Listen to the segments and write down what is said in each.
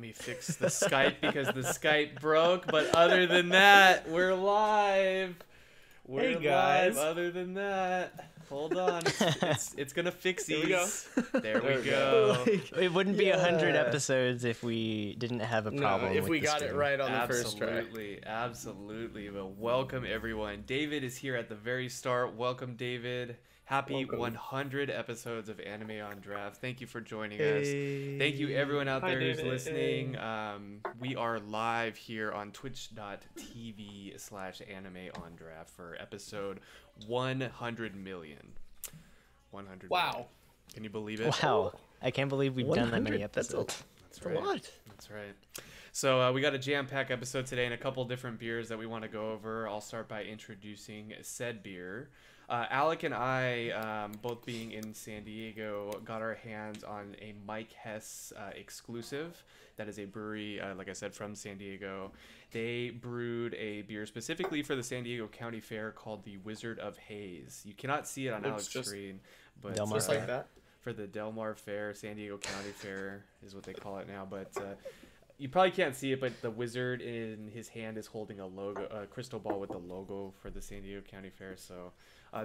let me fix the Skype because the Skype broke. But other than that, we're live. We're Hey guys. live. Other than that, hold on. It's gonna fix There we go. There we go. It wouldn't be 100 episodes if we didn't have a problem. if with we the got it stream. right on the first try. Absolutely. Well, welcome everyone. David is here at the very start. Welcome, David. Happy Welcome. 100 episodes of Anime on Draft. Thank you for joining us. Thank you everyone out Hi, there who's David. listening. We are live here on twitch.tv/anime on draft for episode 100 million. 100 Wow. million. Can you believe it? Wow, I can't believe we've done that many 100? episodes. That's right. A lot. That's right. So we got a jam-packed episode today and a couple different beers that we want to go over. I'll start by introducing said beer. Alec and I, both being in San Diego, got our hands on a Mike Hess exclusive. That is a brewery, like I said, from San Diego. They brewed a beer specifically for the San Diego County Fair called the Wizard of Haze. You cannot see it on Looks Alec's just- screen, but Del Mar Just like that. for the Del Mar Fair, San Diego County Fair is what they call it now. But you probably can't see it, but the wizard in his hand is holding a crystal ball with the logo for the San Diego County Fair. So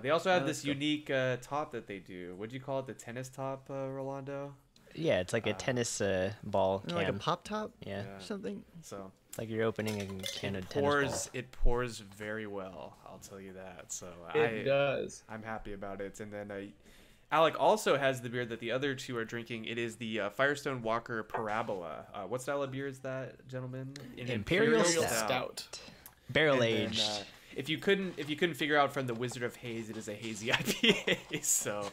they also have this unique top that they do. What do you call it? The tennis top, Rolando? Yeah, it's like a tennis ball can. Like a pop top Yeah, or something. So like you're opening a can of tennis ball. it pours very well. I'll tell you that. So It does. I'm happy about it. And then Alec also has the beer that the other two are drinking. It is the Firestone Walker Parabola. What style of beer is that, gentlemen? An Imperial Stout. Barrel And then, aged. if you couldn't figure out from the Wizard of Haze, it is a hazy IPA. So,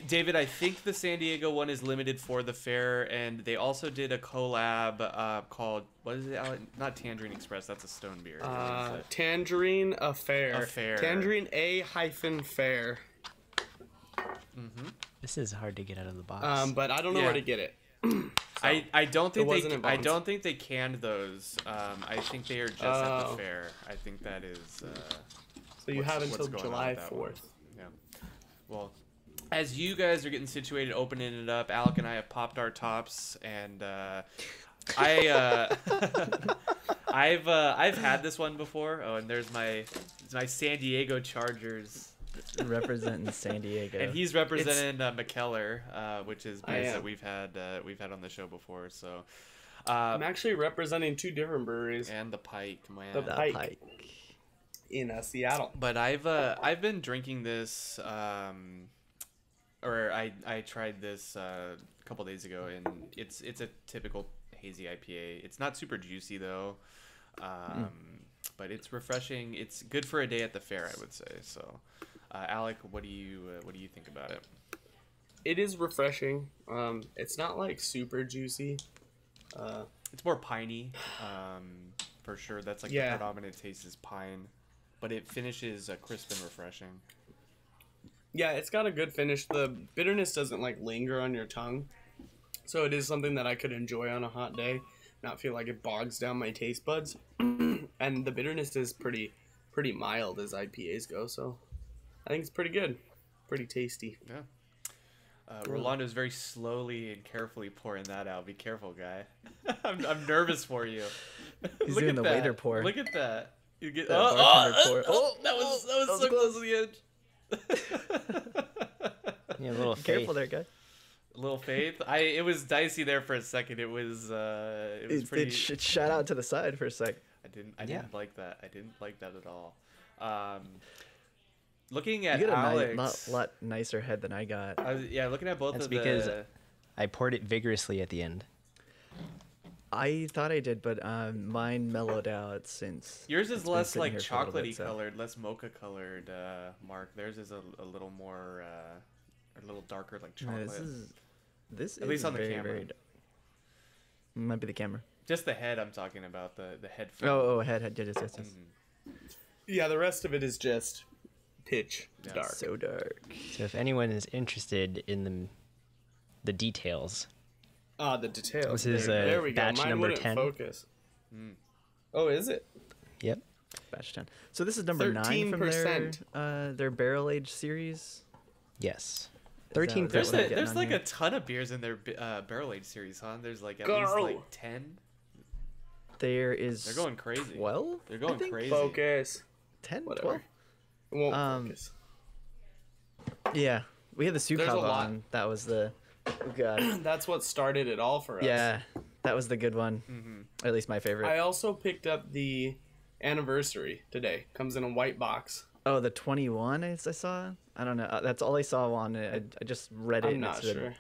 David, I think the San Diego one is limited for the fair, and they also did a collab called, what is it? Alec? Not Tangerine Express. That's a stone beer. What is it? Tangerine Affair. Affair. Tangerine A-Fair. This is hard to get out of the box. But I don't know Yeah. where to get it. I don't think wasn't in I Bonds. don't think they canned those. I think they are just at the Oh. fair. I think that is. So you have until what's going on July with that one. 4th. Yeah. Well, as you guys are getting situated, opening it up, Alec and I have popped our tops, and I've had this one before. Oh, and there's my San Diego Chargers, Representing San Diego. and he's representing McKellar, which is I beers am. that we've had on the show before. So, I'm actually representing two different breweries and the Pike, man. The The Pike. Pike. in Seattle. But I've been drinking this, or I tried this a couple days ago, and it's a typical hazy IPA. It's not super juicy though, but it's refreshing. It's good for a day at the fair, I would say. So, Alec, what do you think about it? It is refreshing. It's not like super juicy. It's more piney, for sure. That's like Yeah. the predominant taste is pine, but it finishes crisp and refreshing. Yeah, it's got a good finish. The bitterness doesn't like linger on your tongue. So it is something that I could enjoy on a hot day, not feel like it bogs down my taste buds. And the bitterness is pretty mild as IPAs go, so I think it's pretty good. Pretty tasty. Yeah. Rolando's very slowly and carefully pouring that out. Be careful, guy. I'm nervous for you. He's Look doing at the that. waiter pour. Look at that. You get The bartender pour. that was so close to the edge. Yeah, a little faith. Careful there, guy. Little faith. It was dicey there for a second. It was pretty. It shot out to the side for a sec. I didn't Yeah. like that. I didn't like that at all. Looking at You got a Alex, lot nicer head than I got. looking at both That's of because the. I poured it vigorously at the end. I thought I did, but mine mellowed out since. Yours is it's been less sitting like here for a little chocolatey bit, so- colored, less mocha colored, Mark. Theirs is a little more, a little darker, like No, chocolate. this At least is on the very, camera. very might be the camera. Just the head I'm talking about, the head. Oh, head, yes. Mhm. Yeah, the rest of it is just pitch Yeah. dark. So dark. So if anyone is interested in the details, The details. This is, there we go. batch Mine number wouldn't 10. focus. Mm. Oh, is it? yep. Batch 10. So this is number 9 from 13%. their barrel age series. Yes. 13 Is that what I'm getting There's on like here? a ton of beers in their barrel aged series, huh? There's like at Go. least like 10. There is. They're going crazy. 12? They're going I think? crazy. Focus. 10, Whatever. 12? It won't Um, focus. Yeah, we had the There's a Sukava lot. on. That was the. Oh god. That's what started it all for us. Yeah, that was the good one. Mm-hmm. Or at least my favorite. I also picked up the anniversary today. Comes in a white box. Oh, the 21 I saw. I don't know. That's all I saw on it. I just read it. I'm and not it said sure.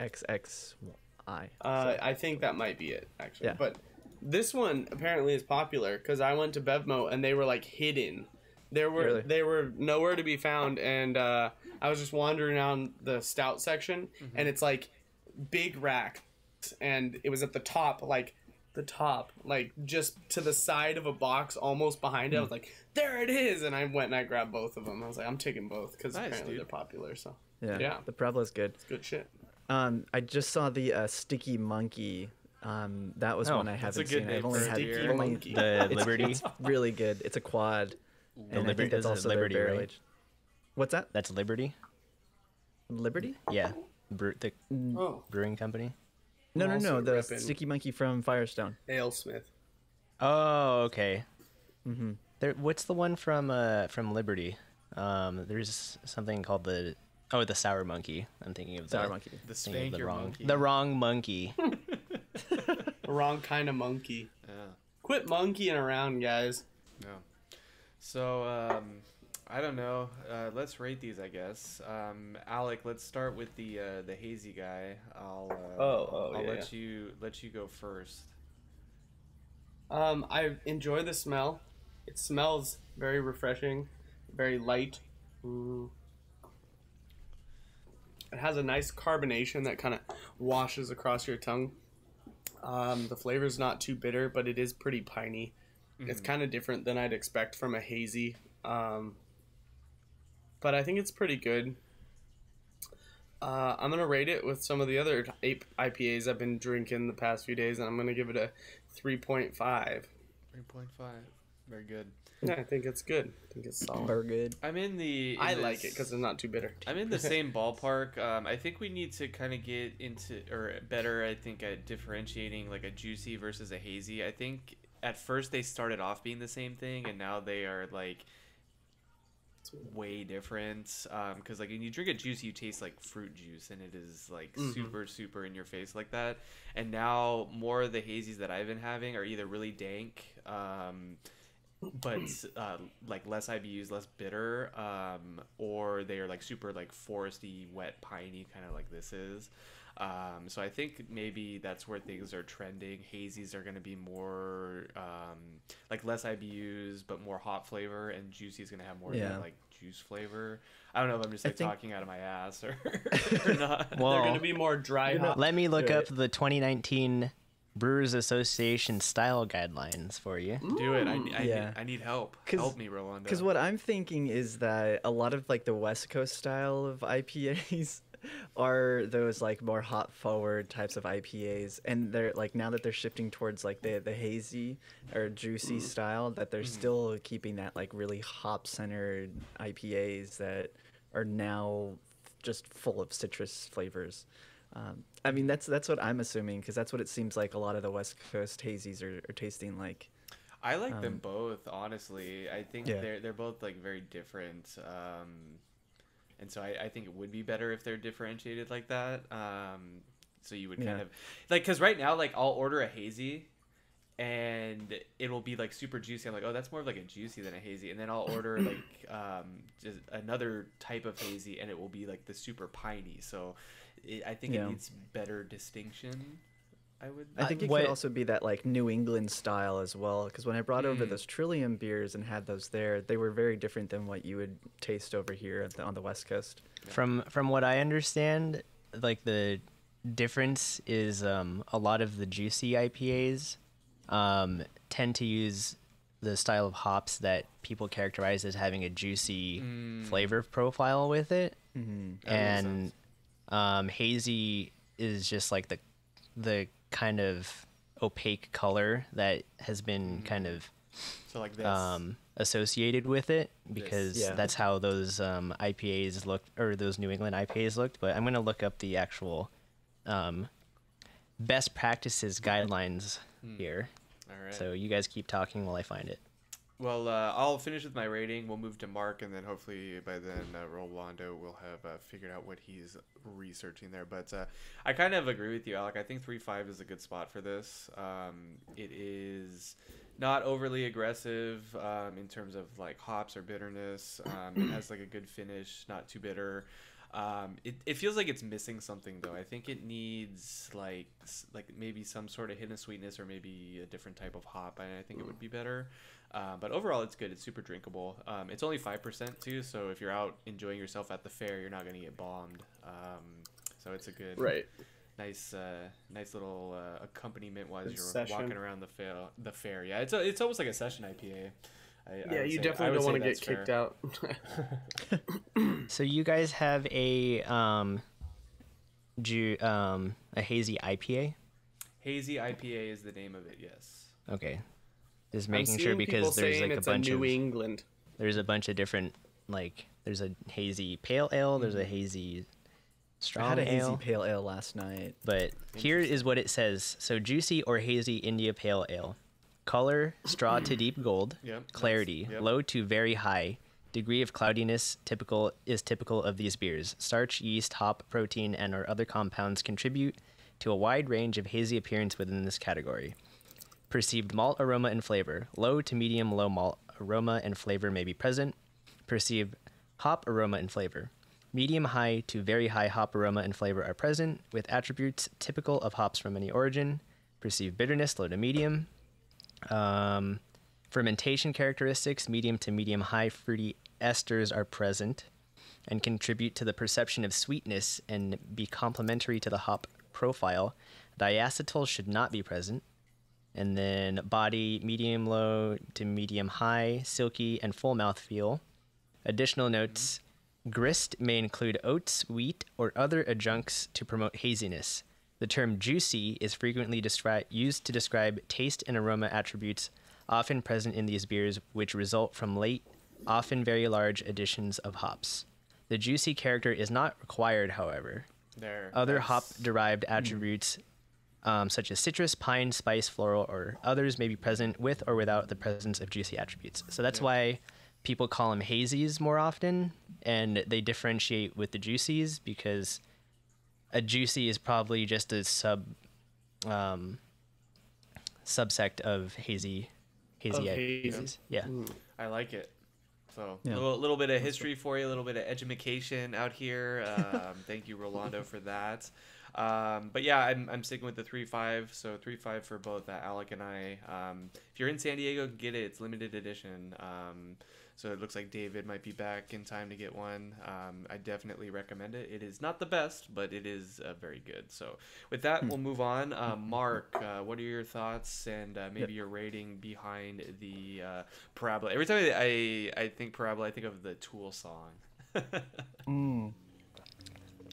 XXI. I think that might be it, actually. Yeah. But this one apparently is popular because I went to Bevmo and they were like hidden. Really? They were nowhere to be found, and I was just wandering around the stout section, and it's like big racks, and it was at the top, like just to the side of a box, almost behind it. I was like, there it is, and I went and I grabbed both of them. I was like, I'm taking both because Nice, apparently dude. they're popular, so Yeah. Yeah. The Pueblo's good. it's good shit. I just saw the Sticky Monkey. That was Oh, one I that's a haven't good seen. name I've only for a had beer. Sticky only- Monkey. The It's, Liberty. it's really good. It's a quad. And I Liberty- think that's is it also Liberty, their right? barrel aged. What's that? That's Liberty. Liberty? Yeah, the Oh, brewing company. No, also the repping- Sticky Monkey from Firestone. AleSmith. Oh, okay. What's the one from Liberty? There's something called the Sour Monkey. I'm thinking of Sour Monkey. The thinking of spank the your wrong monkey. the wrong monkey. The wrong kind of monkey. Yeah. Quit monkeying around, guys. No. So, I don't know. Let's rate these, I guess. Alec, let's start with the hazy guy. I'll yeah, let you go first. I enjoy the smell. It smells very refreshing, very light. It has a nice carbonation that kind of washes across your tongue. The flavor's not too bitter, but it is pretty piney. It's kind of different than I'd expect from a hazy. But I think it's pretty good. I'm going to rate it with some of the other IPAs I've been drinking the past few days, and I'm going to give it a 3.5. 3.5. Very good. Yeah, I think it's good. I think it's solid. Are good. I'm in the. I like it because it's not too bitter. I'm in the same ballpark. I think we need to kind of get into, or better, I think, at differentiating like a juicy versus a hazy. I think at first they started off being the same thing, and now they are like way different. Because like when you drink a juicy, you taste like fruit juice, and it is like super in your face like that. And now more of the hazies that I've been having are either really dank. But like less IBUs, less bitter, or they are like super like foresty, wet, piney, kind of like this is. So I think maybe that's where things are trending. Hazies are going to be more like less IBUs, but more hop flavor, and juicy is going to have more of Yeah. that like juice flavor. I don't know if I'm just I like think- talking out of my ass or, or not. Well, They're going to be more dry hop. let me look to up it. the 2019 Brewers Association style guidelines for you. Do it. Yeah. I need help. 'Cause- Help me, Rolando. Because what I'm thinking is that a lot of like the West Coast style of IPAs are those like more hop forward types of IPAs, and they're like now that they're shifting towards like the hazy or juicy style, that they're still keeping that like really hop centered IPAs that are now just full of citrus flavors. I mean that's what I'm assuming, because that's what it seems like a lot of the West Coast hazies are tasting like. I like them both, honestly. I think Yeah. they're both like very different, and so I think it would be better if they're differentiated like that. So you would kind Yeah. of like, because right now like I'll order a hazy, and it'll be like super juicy. I'm like, oh, that's more of like a juicy than a hazy, and then I'll order like just another type of hazy, and it will be like the super piney. So I think Yeah. it needs better distinction. I think it what- could also be that like New England style as well, because when I brought over those Trillium beers and had those there, they were very different than what you would taste over here on the West Coast. From what I understand, like the difference is a lot of the juicy IPAs tend to use the style of hops that people characterize as having a juicy flavor profile with it, and hazy is just like the kind of opaque color that has been kind of So like this. Associated with it because Yeah. that's how those IPAs looked, or those New England IPAs looked. But I'm gonna look up the actual best practices guidelines here. All right. So you guys keep talking while I find it. Well, I'll finish with my rating. We'll move to Mark, and then hopefully by then Rolando will have figured out what he's researching there. But I kind of agree with you, Alec. I think 3.5 is a good spot for this. It is not overly aggressive in terms of like hops or bitterness. It has like a good finish, not too bitter. It feels like it's missing something though. I think it needs like maybe some sort of hidden sweetness or maybe a different type of hop, and I think it would be better. But overall, it's good. It's super drinkable. It's only 5% too, so if you're out enjoying yourself at the fair, you're not going to get bombed. So it's a good, nice little accompaniment while you're walking around the fair. Yeah, it's almost like a session IPA. Yeah, you definitely don't want to get kicked out. So you guys have a hazy IPA? Hazy IPA is the name of it. Yes. Okay. Just I'm making sure seeing people because there's saying like a it's bunch New of England. there's a bunch of different there's a hazy pale ale, there's a hazy I strong had a hazy ale. pale ale last night. But here is what it says. So juicy or hazy India pale ale. Color straw to deep gold. Yep, Clarity nice. Yep. low to very high. Degree of cloudiness typical of these beers. Starch, yeast, hop, protein, and or other compounds contribute to a wide range of hazy appearance within this category. Perceived malt aroma and flavor. Low to medium low malt aroma and flavor may be present. Perceived hop aroma and flavor. Medium high to very high hop aroma and flavor are present, with attributes typical of hops from any origin. Perceived bitterness, low to medium. Fermentation characteristics, medium to medium high fruity esters are present and contribute to the perception of sweetness and be complementary to the hop profile. Diacetyl should not be present. And then body, medium low to medium high, silky, and full mouthfeel. Additional notes, grist may include oats, wheat, or other adjuncts to promote haziness. The term juicy is frequently used to describe taste and aroma attributes often present in these beers, which result from late, often very large additions of hops. The juicy character is not required, however. Other hop-derived attributes such as citrus, pine, spice, floral, or others may be present with or without the presence of juicy attributes. So that's why people call them hazies more often, and they differentiate with the juicies because a juicy is probably just a subsect of hazy IPAs. Yeah. I like it. So a Yeah. little bit of history for you, a little bit of education out here. Thank you, Rolando, for that. But yeah, I'm sticking with the 3.5. So 3.5 for both Alec and I. If you're in San Diego, get it. It's limited edition. So it looks like David might be back in time to get one. I definitely recommend it. It is not the best, but it is very good. So with that, we'll move on. Mark, what are your thoughts and maybe your rating behind the Parabola? Every time I think Parabola, I think of the Tool song.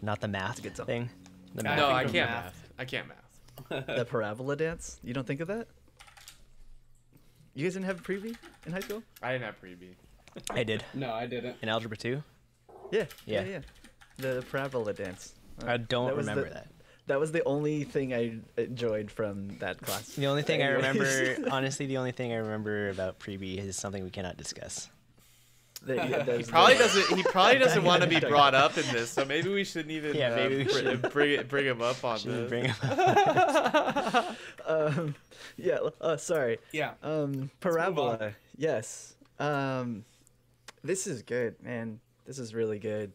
Not the math thing. The I No, think I of can't math. math. I can't math. The parabola dance? You don't think of that? You guys didn't have a preview in high school? I didn't have Prebe. I did. No, I didn't. In Algebra 2? Yeah. Yeah. The parabola dance. I don't That was remember the- that. That was the only thing I enjoyed from that class. The only thing I Anyways. remember, honestly, the only thing I remember about Prebe is something we cannot discuss. He He probably doesn't want to be brought up in this, so maybe we shouldn't even Yeah, maybe we shouldn't. bring him up on Shouldn't this. bring him up. Sorry. Yeah. Parabola. Yes. This is good, man. This is really good.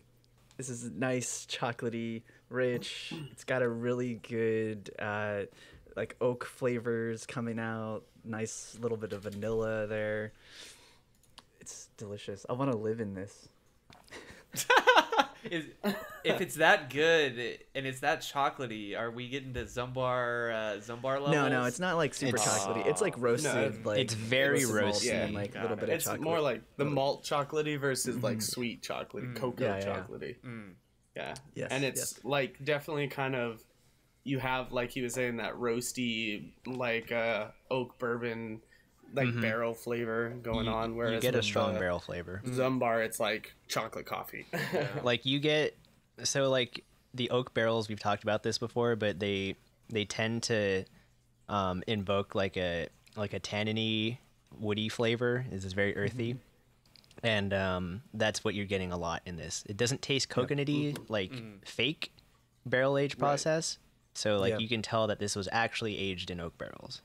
This is nice, chocolatey, rich. It's got a really good, like oak flavors coming out. Nice little bit of vanilla there. It's delicious. I want to live in this. If it's that good and it's that chocolatey, are we getting to Zumbar levels? No, it's not like super It's- chocolatey. It's like roasted. No, like it's very roasted malt roasty. and like a little Got bit it. of It's chocolate. more like the malt chocolatey versus like sweet chocolate, cocoa Yeah, yeah. chocolatey. Yeah. Yes, And it's like definitely kind of, you have, like he was saying, that roasty, like oak bourbon barrel flavor going on. Whereas you get a with strong the barrel flavor. Zumbar, it's like chocolate coffee. Like you get like the oak barrels, we've talked about this before, but they tend to invoke like a tanniny, woody flavor. It's very earthy. And that's what you're getting a lot in this. It doesn't taste coconutty like fake barrel age process. So like you can tell that this was actually aged in oak barrels.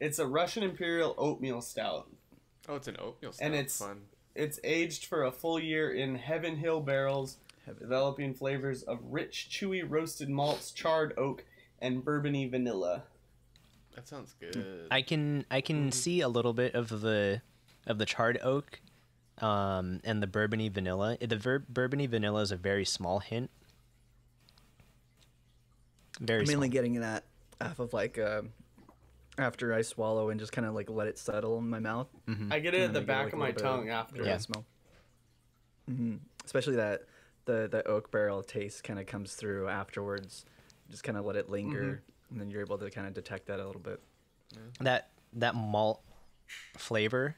It's a Russian Imperial oatmeal stout, Oh, it's an oatmeal stout. and it's fun. it's aged for a full year in Heaven Hill barrels, developing flavors of rich, chewy roasted malts, charred oak, and bourbony vanilla. That sounds good. I can see a little bit of the charred oak, and the bourbony vanilla. The bourbony vanilla is a very small hint. Very I'm mainly small. getting that off of like after I swallow and just kind of like let it settle in my mouth. I get it at the I get, back like, of a my little bit tongue after. Yeah. Smell. Especially that the oak barrel taste kind of comes through afterwards. Just kind of let it linger, and then you're able to kind of detect that a little bit. That malt flavor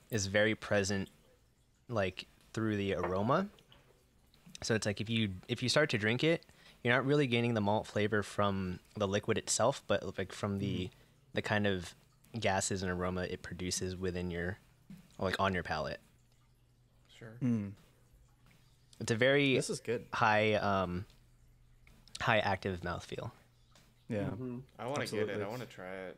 is very present, like through the aroma. So it's like if you start to drink it, you're not really gaining the malt flavor from the liquid itself, but like from the kind of gases and aroma it produces within your, like on your palate. Sure. It's a very This is good. high active mouthfeel. Yeah. I want to get it. Absolutely. I want to try it.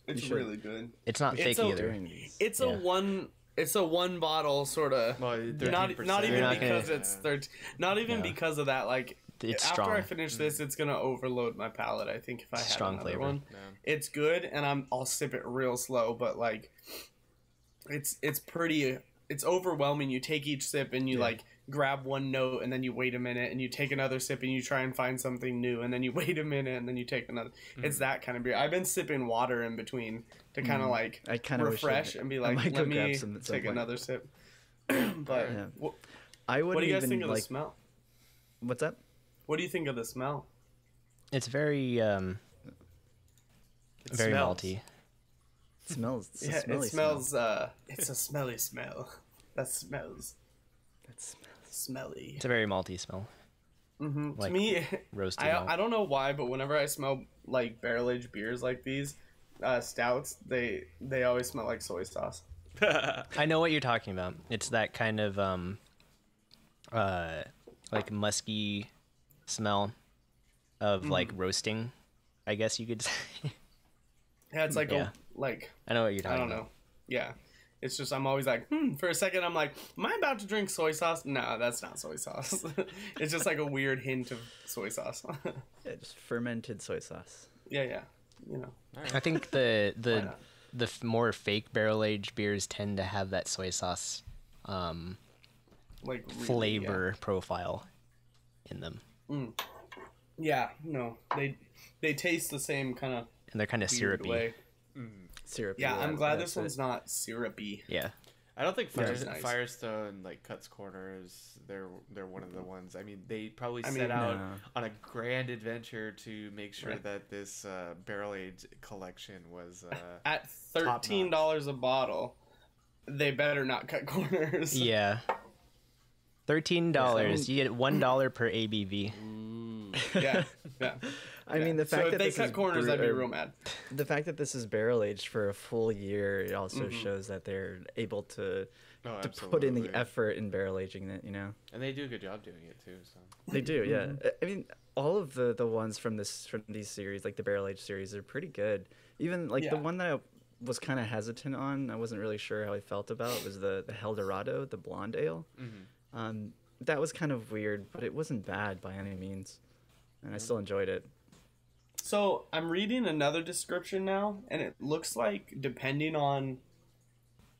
It's should. really good. It's not It's thick a- either. Doing these. It's Yeah. It's a one bottle sort of. Well, Not 13%. even not because gonna- it's 13. Not even Yeah. because of that. Like It's after strong. I finish this, it's gonna overload my palate. I think if I had Strong another flavor. one, Yeah. it's good, and I'll sip it real slow. But like, it's pretty. It's overwhelming. You take each sip and you like grab one note, and then you wait a minute, and you take another sip, and you try and find something new, and then you wait a minute, and then you take another. It's that kind of beer. I've been sipping water in between to kind of like I kinda wish refresh I- and be I like, might go let grab me some at some take point. another sip. But Yeah. what I wouldn't do you guys even think of the like. smell? What's that? What do you think of the smell? It's very very smells. malty. It smells. It's a Yeah, smelly it smells. It's a smelly smell. That smells That smells. smelly. It's a very malty smell. Like To me, roasted malt. I don't know why, but whenever I smell like barrel aged beers like these, stouts, they always smell like soy sauce. I know what you're talking about. It's that kind of like musky smell of like roasting, I guess you could say. Yeah, it's like Yeah. like I know what you're I talking don't about. know. Yeah. It's just I'm always like, for a second I'm like, am I about to drink soy sauce? No, that's not soy sauce. It's just like a weird hint of soy sauce. Yeah, just fermented soy sauce. yeah. You know. I think Why the not? more fake barrel aged beers tend to have that soy sauce Like really, flavor profile in them, Yeah, no. They taste the same kind of and they're kind of weird syrupy. way. Syrupy. Yeah, I'm glad that's this one's it. not syrupy. Yeah, I don't think Which is nice. Firestone like cuts corners. They're one of the ones. I mean, they probably I set mean, out no. on a grand adventure to make sure Right. that this barrel aged collection was. At $13 a bottle, they better not cut corners. yeah. $13. You get $1 per ABV. yeah. I mean, the So fact if that they this cut is corners, bre- I'd be or real mad. The fact that this is barrel aged for a full year, it also shows that they're able to Oh, put in the absolutely. effort in barrel aging it. You know, And they do a good job doing it too. So they do. Yeah, I mean, all of the ones from these series, like the barrel aged series, are pretty good. Even like the Yeah. one that I was kind of hesitant on, I wasn't really sure how I felt about was the Eldorado, the blonde ale. That was kind of weird, but it wasn't bad by any means, and I still enjoyed it. So I'm reading another description now, and it looks like depending on,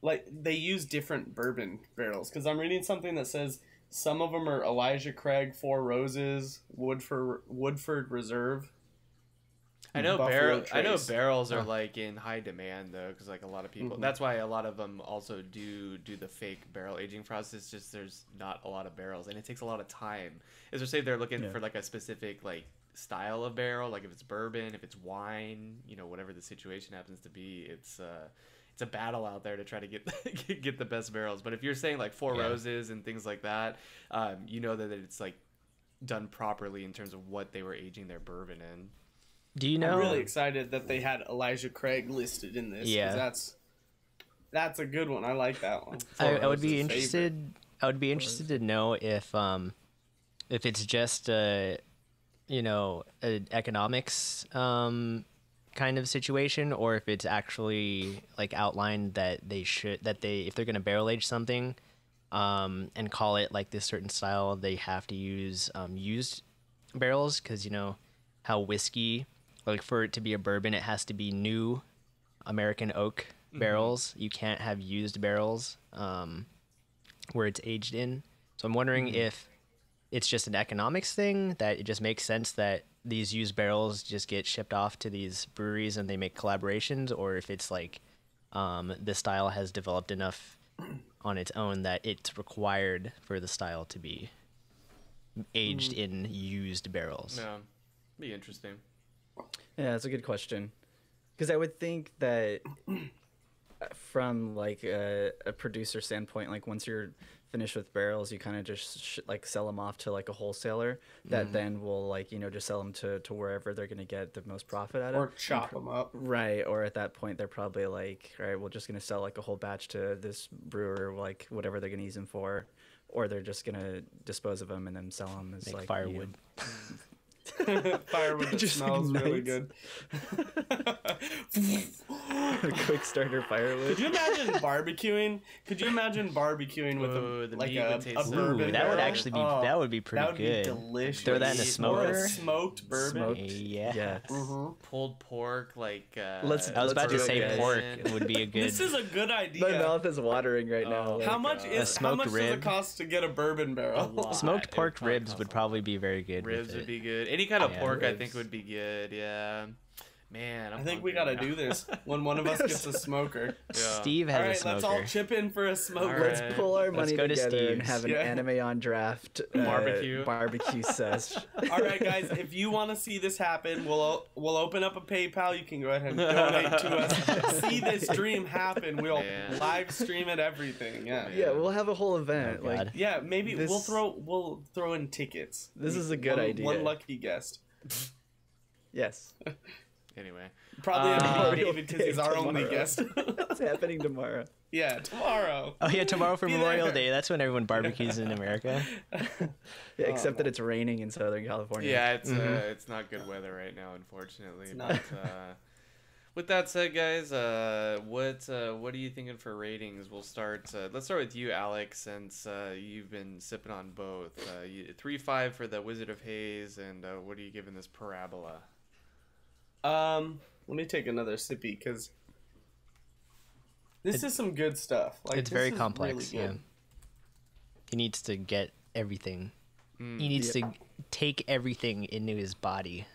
like they use different bourbon barrels. Because I'm reading something that says some of them are Elijah Craig, Four Roses, Woodford Reserve. I know Buffalo I know Trace. barrels are like in high demand though, because like a lot of people. That's why a lot of them also do the fake barrel aging process. Just there's not a lot of barrels, and it takes a lot of time. As I say, they're looking for like a specific like style of barrel, like if it's bourbon, if it's wine, you know, whatever the situation happens to be. It's a battle out there to try to get get the best barrels. But if you're saying like Four Roses and things like that, you know that it's like done properly in terms of what they were aging their bourbon in. Do you know? I'm really excited that they had Elijah Craig listed in this. 'Cause Yeah. that's a good one. I like that one. I would be Roses' interested. favorite. I would be interested to know if it's just you know, an economics kind of situation, or if it's actually like outlined that if they're gonna barrel age something and call it like this certain style, they have to use used barrels, because you know how whiskey, like for it to be a bourbon, it has to be new American oak barrels. You can't have used barrels where it's aged in. So I'm wondering if it's just an economics thing, that it just makes sense that these used barrels just get shipped off to these breweries and they make collaborations, or if it's like the style has developed enough on its own that it's required for the style to be aged in used barrels. Yeah, be interesting. Yeah, that's a good question. Because I would think that from like a producer standpoint, like once you're finished with barrels, you kind of just like sell them off to like a wholesaler that then will like, you know, just sell them to wherever they're going to get the most profit out of. Or chop them up. Right, or at that point they're probably like, all right, we're just gonna sell like a whole batch to this brewer, like whatever they're gonna use them for, or they're just gonna dispose of them and then sell them as Make like firewood. Firewood that Just smells really ignites. good. quick starter firewood. Could you imagine barbecuing? Could you imagine barbecuing with Ooh, the like meat a would taste so bourbon? good. That would barrel? actually be Oh, that would be pretty that would good. be delicious. Throw that in a Or smoker. smoked bourbon. Smoked. Yeah. Yes. Pulled pork, like Let's- I was about to do it, say guys. pork would be a good. This is a good My idea. mouth is watering right now. Oh. How like, much A how smoked much does rib. it cost to get a bourbon barrel? lot. Smoked It would pork probably ribs cost would a lot. probably be very good. Ribs with would it. be good. Any kind of Yeah, pork, I ribs. think, would be good. Yeah, man. I think we hungry gotta now. do this when one of us gets a smoker. Yeah. Steve has All a right, smoker. let's all chip in for a smoker. All Let's right. pull our Let's money go to together and Steve's. have an Yeah. anime on draft Barbecue. barbecue sesh. All right, guys, if you want to see this happen, we'll open up a PayPal. You can go ahead and donate to us. See this dream happen. We'll Man. live stream it, everything. Yeah. Yeah, we'll have a whole event. Oh, like God. Yeah, maybe This- we'll throw in tickets. This is a good idea. One lucky guest. yes. Anyway, Probably have to Memorial be David because he's Day our only tomorrow. guest. It's happening tomorrow. Yeah, tomorrow. Oh yeah, tomorrow for Be Memorial there. Day. That's when everyone barbecues in America. Yeah, except that it's raining in Southern California. yeah, it's not good weather right now, unfortunately. not. But with that said, guys, what are you thinking for ratings? We'll start. Let's start with you, Alex, since you've been sipping on both. 3.5 for the Wizard of Haze, and what are you giving this Parabola? Let me take another sippy because this is some good stuff. Like It's this very is complex. really Yeah. good. He needs to get everything. He needs to take everything into his body.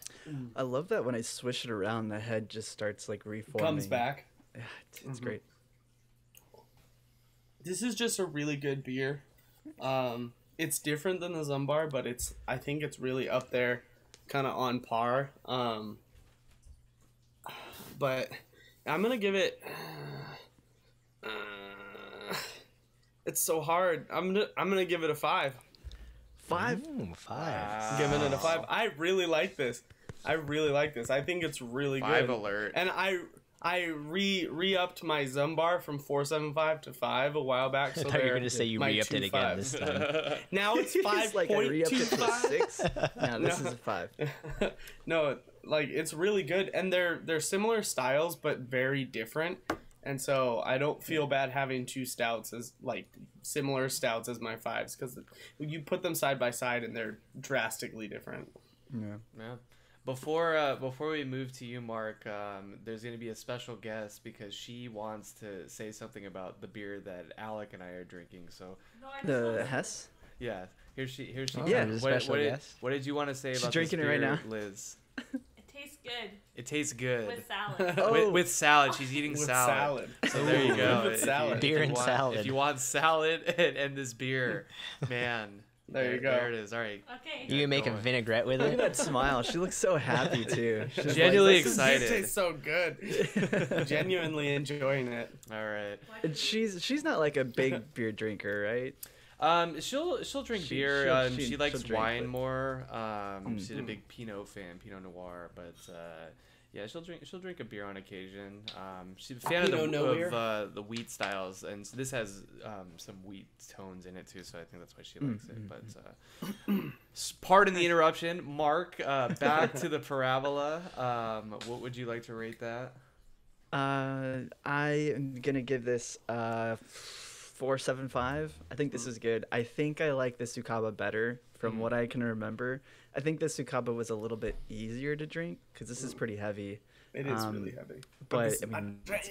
I love that when I swish it around, the head just starts like reforming. Comes back. Yeah, it's great. This is just a really good beer. It's different than the Zumbar, but I think it's really up there, kind of on par. But I'm gonna give it. It's so hard. I'm gonna give it a 5. 5. Ooh, 5. Giving it a 5. I really like this. I think it's really 5 good. alert. And I re-upped my Zumbar from 4.75 to 5 a while back. I So thought you were they're gonna say you my re-upped it two again fives. this time. Now it's It's like I re-upped it to a 5.25. 6. Now this is a 5. No, like it's really good, and they're similar styles but very different. And so I don't feel bad having two stouts as like similar stouts as my 5s because you put them side by side and they're drastically different. Yeah. Yeah. Before we move to you, Mark, there's going to be a special guest because she wants to say something about the beer that Alec and I are drinking. So, The Hess? yeah, here she. Oh, Yeah. there's a What, special what did, guest. what did you want to say She's about drinking this it right beer, now. Liz? It tastes good It tastes good. with salad. Oh. With salad. She's eating With salad. salad. So there you Ooh, go. with If salad. Beer and want, salad. If you want salad and this beer, man. There you go. There it is. All right. Okay. You can make a going. vinaigrette with Look at it. that smile. She looks so happy too. She's like, Genuinely This excited. tastes so good. Genuinely enjoying it. All right. and she's not like a big beer drinker, right? She'll drink She- beer. she'll- She she'll likes drink, wine but- more. She's a big Pinot fan, Pinot Noir. But yeah, she'll drink a beer on occasion. She's a fan Pinot Noir? of the wheat styles, and so this has some wheat tones in it too. So I think that's why she likes it. But pardon the interruption, Mark. Back to the parabola. What would you like to rate that? I am gonna give this 4.75. I think this is good. I think I like the Sukaba better from what I can remember. I think the Sukaba was a little bit easier to drink because this is pretty heavy. It is really heavy. but, this- I mean, damn.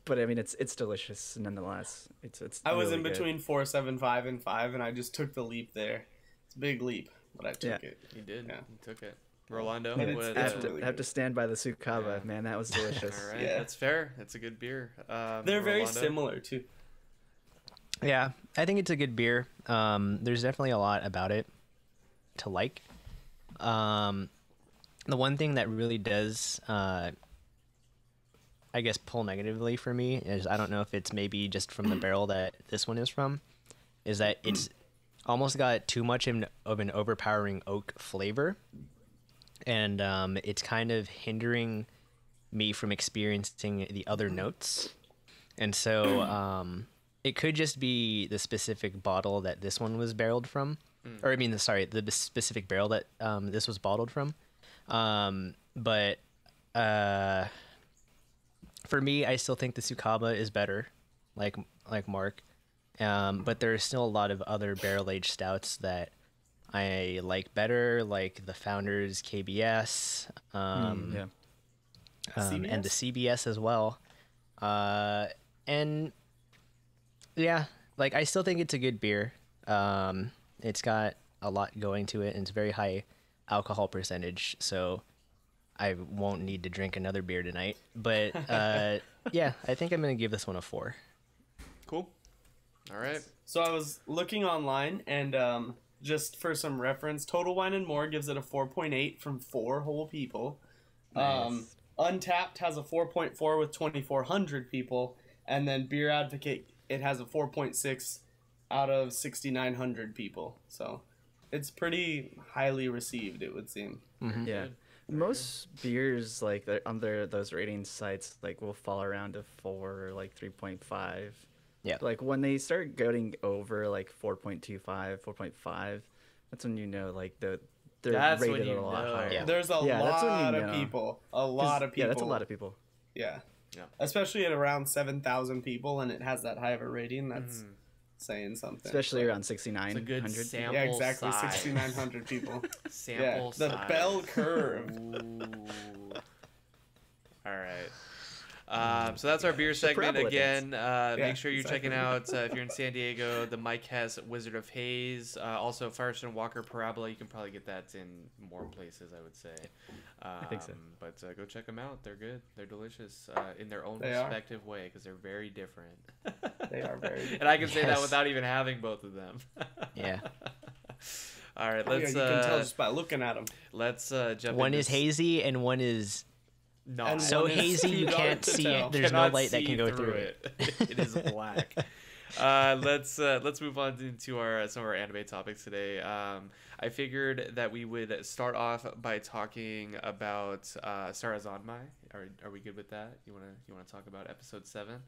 But I mean, it's delicious nonetheless. It's. I was really in good. between 4.75 and 5, and I just took the leap there. It's a big leap, but I took Yeah. it. He did. Yeah. He took it. Rolando. And it's- what, I it's have, to, really I have to good. stand by the Sukaba, Yeah. man. That was delicious. All right, Yeah. that's fair. It's a good beer. They're very Rolando? similar, too. Yeah, I think it's a good beer. There's definitely a lot about it to like. The one thing that really does, I guess, pull negatively for me is I don't know if it's maybe just from the barrel that this one is from, is that it's almost got too much of an overpowering oak flavor, and it's kind of hindering me from experiencing the other notes, and so it could just be the specific bottle that this one was barreled from, or I mean, the specific barrel that this was bottled from. But for me, I still think the Sukaba is better, like Mark. But there are still a lot of other barrel aged stouts that I like better, like the Founders KBS, Yeah. and the CBS as well. And yeah, like I still think it's a good beer. It's got a lot going to it, and it's very high alcohol percentage, so I won't need to drink another beer tonight. But yeah, I think I'm gonna give this one a 4. Cool. All right. So I was looking online, and just for some reference, Total Wine and More gives it a 4.8 from 4 whole people. Nice. Untapped has a 4.4 with 2,400 people, and then Beer Advocate, it has a 4.6 out of 6,900 people. So it's pretty highly received, it would seem. Yeah. Good. Most beers like on those rating sites like will fall around to 4 or like 3.5. Yeah. Like when they start going over like 4.25, 4.5, that's when you know like they're That's when rated you a lot know. higher. Yeah. There's a Yeah, that's when lot you of know. people. A lot of people. Yeah, that's a lot of people. Yeah. Yeah. Especially at around 7,000 people, and it has that high of a rating. That's saying something. Especially So- around It's a 6,900. good sample Yeah, exactly. size. 6,900 people. Sample Yeah, the size. bell curve. Ooh. All right. So that's our beer segment parabola again. Make sure you're exactly. checking out if you're in San Diego, the Mike Hess Wizard of Haze. Also, Firestone Walker Parabola. You can probably get that in more places, I would say. I think so. But go check them out. They're good. They're delicious in their own They are. respective way because they're very different. They are very different. And I can say that Yes. without even having both of them. Yeah. All right, Oh, yeah, let's you can tell just by looking at them. let's jump. One into is hazy and one is not And so one is hazy too you dark can't to see tell. it. There's no Cannot light that see can go through it. It is black. Let's move on into our some of our anime topics today. I figured that we would start off by talking about Sarazanmai. Are we good with that? You wanna talk about episode 7?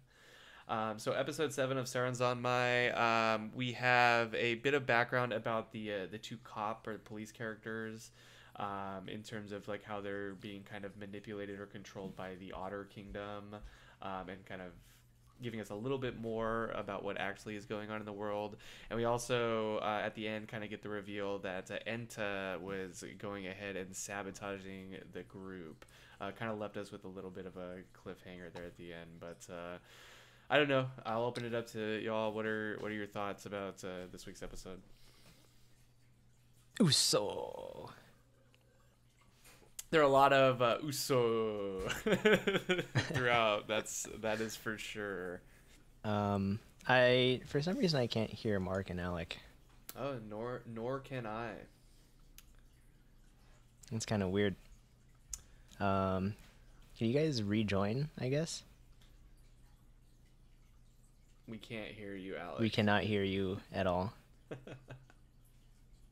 So episode 7 of Sarazanmai, we have a bit of background about the 2 cop or police characters. In terms of like how they're being kind of manipulated or controlled by the Otter Kingdom, and kind of giving us a little bit more about what actually is going on in the world. And we also, at the end, kind of get the reveal that Enta was going ahead and sabotaging the group. Kind of left us with a little bit of a cliffhanger there at the end, but I don't know. I'll open it up to y'all. What are your thoughts about this week's episode? Uso. There are a lot of uso throughout. That is for sure. I for some reason I can't hear Mark and Alec. Oh, nor can I. It's kind of weird. Can you guys rejoin, I guess? We can't hear you, Alex. We cannot hear you at all.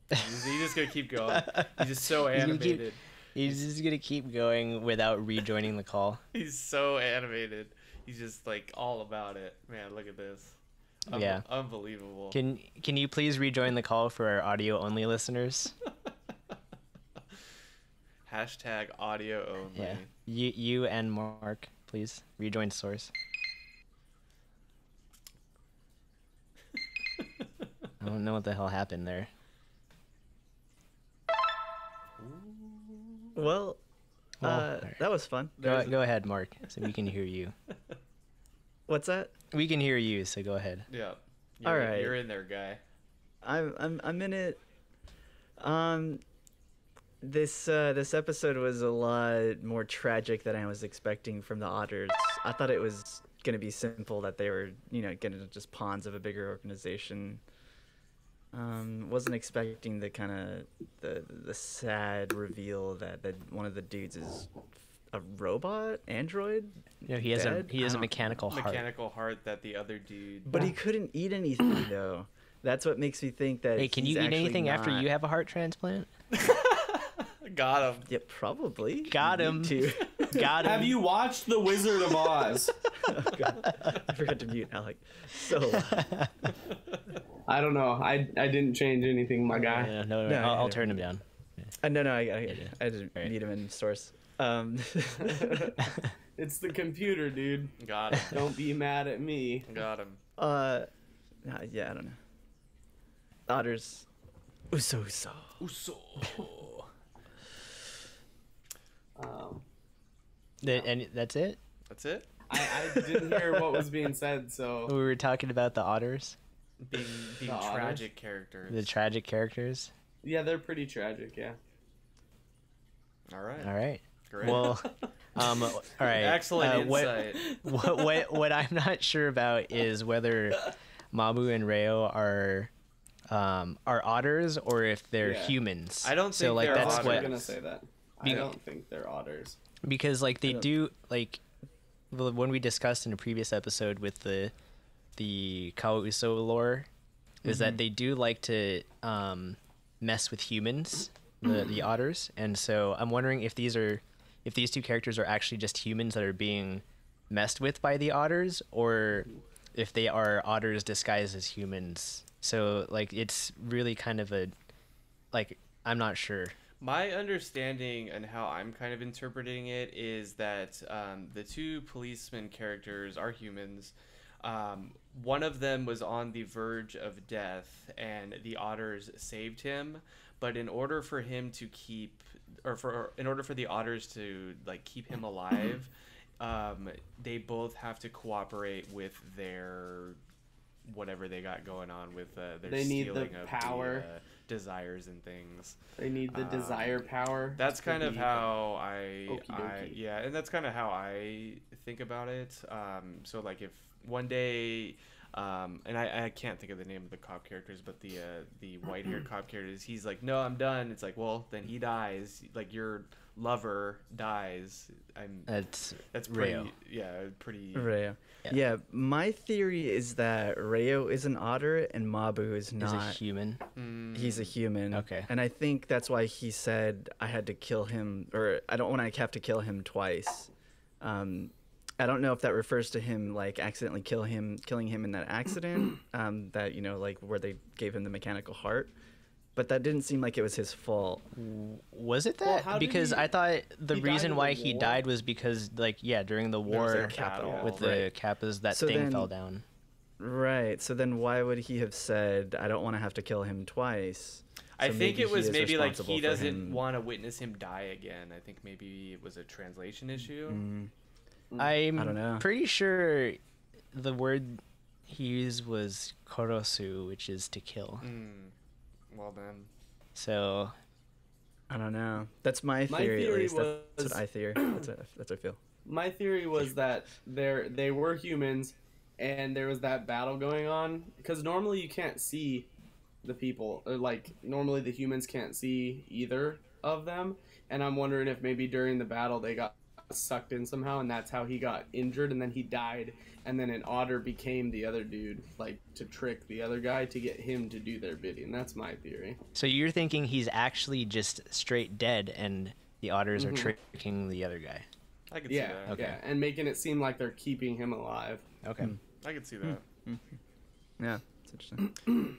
He's just gonna keep going. He's just so He's gonna keep- animated. He's just gonna keep going without rejoining the call. He's so animated. He's just like all about it. Man, look at this. Yeah. Unbelievable. Can you please rejoin the call for our audio only listeners? Hashtag audio only. Yeah. You and Mark, please rejoin source. I don't know what the hell happened there. Well, Well, that was fun. Go ahead, Mark, so we can hear you. What's that? We can hear you, so go ahead. Yeah. All right. You're in there, guy. I'm in it. This episode was a lot more tragic than I was expecting from the Otters. I thought it was gonna be simple, that they were, gonna just pawns of a bigger organization. Wasn't expecting the kind of the sad reveal that one of the dudes is a robot android. No, he has Dead? a I don't- mechanical heart. Mechanical heart that the other dude. But he couldn't eat anything though. That's what makes me think that. Hey, can he's you eat actually anything after not- you have a heart transplant? Got him. Yeah, probably. Got You him. too. Got him. Have you watched The Wizard of Oz? Oh, God. I forgot to mute Alec. So loud. I don't know. I didn't change anything, my guy. No, No, I'll yeah. turn him down. No, I didn't Right. mute him in source. It's the computer, dude. Got him. Don't be mad at me. Got him. Yeah, I don't know. Otters. Uso. Uso. And that's it? That's it. I didn't hear what was being said, so We were talking about the otters, Being The otters? tragic characters. the tragic characters. yeah, they're pretty tragic. Yeah. All right. All right. Great. Well, all right. Excellent what- insight. what I'm not sure about is whether Mabu and Reo are otters or if they're Yeah. humans. I don't so think like they're that's I was what gonna say that. I Be- don't think they're otters. because like they don't- do like when we discussed in a previous episode with the Kawaii lore is that they do like to mess with humans, the otters, and so I'm wondering if these two characters are actually just humans that are being messed with by the otters, or if they are otters disguised as humans. So like it's really kind of I'm not sure. My understanding and how I'm kind of interpreting it is that the two policeman characters are humans. One of them was on the verge of death, and the otters saved him. But in order for him to in order for the otters to like keep him alive, they both have to cooperate with their whatever they got going on with their They need the stealing of power. the desires and things. They need the desire power. That's kind to of be- how I Okie dokie. and that's kind of how I think about it. So like if one day, and I can't think of the name of the cop characters, but the white haired cop characters, he's like, no, I'm done. It's like, well, then he dies. Like your lover dies. That's pretty, Reo. pretty. Reo. Yeah. Yeah, my theory is that Reo is an otter and Mabu is Is not. a human. He's a human. Okay. And I think that's why he said I had to kill him, or I don't want to have to kill him twice. I don't know if that refers to him like accidentally killing him in that accident, that like where they gave him the mechanical heart, but that didn't seem like it was his fault. Was it Well, that? how did Because he- I thought the he died reason in why the he war? died was because during the was war a capital, with the right. Kappas, that So thing then- fell down. Right. So then why would he have said I don't want to have to kill him twice? I So think maybe it he was is maybe like responsible he for doesn't him. want to witness him die again. I think maybe it was a translation issue. I'm I don't know. pretty sure the word he used was korosu, which is to kill. Well then. So I don't know. That's my My theory, at theory least. That's was- what I theory. That's what I feel. My theory was that they were humans, and there was that battle going on. Because normally you can't see the people, or like normally the humans can't see either of them. And I'm wondering if maybe during the battle they got sucked in somehow, and that's how he got injured, and then he died. And then an otter became the other dude, like to trick the other guy to get him to do their bidding. That's my theory. So you're thinking he's actually just straight dead, and the otters are tricking the other guy. I could see Yeah, that. Okay. yeah, and making it seem like they're keeping him alive. Okay. I could see that. Yeah, it's interesting.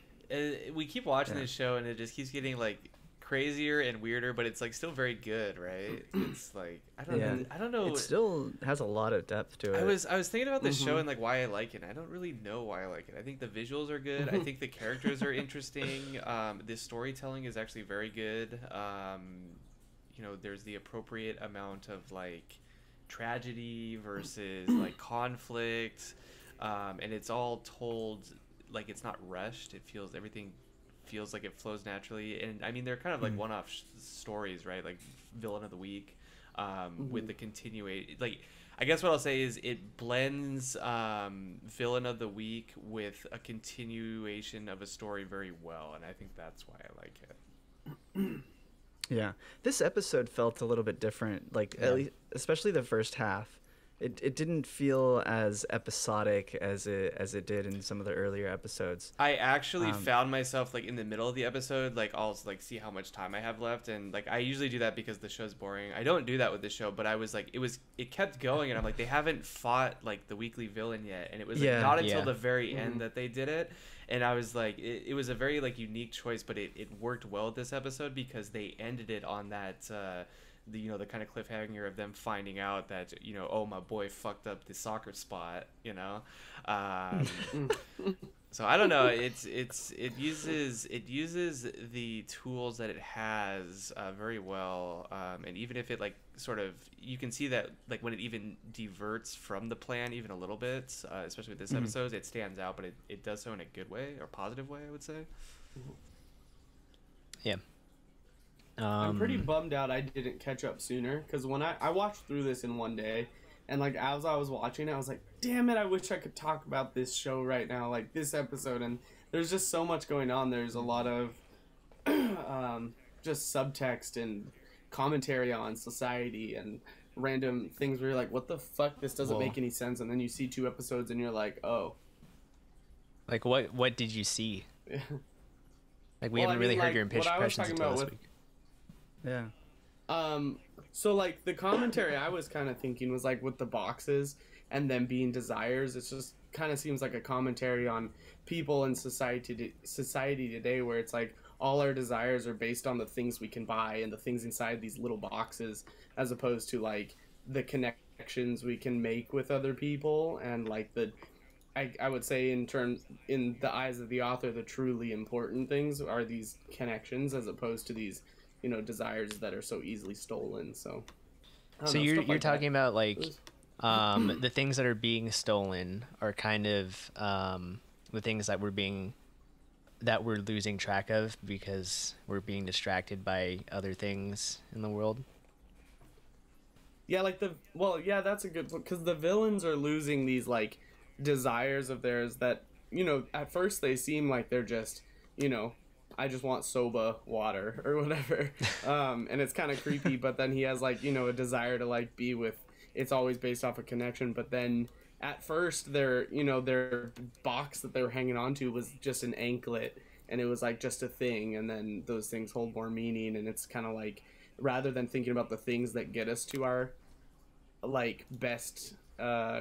We keep watching Yeah. this show, and it just keeps getting like crazier and weirder, but it's like still very good, right? It's like I don't Yeah. know. I don't know. It still has a lot of depth to it. I was thinking about this show and like why I like it. I don't really know why I like it. I think the visuals are good. I think the characters are interesting. The storytelling is actually very good. You know, there's the appropriate amount of like tragedy versus like conflict, and it's all told like it's not rushed. Everything feels like it flows naturally, and I mean they're kind of like one-off stories, right? Like villain of the week, with the continuate. Like I guess what I'll say is it blends villain of the week with a continuation of a story very well, and I think that's why I like it. Yeah, this episode felt a little bit different. Like at least, especially the first half, it didn't feel as episodic as it did in some of the earlier episodes. I actually found myself like in the middle of the episode, like I'll like see how much time I have left, and like I usually do that because the show's boring. I don't do that with the show, but I was like, it kept going, and I'm like, they haven't fought like the weekly villain yet, and it was like Yeah. not until Yeah. the very end that they did it, and I was like, it was a very like unique choice, but it worked well this episode because they ended it on that. The kind of cliffhanger of them finding out that oh, my boy fucked up the soccer spot, so I don't know, it uses the tools that it has very well, and even if it like sort of, you can see that like when it even diverts from the plan even a little bit, especially with this episode, it stands out, but it does so in a good way or positive way, I would say. Yeah. I'm pretty bummed out I didn't catch up sooner, because when I watched through this in one day, and like as I was watching it, I was like, damn it, I wish I could talk about this show right now, like this episode, and there's just so much going on. There's a lot of just subtext and commentary on society and random things where you're like, what the fuck, this doesn't make any sense, and then you see 2 episodes and you're like, oh. Like what did you see? Like we Well, haven't I really mean, heard your like, what I was impressions talking until about this with- week. Yeah. So like the commentary I was kind of thinking was like with the boxes and them being desires, it just kind of seems like a commentary on people in society today, where it's like all our desires are based on the things we can buy and the things inside these little boxes, as opposed to like the connections we can make with other people, and like I would say in the eyes of the author, the truly important things are these connections, as opposed to these desires that are so easily stolen. So I don't So know, you're stuff like that. talking about like It the things that are being stolen are kind of the things that we're losing track of because we're being distracted by other things in the world. Yeah, like that's a good point, because the villains are losing these like desires of theirs that at first they seem like they're just I just want soba water or whatever, and it's kind of creepy. But then he has like a desire to like be with. It's always based off a connection. But then at first their box that they were hanging on to was just an anklet, and it was like just a thing. And then those things hold more meaning, and it's kind of like, rather than thinking about the things that get us to our like best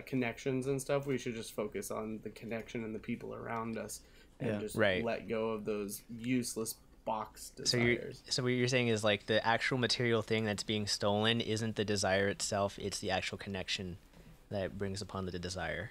connections and stuff, we should just focus on the connection and the people around us, and Yeah. just Right. let go of those useless box So desires. what you're saying is like the actual material thing that's being stolen isn't the desire itself, it's the actual connection that brings upon the desire.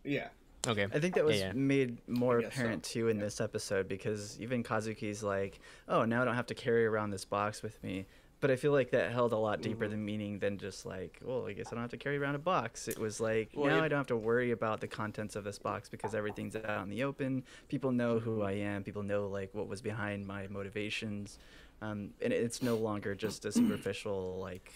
Yeah. Okay. I think that was Yeah. made more I guess so. apparent too in this episode, because even Kazuki's like, "Oh, now I don't have to carry around this box with me." But I feel like that held a lot deeper than meaning than just like, well, I guess I don't have to carry around a box. It was like, Well, now it- I don't have to worry about the contents of this box because everything's out in the open. People know who I am. People know like what was behind my motivations, and it's no longer just a superficial like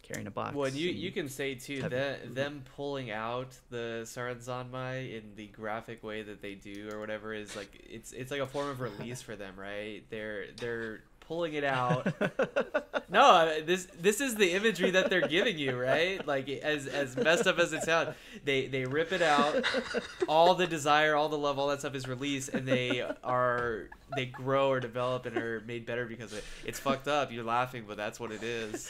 carrying a box. Well, and you can say too Heavy. that them pulling out the Sarazanmai in the graphic way that they do or whatever is like it's like a form of release for them, right? They're pulling it out. No, this is the imagery that they're giving you, right? Like as messed up as it sounds, they rip it out. All the desire, all the love, all that stuff is released, and they grow or develop and are made better because of it. It's fucked up. You're laughing, but that's what it is.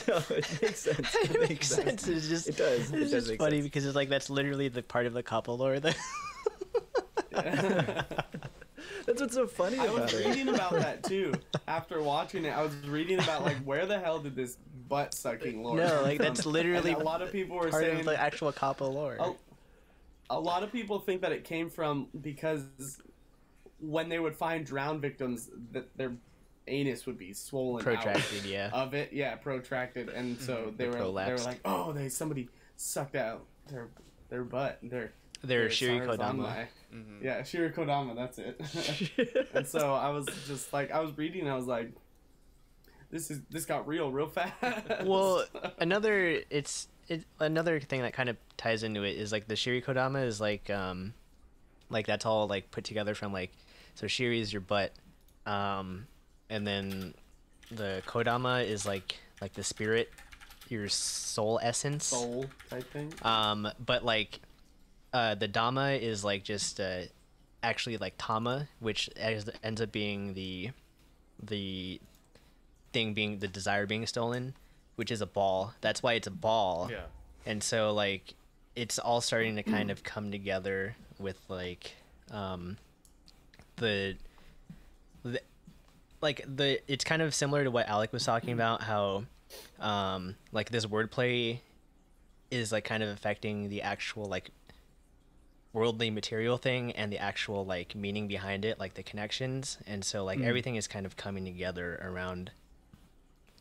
No, it makes sense. It makes sense. It's just It does. It It's does just make funny sense. because it's like that's literally the part of the couple lore that. That's what's so funny I about was it. reading about that too. After watching it, I was reading about like where the hell did this butt sucking lore No, come like from? that's literally And a lot of people were part saying of the actual couple lore. a lot of people think that it came from because when they would find drowned victims, that their anus would be swollen Protracted, out yeah. of it, protracted, and so they were prolapsed. like, oh, somebody sucked out their butt, their Shirikodama. Sarazanmai. Yeah, Shirikodama, that's it. And so I was just like, I was reading, and I was like, this got real fast. Well, another another thing that kind of ties into it is like the Shirikodama is like that's all like put together from like, so Shiri is your butt, and then the Kodama is like the spirit, your soul essence. soul type thing. But like the Dama is like just actually like Tama, which ends up being the thing being the desire being stolen, which is a ball. That's why it's a ball. Yeah. And so like it's all starting to kind of come together with like the it's kind of similar to what Alec was talking about, how like this wordplay is like kind of affecting the actual like worldly material thing and the actual like meaning behind it, like the connections. And so like everything is kind of coming together around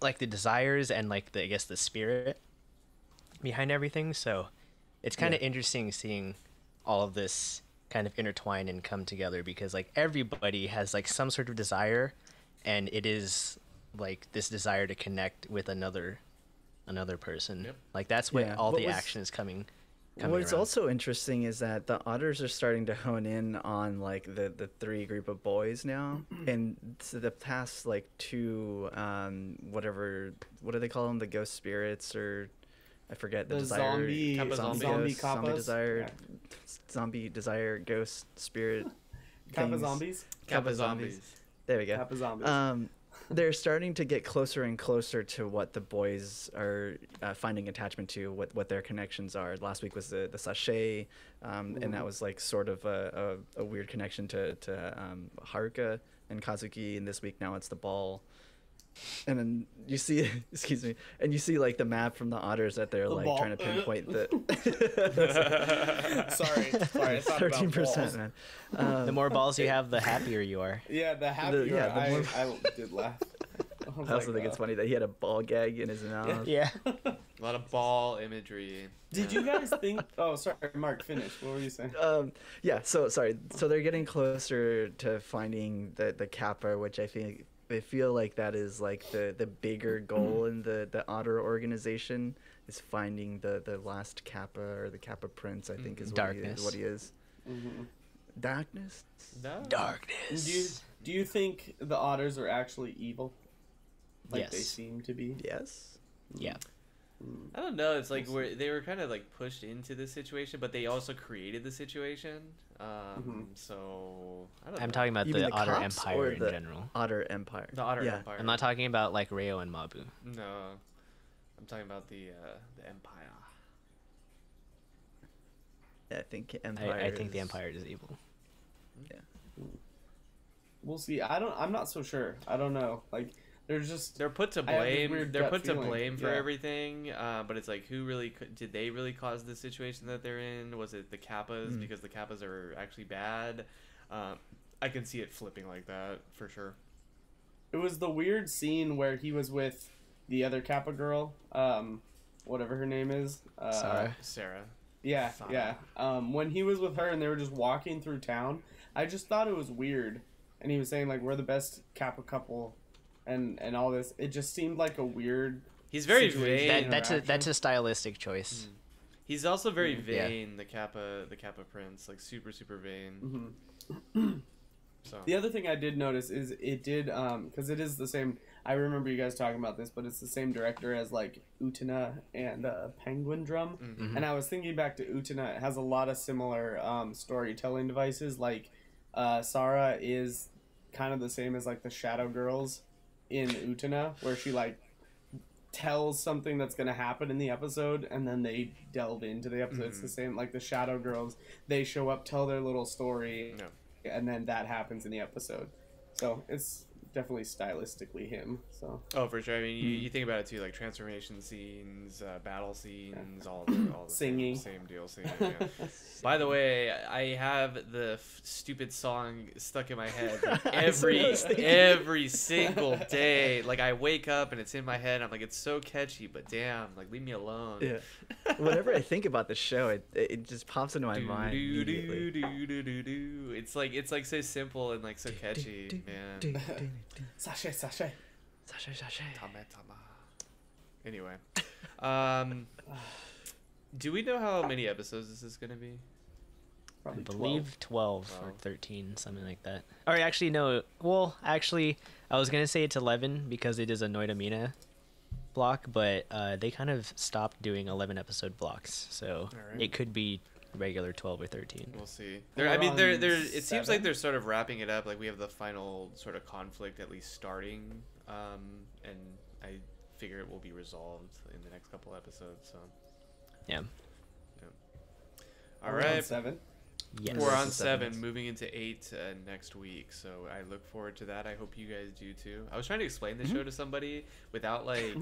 like the desires and like the, I guess, the spirit behind everything. So it's kind of interesting seeing all of this kind of intertwine and come together, because like everybody has like some sort of desire, and it is like this desire to connect with another person. Yep. Like that's what Yeah. all What the was- action is coming What's around. also interesting is that the otters are starting to hone in on like the three group of boys now, and so the past like two what do they call them, the ghost spirits, or I forget the The desire zombie- Kappa zombie zombie ghost, zombie kappas? desire Yeah. zombie desire ghost spirit Kappa things. zombies. Kappa zombies. zombies. There we go. Kappa zombies. They're starting to get closer and closer to what the boys are finding attachment to, what their connections are. Last week was the sachet, and that was like sort of a weird connection to Haruka and Kazuki, and this week now it's the ball. And then you see, excuse me, and you see like the map from the otters that they're The like ball. trying to pinpoint the Sorry, I thought about 13%, balls. man. The more balls you have, the happier you are. Yeah, the happier yeah, the more- I did laugh. I also think it's funny that he had a ball gag in his mouth. Yeah. A lot of ball imagery. Did you guys think? Oh, sorry, Mark. Finish. What were you saying? Yeah, so sorry. So they're getting closer to finding the Kappa, which I feel like that is like the bigger goal in the Otter organization, is finding the last Kappa, or the Kappa Prince, I think is Darkness. what he is. Darkness? No. Darkness. Do you think the otters are actually evil? Like they Yes. seem to be. Yes. Yeah. I don't know. It's like they were kind of like pushed into this situation, but they also created the situation. So I don't know. I'm talking about You mean the the Otter cops Empire or in the- general. Otter Empire. The Otter yeah. Empire. I'm not talking about like Reo and Mabu. No, I'm talking about the Empire. I think Empire. I think the is- Empire is evil. We'll see. I'm not so sure. I don't know. Like there's just. They're put to I have this blame. weird They're gut put to feeling, blame for yeah. everything. But it's like, who really did they really cause the situation that they're in? Was it the Kappas because the Kappas are actually bad? I can see it flipping like that for sure. It was the weird scene where he was with the other Kappa girl, whatever her name is. Sarah. Yeah, Sana. yeah. When he was with her and they were just walking through town, I just thought it was weird. And he was saying, like, we're the best Kappa couple and all this. It just seemed like a weird He's very situation. vain. That's a stylistic choice. He's also very Yeah. vain, the Kappa Prince, like super vain. So The other thing I did notice is it did, because it is the same, I remember you guys talking about this, but it's the same director as, like, Utena and Penguin Drum. And I was thinking back to Utena, it has a lot of similar storytelling devices, like, Sarah is kind of the same as, like, the Shadow Girls in Utena, where she, like, tells something that's going to happen in the episode, and then they delve into the episode. It's the same, like, the Shadow Girls, they show up, tell their little story, no. and then that happens in the episode. So it's definitely stylistically him. So Oh, for sure. I mean, you think about it too, like transformation scenes, battle scenes, all the Singing. same deal. Singing. Yeah. By the way, I have the stupid song stuck in my head every single day. Like I wake up and it's in my head. I'm like, it's so catchy, but damn, like leave me alone. Yeah. Whenever I think about the show, it just pops into my mind immediately. It's like so simple and like so catchy, man. Sashay. Sashay. Tama. Anyway, do we know how many episodes this is gonna be? I Probably believe 12 or 12. 13, something like that. Or actually, no. Well, actually, I was gonna say it's 11 because it is a Noitamina block, but they kind of stopped doing 11 episode blocks, so Alright. it could be regular 12 or 13. We'll see. We're I mean, on it seems like 7? they're sort of wrapping it up. Like we have the final sort of conflict at least starting, and I figure it will be resolved in the next couple episodes. So, Yeah. all We're on right. 7. Yes. We're on This is 7. 7, moving into 8 next week. So I look forward to that. I hope you guys do too. I was trying to explain the show to somebody without like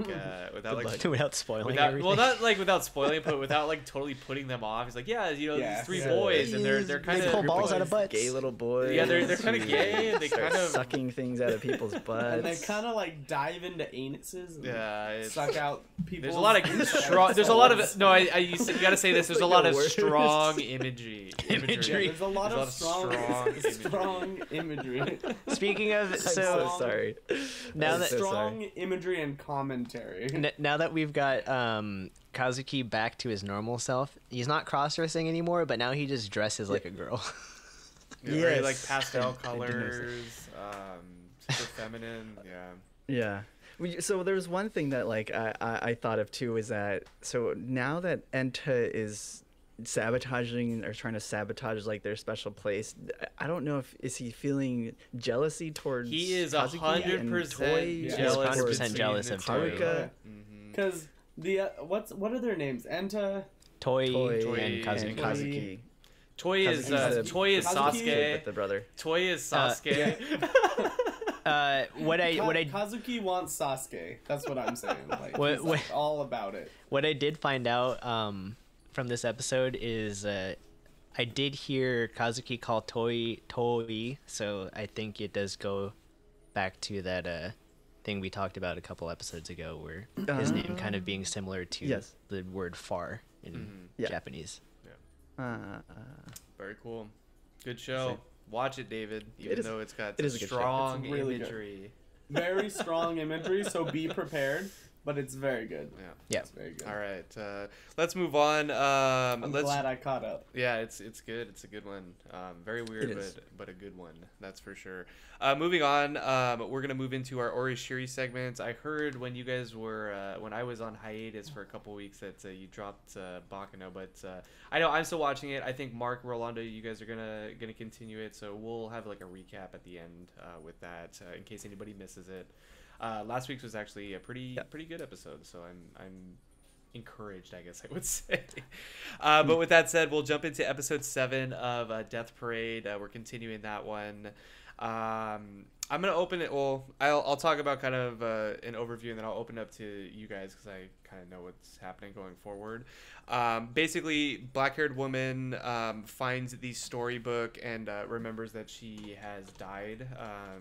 Without spoiling without everything. well not like without spoiling it, but without like totally putting them off. He's like, yeah, you know, Yeah. these three Yeah. boys, and they're They kind pull of balls out of butts. Gay little boys. Yeah, they're kinda who gay, and they start kind of- sucking things out of people's butts. And they kind of like dive into anuses and Yeah, it's- suck out people. There's a lot of strong. There's a lot of no. You gotta say this. There's a Like lot the of worst. strong imagery. Yeah, Imagery. there's a lot of strong strong imagery. Speaking of, I'm so so sorry. now I'm that- so strong sorry. imagery and commentary. now that we've got Kazuki back to his normal self, he's not cross-dressing anymore, but now he just dresses like a girl. Very like Yes. pastel I did notice colors, super feminine. Yeah. Yeah. So there's one thing that like I thought of too is that so now that Enta is sabotaging or trying to sabotage like their special place, I don't know if is he feeling jealousy towards He is Kazuki and 100% Toy He's jealous. 100% between jealous the of two. Toy. Haruka Because the what are their names? Enta. Toy, Toy and and Kazuki. and Kazuki. Toy is Kazuki's the- Toy is Kazuki Sasuke. with the brother. Toy is Sasuke. What I Kazuki wants Sasuke. That's what I'm saying. Like, What- he's, like, all about it. what I did find out from this episode is I did hear Kazuki call Toy, so I think it does go back to that thing we talked about a couple episodes ago, where his name kind of being similar to Yes. the word far in Yeah. Japanese. Very cool. Good show. Same. Watch it, David. Even is- though it's got it is a good show. strong It's really good. imagery. Very strong imagery, so be prepared. But it's very good. Yeah. Yeah. It's very good. All right. Let's move on. I'm Let's. glad I caught up. Yeah, it's good. It's a good one. Very weird, It is. but a good one. That's for sure. Moving on, we're gonna move into our Orishiri segments. I heard when you guys were when I was on hiatus for a couple weeks that you dropped Bakano, but I know I'm still watching it. I think Mark, Rolando, you guys are gonna continue it, so we'll have like a recap at the end with that in case anybody misses it. Last week's was actually a pretty good episode, so I'm encouraged, I guess I would say. But with that said, we'll jump into episode 7 of Death Parade. We're continuing that one. I'm gonna open it. Well, I'll talk about kind of an overview, and then I'll open it up to you guys because I kind of know what's happening going forward. Basically, black-haired woman finds the storybook and remembers that she has died.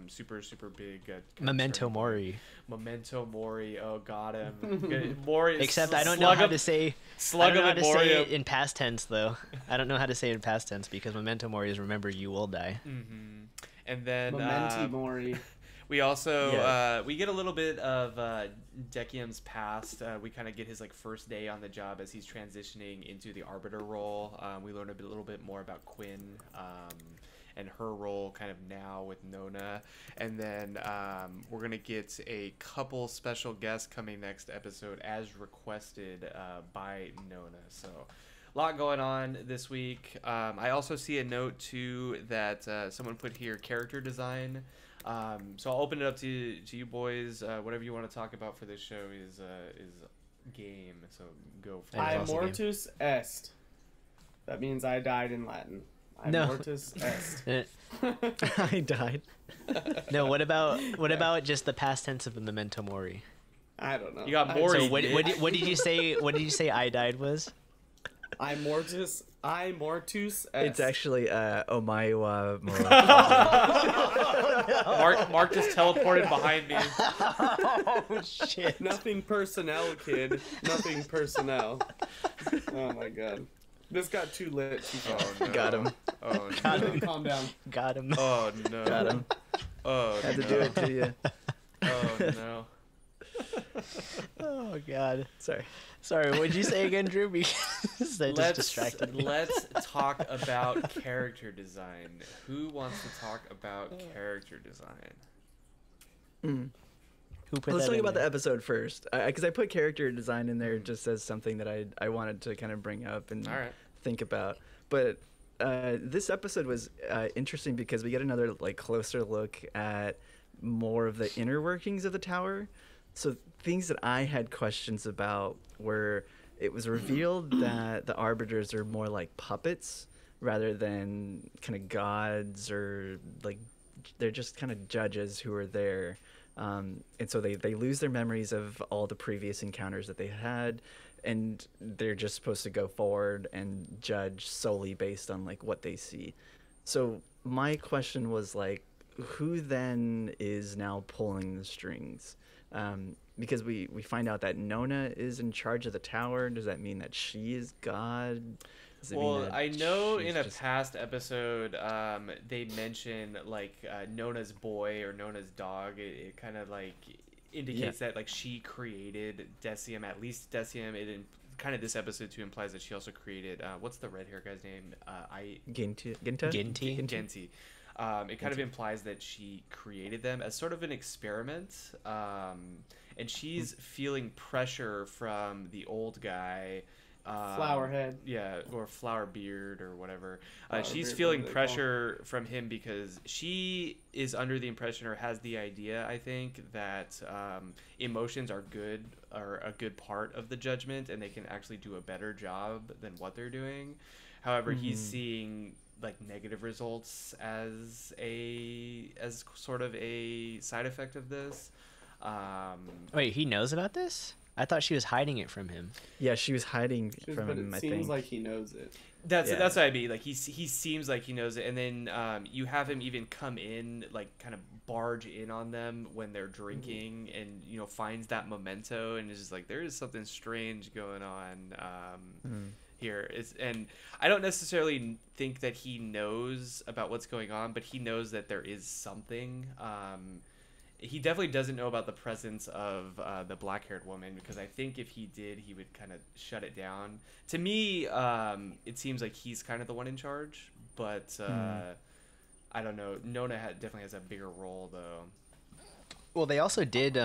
Super big. Memento Mori. Memento Mori. Oh, got him. Mori. Except I don't know how to say. Slug I don't know of how to it, say Moria. it in past tense though. I don't know how to say it in past tense because Memento Mori is remember you will die. And then Mementi Mori. we also Yeah. we get a little bit of Decium's past. We kind of get his like first day on the job as he's transitioning into the arbiter role. We learn a little bit more about Quinn and her role kind of now with Nona. And then we're gonna get a couple special guests coming next episode as requested by Nona. So a lot going on this week. I also see a note too that someone put here character design. So I'll open it up to you boys. Whatever you want to talk about for this show is game. So go for I it. was I also mortus est. That means I died in Latin. I No. mortus est. I died. No, what about just the past tense of the Memento Mori? I don't know. You got Mori. So what did you say? What did you say? I died was. I mortus est. It's actually Omaiwa Moro. Mark just teleported behind me. Oh shit! Nothing personnel, kid. Nothing personnel. Oh my god. This got too lit too fast. Oh, no. Got him. Oh I no. need to calm down. Got him. Oh no. Got him. Oh Had to no. do it to you. Oh no. Oh god. Sorry. Sorry. What'd you say again, Drew? Because I just distracted me. Let's talk about character design. Who wants to talk about character design? Who put Let's that talk in about the there? episode first, because I put character design in there just as something that I wanted to kind of bring up and All right. think about. But this episode was interesting because we get another like closer look at more of the inner workings of the tower. So things that I had questions about were it was revealed that the arbiters are more like puppets rather than kind of gods, or like they're just kind of judges who are there. And so they lose their memories of all the previous encounters that they had, and they're just supposed to go forward and judge solely based on like what they see. So my question was like, who then is now pulling the strings? Because we find out that Nona is in charge of the tower. Does that mean that she is God? Does it mean Well, that I know she's in a just- past episode, they mention like Nona's boy or Nona's dog. It kind of like indicates that like she created Decium. At least Decium. Kind of this episode too implies that she also created. What's the red hair guy's name? Ginta? Ginty? Genti. It kind of implies that she created them as sort of an experiment, and she's feeling pressure from the old guy. Flowerhead. Yeah, or Flower Beard or whatever. Flower She's Beard, feeling whatever they call pressure from him because she is under the impression or has the idea, I think, that emotions are good or a good part of the judgment, and they can actually do a better job than what they're doing. However, he's seeing like negative results as sort of a side effect of this. Wait, he knows about this? I thought she was hiding it from him. Yeah, she was hiding But from him, it I seems think. like he knows it. That's Yeah. what I mean. Like he seems like he knows it, and then you have him even come in, like kind of barge in on them when they're drinking, and finds that memento, and is just like there is something strange going on here. And I don't necessarily think that he knows about what's going on, but he knows that there is something. He definitely doesn't know about the presence of the black-haired woman, because I think if he did, he would kind of shut it down. To me, it seems like he's kind of the one in charge, but I don't know. Nona definitely has a bigger role, though. Well, they also did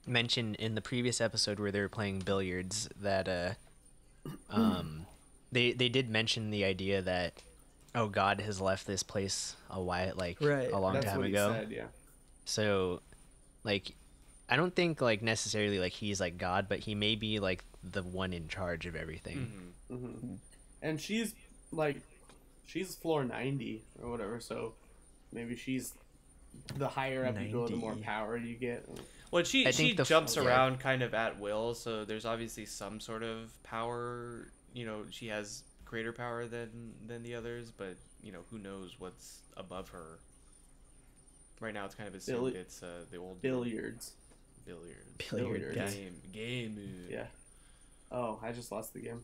mention in the previous episode where they were playing billiards that they did mention the idea that God has left this place a long That's time what ago. he said, yeah. So, like, I don't think like necessarily like he's like God, but he may be like the one in charge of everything. And she's floor 90 or whatever, so Maybe she's the higher up you go, the more 90. power you get. Well, she I think the jumps yeah. around kind of at will, so there's obviously some sort of power. You know, she has greater power than the others, but you know, who knows what's above her. Right now, it's kind of assumed it's the old Billiards. billiard guy. game. Yeah. Oh, I just lost the game.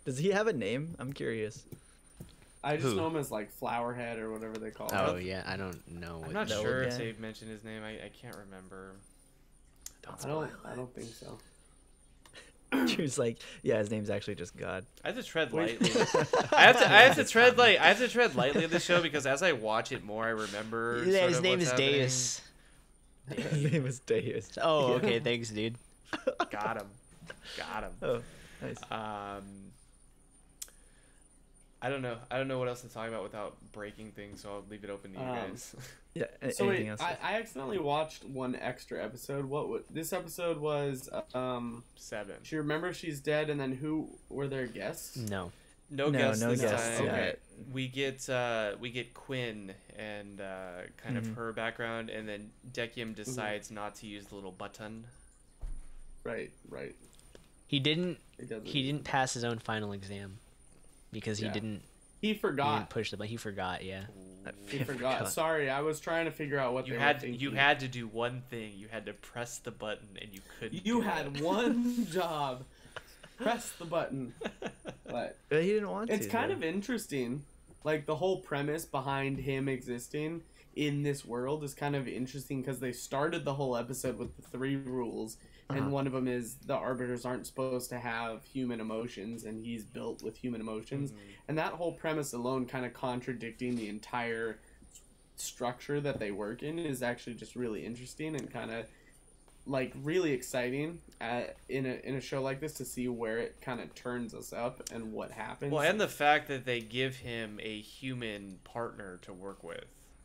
Does he have a name? I'm curious. I just Who? know him as like Flowerhead or whatever they call Oh it. yeah, I don't know. I'm not No, sure if yeah. they've mentioned his name. I can't remember. I don't think so. Drew's like, yeah, his name's actually just God. I have to tread Wait. lightly. I have to tread lightly in this show because as I watch it more, I remember. Yeah, sort his of name what's is happening. Deus. His name is Deus. Oh, Yeah. okay, thanks, dude. Got him. Oh, nice. I don't know what else to talk about without breaking things, so I'll leave it open to you guys. Yeah. So anything wait, else? I accidentally watched one extra episode. This episode was 7. she remembers she's dead, and then who were their guests? No. No No, guests no this guests time. yet. Okay. We get Quinn and kind of her background, and then Dekium decides not to use the little button. Right. He didn't. It doesn't. He didn't pass his own final exam because he Yeah. didn't. He He forgot. didn't push the button. He forgot. Yeah. He forgot. Sorry, I was trying to figure out what You they had were thinking. you had to do one thing. You had to press the button, and you couldn't. You do had it. one job. Press the button. But But he didn't want to. it's kind though. of interesting. Like the whole premise behind him existing in this world is kind of interesting because they started the whole episode with the 3 rules, and one of them is the arbiters aren't supposed to have human emotions, and he's built with human emotions. And that whole premise alone, kind of contradicting the entire structure that they work in, is actually just really interesting and kind of like really exciting in a show like this to see where it kind of turns us up and what happens. Well, and the fact that they give him a human partner to work with.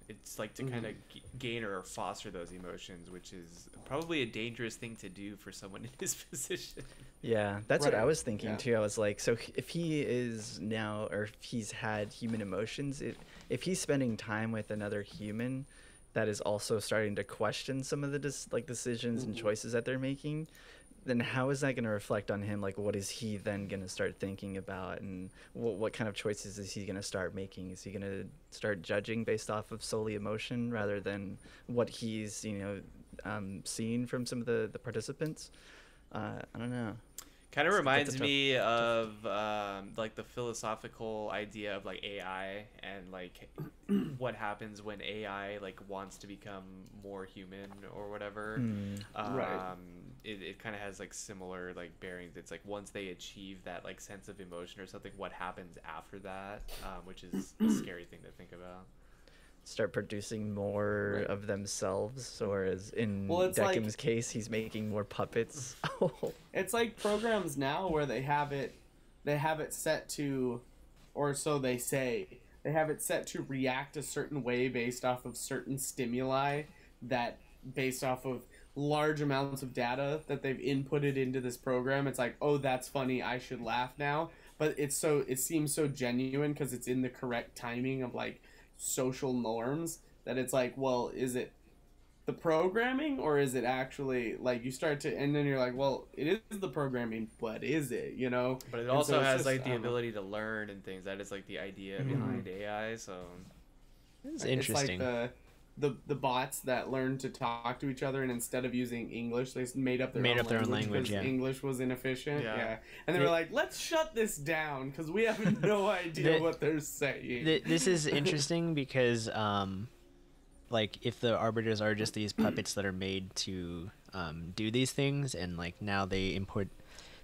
It's like to kind of gain or foster those emotions, which is probably a dangerous thing to do for someone in his position. Yeah, that's what I Right. was thinking Yeah. too. I was like, so if he is now, or if he's had human emotions, if he's spending time with another human that is also starting to question some of the decisions and choices that they're making, then how is that going to reflect on him? Like, what is he then going to start thinking about, and what kind of choices is he going to start making? Is he going to start judging based off of solely emotion rather than what he's, seeing from some of the participants? I don't know. Kind of That's a reminds tough- me of like the philosophical idea of like AI and like what happens when AI like wants to become more human or whatever. Right. It kind of has like similar like bearings. It's like once they achieve that like sense of emotion or something, what happens after that, which is a scary thing to think about. Start producing more Right. of themselves, or as in Well, it's like- Deckham's case, he's making more puppets. It's like programs now where they have it set to, or so they say, they have it set to react a certain way based off of certain stimuli that based off of large amounts of data that they've inputted into this program. It's like, oh, that's funny, I should laugh now. But it seems so genuine because it's in the correct timing of like social norms that it's like, well, is it the programming or is it actually like you start to, and then you're like, well, it is the programming, but is it, But it And also so it's has just, like I the don't know. ability to learn and things. That is like the idea behind AI. So It's interesting. It's like the bots that learn to talk to each other, and instead of using English, they made up their own language yeah. because English was inefficient. Yeah. Yeah, and they were like, let's shut this down because we have no idea what they're saying. This is interesting because like if the arbiters are just these puppets that are made to do these things, and like now they input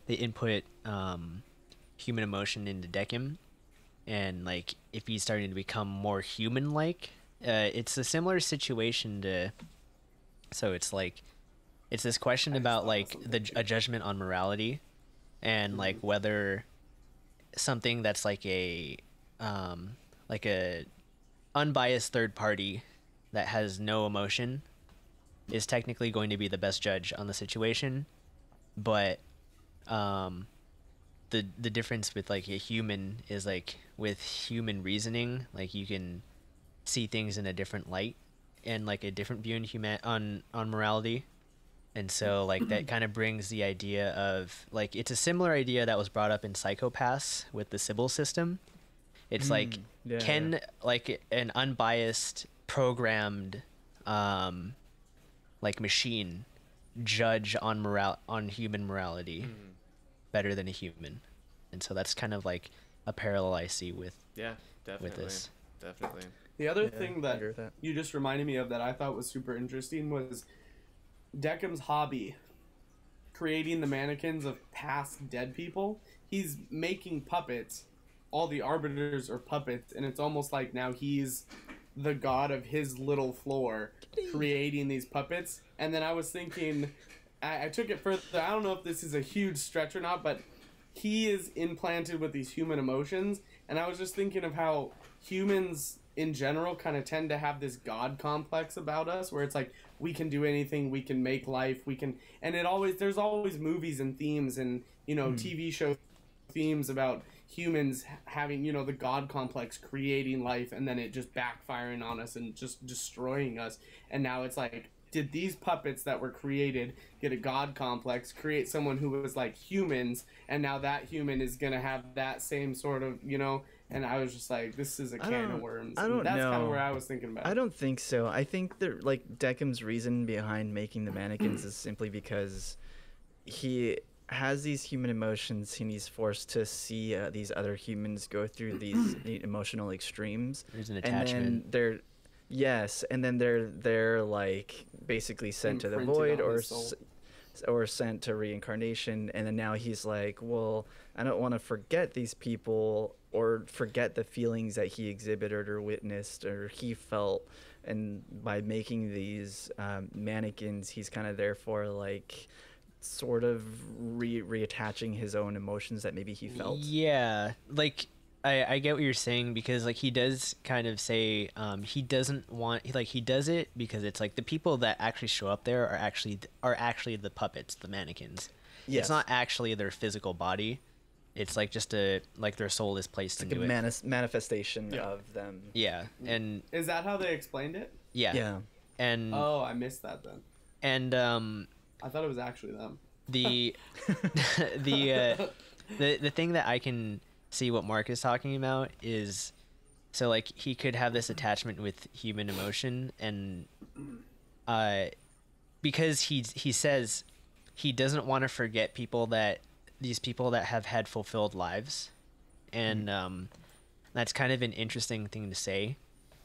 human emotion into Dekim, and like if he's starting to become more human like, it's a similar situation to, so it's like it's this question about like a judgment on morality, and like whether something that's like a unbiased third party that has no emotion is technically going to be the best judge on the situation, but the difference with like a human is like with human reasoning, like you can see things in a different light and like a different view on morality. And so like that kind of brings the idea of like it's a similar idea that was brought up in Psycho-Pass with the Sybil system. It's like yeah, can like an unbiased programmed like machine judge on human morality better than a human. And so that's kind of like a parallel I see with definitely this. Definitely. The other Yeah, thing I that agree with that. you just reminded me of that I thought was super interesting was Deckham's hobby, creating the mannequins of past dead people. He's making puppets. All the arbiters are puppets, and it's almost like now he's the god of his little floor, creating these puppets. And then I was thinking, I took it further. I don't know if this is a huge stretch or not, but he is implanted with these human emotions. And I was just thinking of how humans in general kind of tend to have this god complex about us, where it's like we can do anything, we can make life, we can, and there's always movies and themes and TV show themes about humans having the god complex, creating life, and then it just backfiring on us and just destroying us. And now it's like, did these puppets that were created get a god complex, create someone who was like humans, and now that human is gonna have that same sort of and I was just like, this is a can of worms. I don't That's know. kind of where I was thinking about. I don't think so. I think that like Deckham's reason behind making the mannequins is simply because he has these human emotions and he's forced to see these other humans go through these emotional extremes. There's an And attachment. then they're like basically sent to the Imprinted void on or his soul. or sent to reincarnation. And then now he's like, well, I don't want to forget these people or forget the feelings that he exhibited or witnessed or he felt. And by making these mannequins, he's kind of therefore like sort of reattaching his own emotions that maybe he felt. Yeah, like I get what you're saying, because like he does kind of say he doesn't want he does it because it's like the people that actually show up there are actually the puppets, the mannequins. Yes. It's not actually their physical body. It's like just like their soul is placed Like into a it. manifestation of them. Yeah, and Is that how they explained it? yeah, Yeah. and Oh, I missed that then. and I thought it was actually them. the the thing that I can see what Mark is talking about is, so like he could have this attachment with human emotion, and because he says he doesn't want to forget these people that have had fulfilled lives, and that's kind of an interesting thing to say,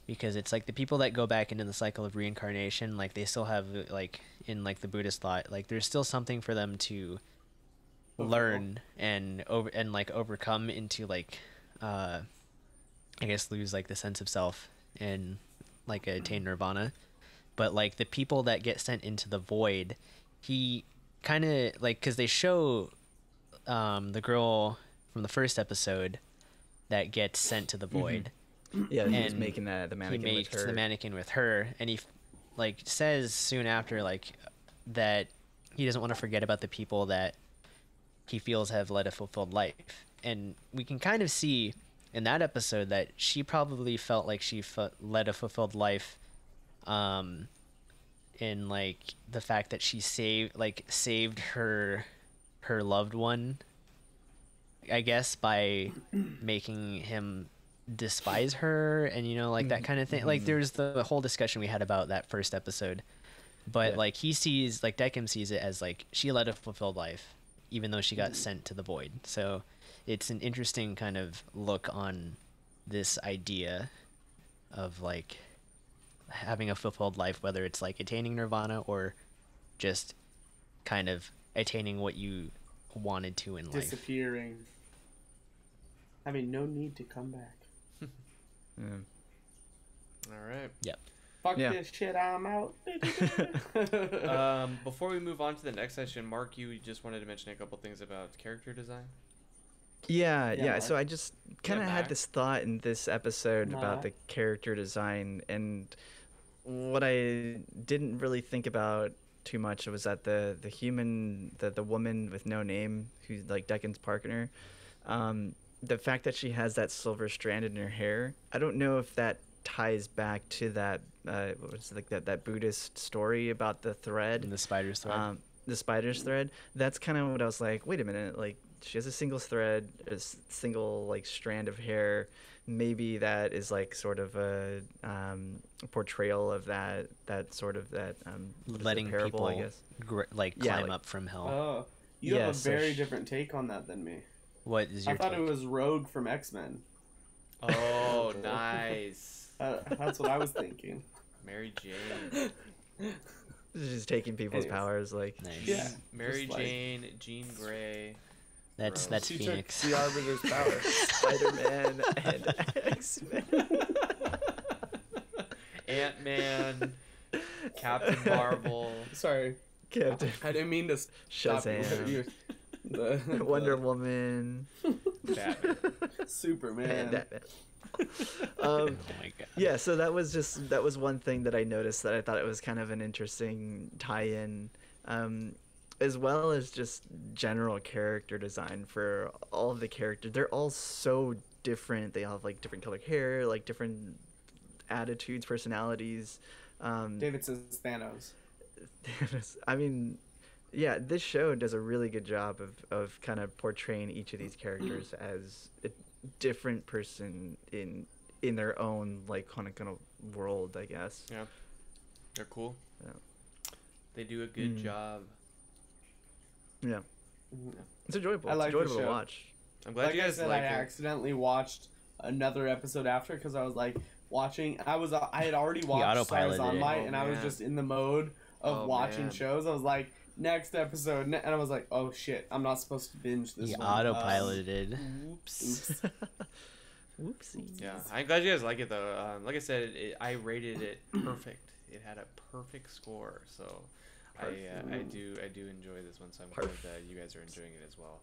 because it's like the people that go back into the cycle of reincarnation, like they still have like in like the Buddhist thought, like there's still something for them to learn and overcome into like I guess lose like the sense of self and like attain nirvana. But like the people that get sent into the void, he kind of like, because they show the girl from the first episode that gets sent to the void. Yeah, he was And making the He mannequin makes with her. the mannequin with her, and he like says soon after like that he doesn't want to forget about the people that he feels have led a fulfilled life. And we can kind of see in that episode that she probably felt like she led a fulfilled life in like the fact that she saved her loved one, I guess, by making him despise her, and like that kind of thing. Like there's the whole discussion we had about that first episode, but Yeah. like Deckham sees it as like she led a fulfilled life even though she got sent to the void. So it's an interesting kind of look on this idea of like having a fulfilled life, whether it's like attaining nirvana or just kind of attaining what you wanted to in life. Disappearing. Having no need to come back. All right. Yep. Fuck Yeah. this shit, I'm out. Before we move on to the next session, Mark, you just wanted to mention a couple things about character design. Yeah. So Mark. I just kind of Yeah, had Mark. this thought in this episode Mark. about the character design, and what I didn't really think about too much was that the woman with no name, who's like Deckhan's partner, the fact that she has that silver strand in her hair, I don't know if that ties back to that what's like that Buddhist story about the thread, And the spider's thread. the spider's thread. That's kind of what I was like, wait a minute, like she has a single thread, single like strand of hair. Maybe that is like sort of a portrayal of that sort of that what is it, Letting parable, people I guess. like Yeah, climb like- up from hell. Oh, you Yeah, have a so very different take on that than me. What is your I thought take? it was Rogue from X-Men. Oh, nice. That's what I was thinking. Mary Jane. Just taking people's Anyways. powers, like Nice. Yeah. Mary Just like- Jane, Jean Grey. That's Gross. She Phoenix. took the Arbiter's power. Spider-Man and X-Men. Ant-Man. Captain Marvel. Sorry, Captain I didn't mean to stop you. Shazam. The Wonder Woman Batman. Superman. and Batman. Oh my god. Yeah, so that was one thing that I noticed that I thought it was kind of an interesting tie-in, as well as just general character design for all of the characters. They're all so different. They all have like different colored hair, like different attitudes, personalities. David says Thanos. I mean, yeah, this show does a really good job of kind of portraying each of these characters as a different person in their own like kind of world, I guess. Yeah. They're cool. Yeah. They do a good Mm. job. Yeah, it's enjoyable. I like It's the enjoyable to show. watch. I'm glad Like you I guys said, like I it. accidentally watched another episode after because I was like watching. I had already watched Stars autopiloted on it. Light, Oh, and I was man. just in the mode of Oh, watching man. shows. I was like, next episode, and I was like, oh shit, I'm not supposed to binge this He one. autopiloted. Oops. Oops. Whoopsie. Yeah, I'm glad you guys like it though. Like I said, I rated it perfect. It had a perfect score, so I do enjoy this one. So I'm glad that you guys are enjoying it as well.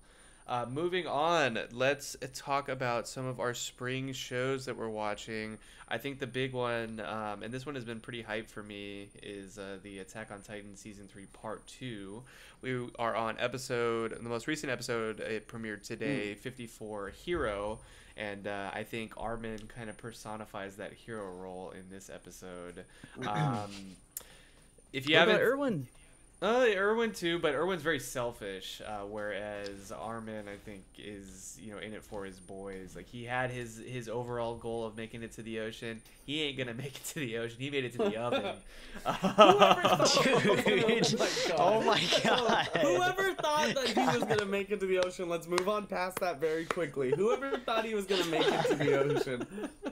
Moving on, let's talk about some of our spring shows that we're watching. I think the big one, and this one has been pretty hype for me, is the Attack on Titan Season 3 Part 2. We are on the most recent episode, it premiered today, 54, Hero. And I think Armin kind of personifies that hero role in this episode. If you What haven't, about Erwin? Erwin too, but Erwin's very selfish, whereas Armin, I think, is in it for his boys. Like he had his overall goal of making it to the ocean. He ain't gonna make it to the ocean. He made it to the oven. Dude. Oh my god. Whoever thought that he was gonna make it to the ocean, let's move on past that very quickly. Whoever thought he was gonna make it to the ocean,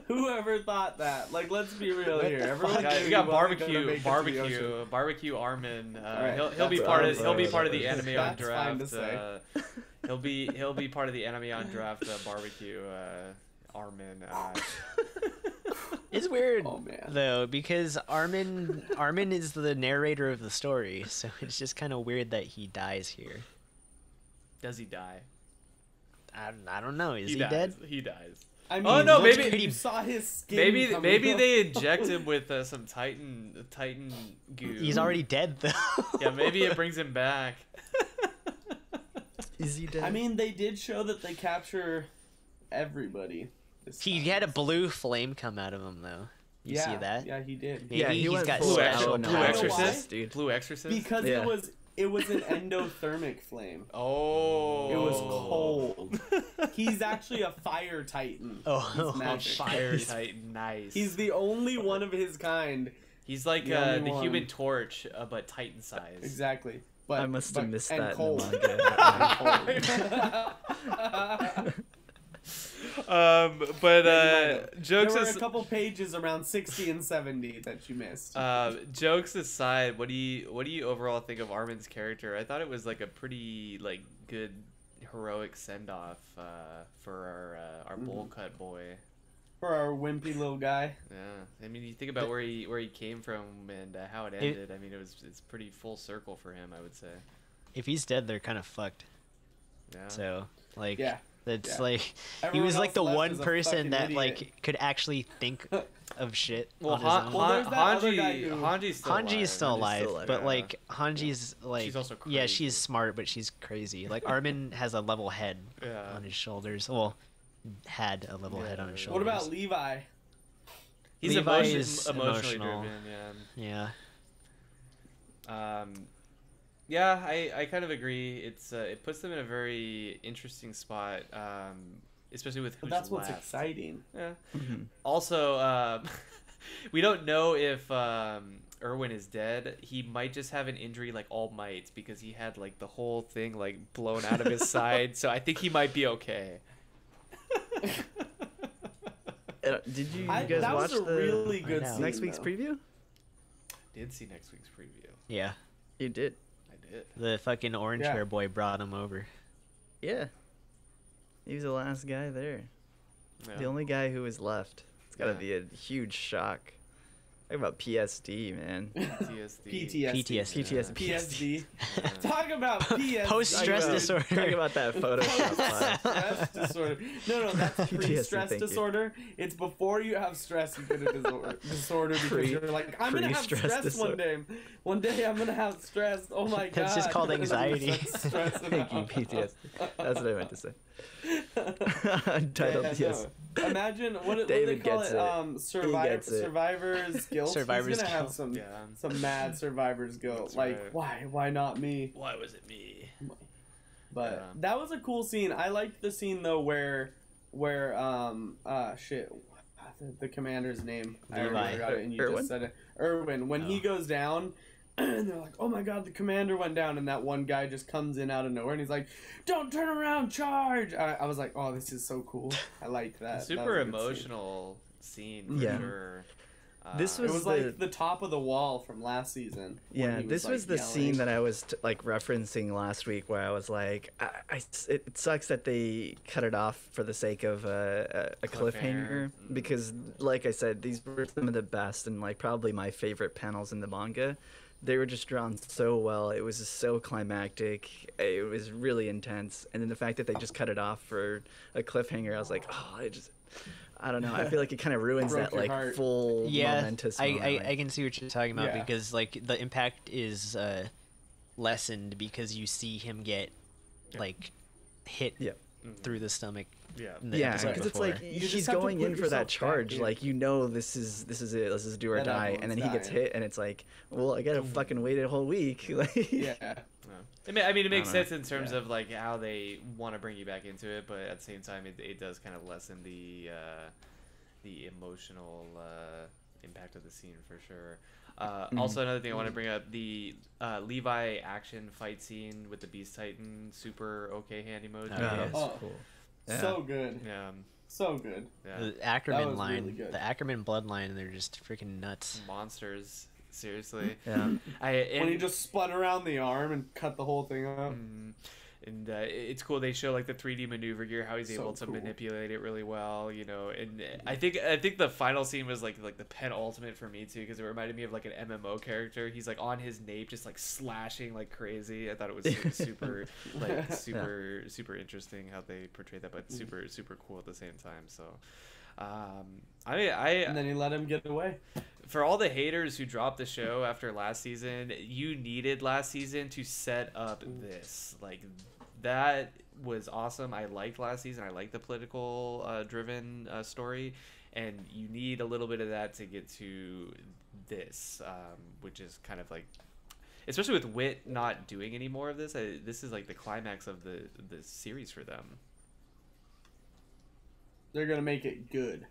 whoever thought that? Like, let's be real here. Everyone Guys, knew we got he wasn't gonna make barbecue, it to the ocean. barbecue Armin. Alright, He'll be that's part fine. of the That's anime on fine to draft. say. He'll be part of the anime on draft barbecue. Armin. It's weird Oh, man. though because Armin is the narrator of the story, so it's just kind of weird that he dies here. Does he die? I don't know. Is he dies. dead? He dies. I mean, Oh, no, look, maybe- you saw his skin. Maybe coming up. they inject him with some Titan goo. He's already dead though. Yeah, maybe it brings him back. Is he dead? I mean, they did show that they capture everybody. this He time. had a blue flame come out of him though. You see that? Yeah, he did. Maybe yeah, he he's went got full special out Blue powers. Exorcist, dude. Blue Exorcist. Because Yeah. it was an endothermic flame. Oh, It was cold. He's actually a fire titan. Oh, He's A magic. fire titan, nice. He's the only one of his kind. He's like the only the one. Human Torch, but Titan size. Exactly. But I must have missed and that cold. in the manga. But There jokes were a aside, couple pages around 60 and 70 that you missed. jokes aside, what do you overall think of Armin's character? I thought it was like a pretty like good heroic send off for our bowl cut boy. For our wimpy little guy. Yeah, I mean, you think about where he came from and how it ended. I mean, it's pretty full circle for him, I would say. if he's dead, they're kind of fucked. Yeah. So like, Yeah. it's Yeah. like he Everyone was like else the left one is a person fucking that idiot. like could actually think of shit. Well, on his own. Well, there's that other guy Hanji, who- Hanji's still Hanji alive. is still alive, alive, but yeah. like Hanji's like She's also yeah, crazy. she's smart, but she's crazy. Like Armin has a level head Yeah. on his shoulders. Well, had a level head on his Yeah. shoulders. What about Levi? He's Levi is emotionally emotional. driven. Yeah. Yeah, I kind of agree. It puts them in a very interesting spot, especially with who's But that's left. what's exciting. Yeah. Mhm. Also, we don't know if Erwin is dead. He might just have an injury like All Might because he had like the whole thing like blown out of his side. So I think he might be okay. Did you guys that watch was a the really good know. scene, next week's though. preview? Did see next week's preview. Yeah. You did. I did. The fucking orange Yeah. hair boy brought him over. Yeah. He was the last guy there. Yeah. The only guy who was left. It's gotta Yeah. be a huge shock. Talk about PSD, man. PTSD. PTSD. PTSD. PSD. Yeah. Talk about PSD. Post-stress Talk about- disorder. Talk about that Photoshop file. Stress disorder. No, that's PTSD, pre-stress thank you. disorder. It's before you have stress you get a disorder because Pre- you're like, I'm gonna have pre-stress stress one day. One day I'm gonna have stress. Oh my god. That's just called anxiety. Stressing Thank you, out. PTSD. That's what I meant to say. Untitled Yeah, yes. no. Imagine what do they David call gets it? it. He gets it. Survivor's guilt. Survivor's He's gonna have guilt. some Yeah. some mad survivor's guilt. That's Like right. why not me? Why was it me? But Yeah. that was a cool scene. I liked the scene though where shit, the commander's name. I Levi. already forgot it, and you Erwin? just said it. Erwin. When he Oh. goes down. And they're like, oh my god, the commander went down, and that one guy just comes in out of nowhere, and he's like, don't turn around, charge! I was like, oh, this is so cool. I liked that. That Super was a good scene. emotional scene for Yeah. sure. This It was was the- like the top of the wall from last season. when Yeah, he this was like, the scene yelling. that I was like referencing last week, where I was like, it sucks that they cut it off for the sake of a cliffhanger, Cliffhanger. because, like I said, these were some of the best and like probably my favorite panels in the manga. They were just drawn so well. It was just so climactic. It was really intense, and then the fact that they just cut it off for a cliffhanger, I was like, oh, I don't know. I feel like it kind of ruins Broke that your like heart. full Yeah, momentous I moment. I can see what you're talking about Yeah. because like the impact is lessened because you see him get like hit Yeah. through the stomach. Yeah. in the Yeah, episode because it's before. like You just he's have to going put in for yourself that back charge. in. Like, you know, this is it. This is do or That die. And then he everyone's gets dying. hit, and it's like, well, I gotta fucking wait a whole week. Like, Yeah. I mean, it makes I don't know. sense in terms Yeah. of like how they want to bring you back into it, but at the same time, it does kind of lessen the emotional impact of the scene for sure. Also, another thing I want to bring up, the Levi action fight scene with the Beast Titan super okay hand emoji. Oh, yeah. it's Oh. cool. Yeah. So good. Yeah, So good. yeah. The That Ackerman was line, really good. the Ackerman bloodline, they're just freaking nuts. Monsters, seriously. Yeah. When he just spun around the arm and cut the whole thing up. and it's cool they show like the 3D maneuver gear, how he's So able to cool. manipulate it really well, you know. And I think the final scene was like the penultimate for me too, because it reminded me of like an MMO character. He's like on his nape just like slashing like crazy. I thought it was super like super interesting how they portrayed that, but super cool at the same time. So And then he let him get away. for all the haters who dropped the show after last season, you needed last season to set up this. Like, that was awesome. I liked last season. I liked the political driven story, and you need a little bit of that to get to this, which is kind of like, especially with Wit not doing any more of this. This is like the climax of the series for them. They're gonna make it good,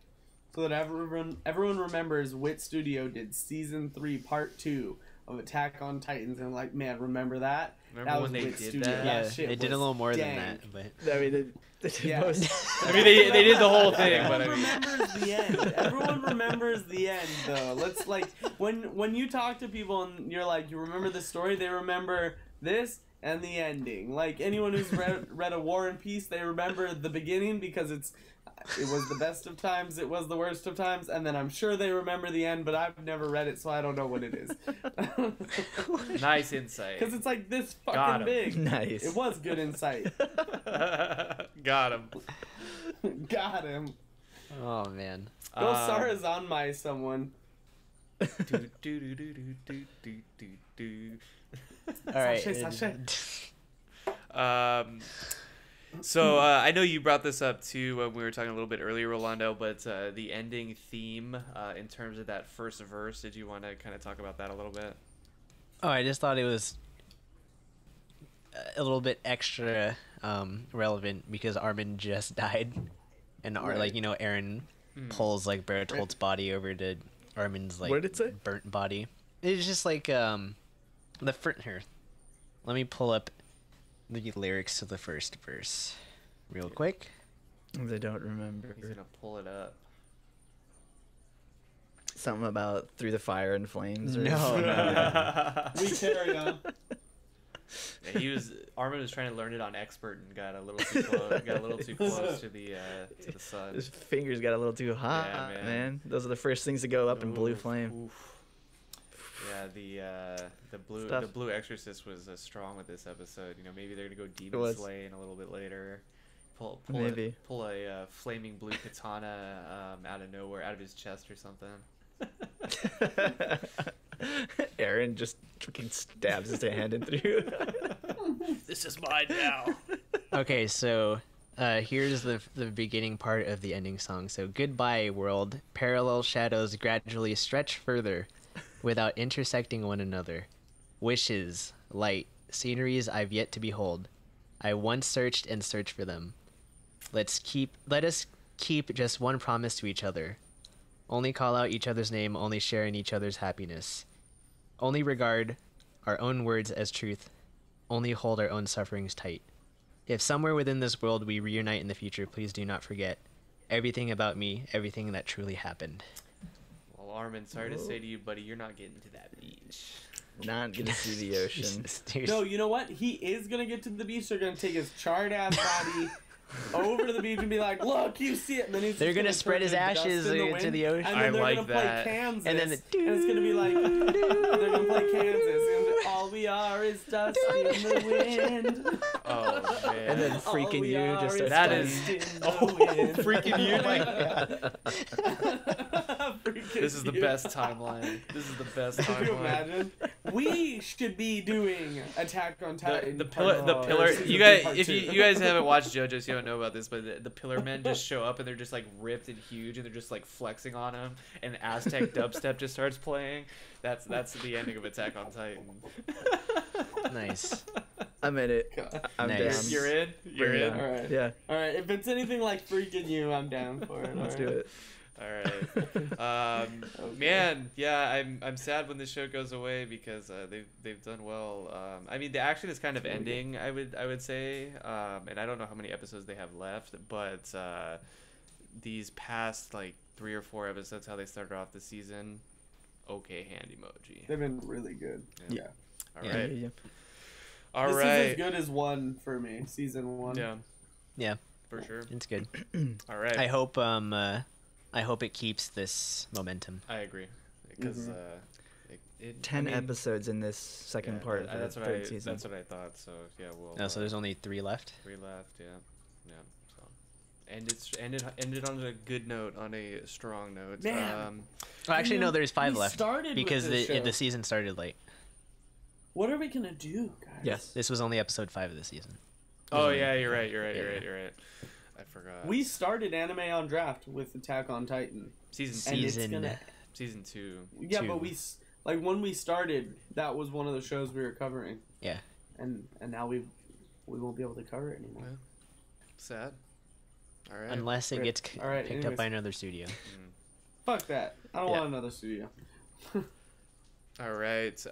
so that everyone remembers Wit Studio did season 3 part 2 of Attack on Titans, and like, man, remember that? Remember That when was they Wit did Studio. that? Yeah, shit they did a was little more than dank. that, but I mean, they did Yeah. most. I mean, they did the whole thing, but Everyone I mean, remembers the end. Everyone remembers the end, though. Let's like when you talk to people and you're like, you remember the story, they remember this and the ending. Like anyone who's read A War and Peace, they remember the beginning because it was the best of times, it was the worst of times, and then I'm sure they remember the end, but I've never read it, so I don't know what it is. nice insight. Because it's like this Got fucking him. big. Nice. It was good insight. Got him. Got him. oh man. Go Sarazanmai someone. All right. Sashay. So I know you brought this up too when we were talking a little bit earlier, Rolando, but the ending theme in terms of that first verse, did you want to kind of talk about that a little bit? Oh, I just thought it was a little bit extra relevant because Armin just died, and Right. Aaron pulls like Bertolt's body over to Armin's like What did it say? burnt body. It's just like the here. Let me pull up the lyrics to the first verse real quick. I don't remember. He's gonna pull it up. Something about through the fire and flames. Or No. We carry on. Yeah, Armin was trying to learn it on expert and got a little too close. Got a little too close to the sun. His fingers got a little too hot, Yeah, man. man. Those are the first things to go up in blue Oof, flame. oof. Yeah, the Stuff. blue exorcist was strong with this episode. Maybe they're gonna go demon was. slaying a little bit later. Maybe. Pull a flaming blue katana out of nowhere, out of his chest or something. Aaron just freaking stabs his hand in through. This is mine now. Okay, so here's the beginning part of the ending song. So goodbye world, parallel shadows gradually stretch further without intersecting one another. Wishes, light, sceneries I've yet to behold. I once searched and searched for them. Let us keep just one promise to each other. Only call out each other's name, only share in each other's happiness. Only regard our own words as truth. Only hold our own sufferings tight. If somewhere within this world we reunite in the future, please do not forget everything about me, everything that truly happened. Well, Armin, sorry to say to you, buddy, you're not getting to that beach. Not gonna see the ocean. Dude, No, you know what? He is gonna get to the beach. They're gonna take his charred ass body over to the beach and be like, "Look, you see it." And then he's They're just gonna turn spread his to dust ashes in the into wind, the ocean. And I then they're like gonna that. play Kansas. And then it's gonna be like, they're gonna play Kansas. And all we are is dust in the wind. Oh man. And then All freaking we you are just is That starts is- dust in the Oh, wind. freaking you, like Freaking this is the you. best timeline. This is the best Could you timeline. imagine? We should be doing Attack on Titan. The part pillar. season You 2, guys, part if 2. you guys haven't watched JoJo's, you don't know about this, but the pillar men just show up and they're just like ripped and huge and they're just like flexing on him, and Aztec dubstep just starts playing. That's the ending of Attack on Titan. nice. I'm in it. I'm Nice. down. You're in. You're Bring it in. on. All right. Yeah, All right, if it's anything like freaking you, I'm down for it. let's all do right? it. All right. Man, yeah, I'm sad when this show goes away because they've done well. I mean, the action is kind of ending. I would say, and I don't know how many episodes they have left, but these past like 3 or 4 episodes, how they started off the season, okay, hand emoji. They've been really good. Yeah. Yeah. All Yeah. right, Yeah. all This right. is as good as one for me, season 1. Yeah, Yeah, for sure. it's good. All right, I hope it keeps this momentum. I agree because Mm-hmm. 10 episodes in this second part of the that's what third season. That's what I thought. So yeah, we'll. Oh, so there's only 3 left. 3 left. Yeah. So, and it's ended on a good note, on a strong note. Man. Oh, actually, no, there's 5 we left started with because this show. the season started late. What are we gonna do, guys? Yes. This was only episode 5 of the season. Oh yeah, you're right. You're Yeah. right. I forgot. We started Anime on Draft with Attack on Titan. season And it's Season gonna- season 2. Yeah, 2. but like when we started, that was one of the shows we were covering. Yeah. And now we won't be able to cover it anymore. Yeah. Sad. All right. Unless it Great. gets All right, picked up anyways. by another studio. Fuck that. I don't Yeah. want another studio. All right.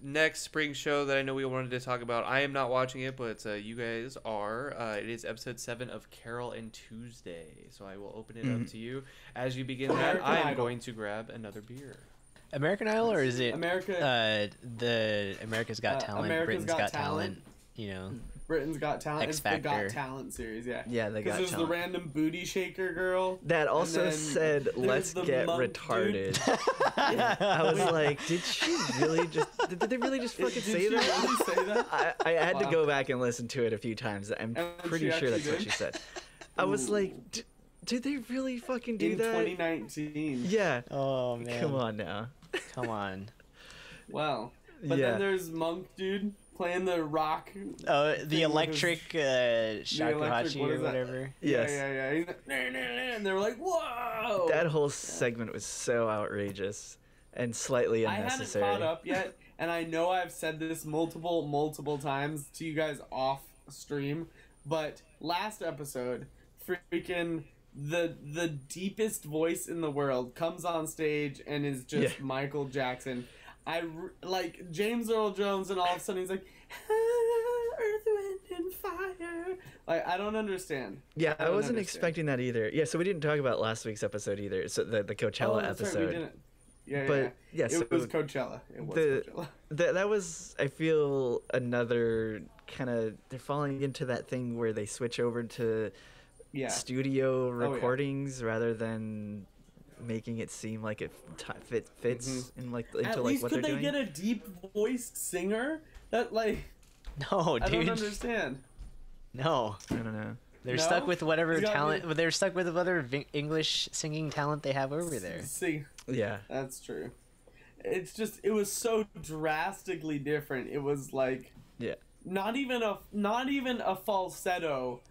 Next spring show that I know we wanted to talk about. I am not watching it, but you guys are. It is episode 7 of Carol and Tuesday. So I will open it up to you. As you begin that, American I am Idol. going to grab another beer. American Idol, or is it America. the America's Got Talent, America's Britain's Got Got Talent. Talent? You know, Britain's Got Talent. X It's the Factor. Got Talent series, yeah. Yeah, they Because got there's talent. the random booty shaker girl. That also then said, there's "Let's the get monk dude. retarded." I was like, "Did she really just? Did they really just fucking Did say she that?" really say that? I had to Wow. go back and listen to it a few times. I'm And pretty she sure that's actually what did? she said. I was Ooh. like, "Did they really fucking do In that?" 2019. Yeah. oh man, Come on now. come on. Wow. But Yeah. then there's Monk Dude playing the rock. Oh, thing the with electric shakuhachi what or is that? whatever. Yes. Yeah. He's like, "Nah, nah, nah," and they were like, "Whoa!" That whole segment was so outrageous and slightly I haven't unnecessary. caught up yet, and I know I've said this multiple times to you guys off stream, but last episode, freaking the deepest voice in the world comes on stage and is just Yeah. Michael Jackson. Like James Earl Jones, and all of a sudden he's like, Earth, Wind, and Fire. Like, I don't understand. Yeah, I don't wasn't understand. expecting that either. Yeah, so we didn't talk about last week's episode either. So the Coachella Oh, that's right, episode. we didn't. Yeah, But, yeah, so it was Coachella. It was the- Coachella. That was, I feel, another kind of, they're falling into that thing where they switch over to Yeah. studio yeah. recordings rather than making it seem like it fits in like into At like least what could they're they doing. get a deep voiced singer? That like No, I don't dude. understand. No. I don't know. They're No? stuck with whatever It's gotta talent. be- They're stuck with whatever English singing talent they have over there. See, Yeah. that's true. It's just it was so drastically different. It was like Yeah. not even a falsetto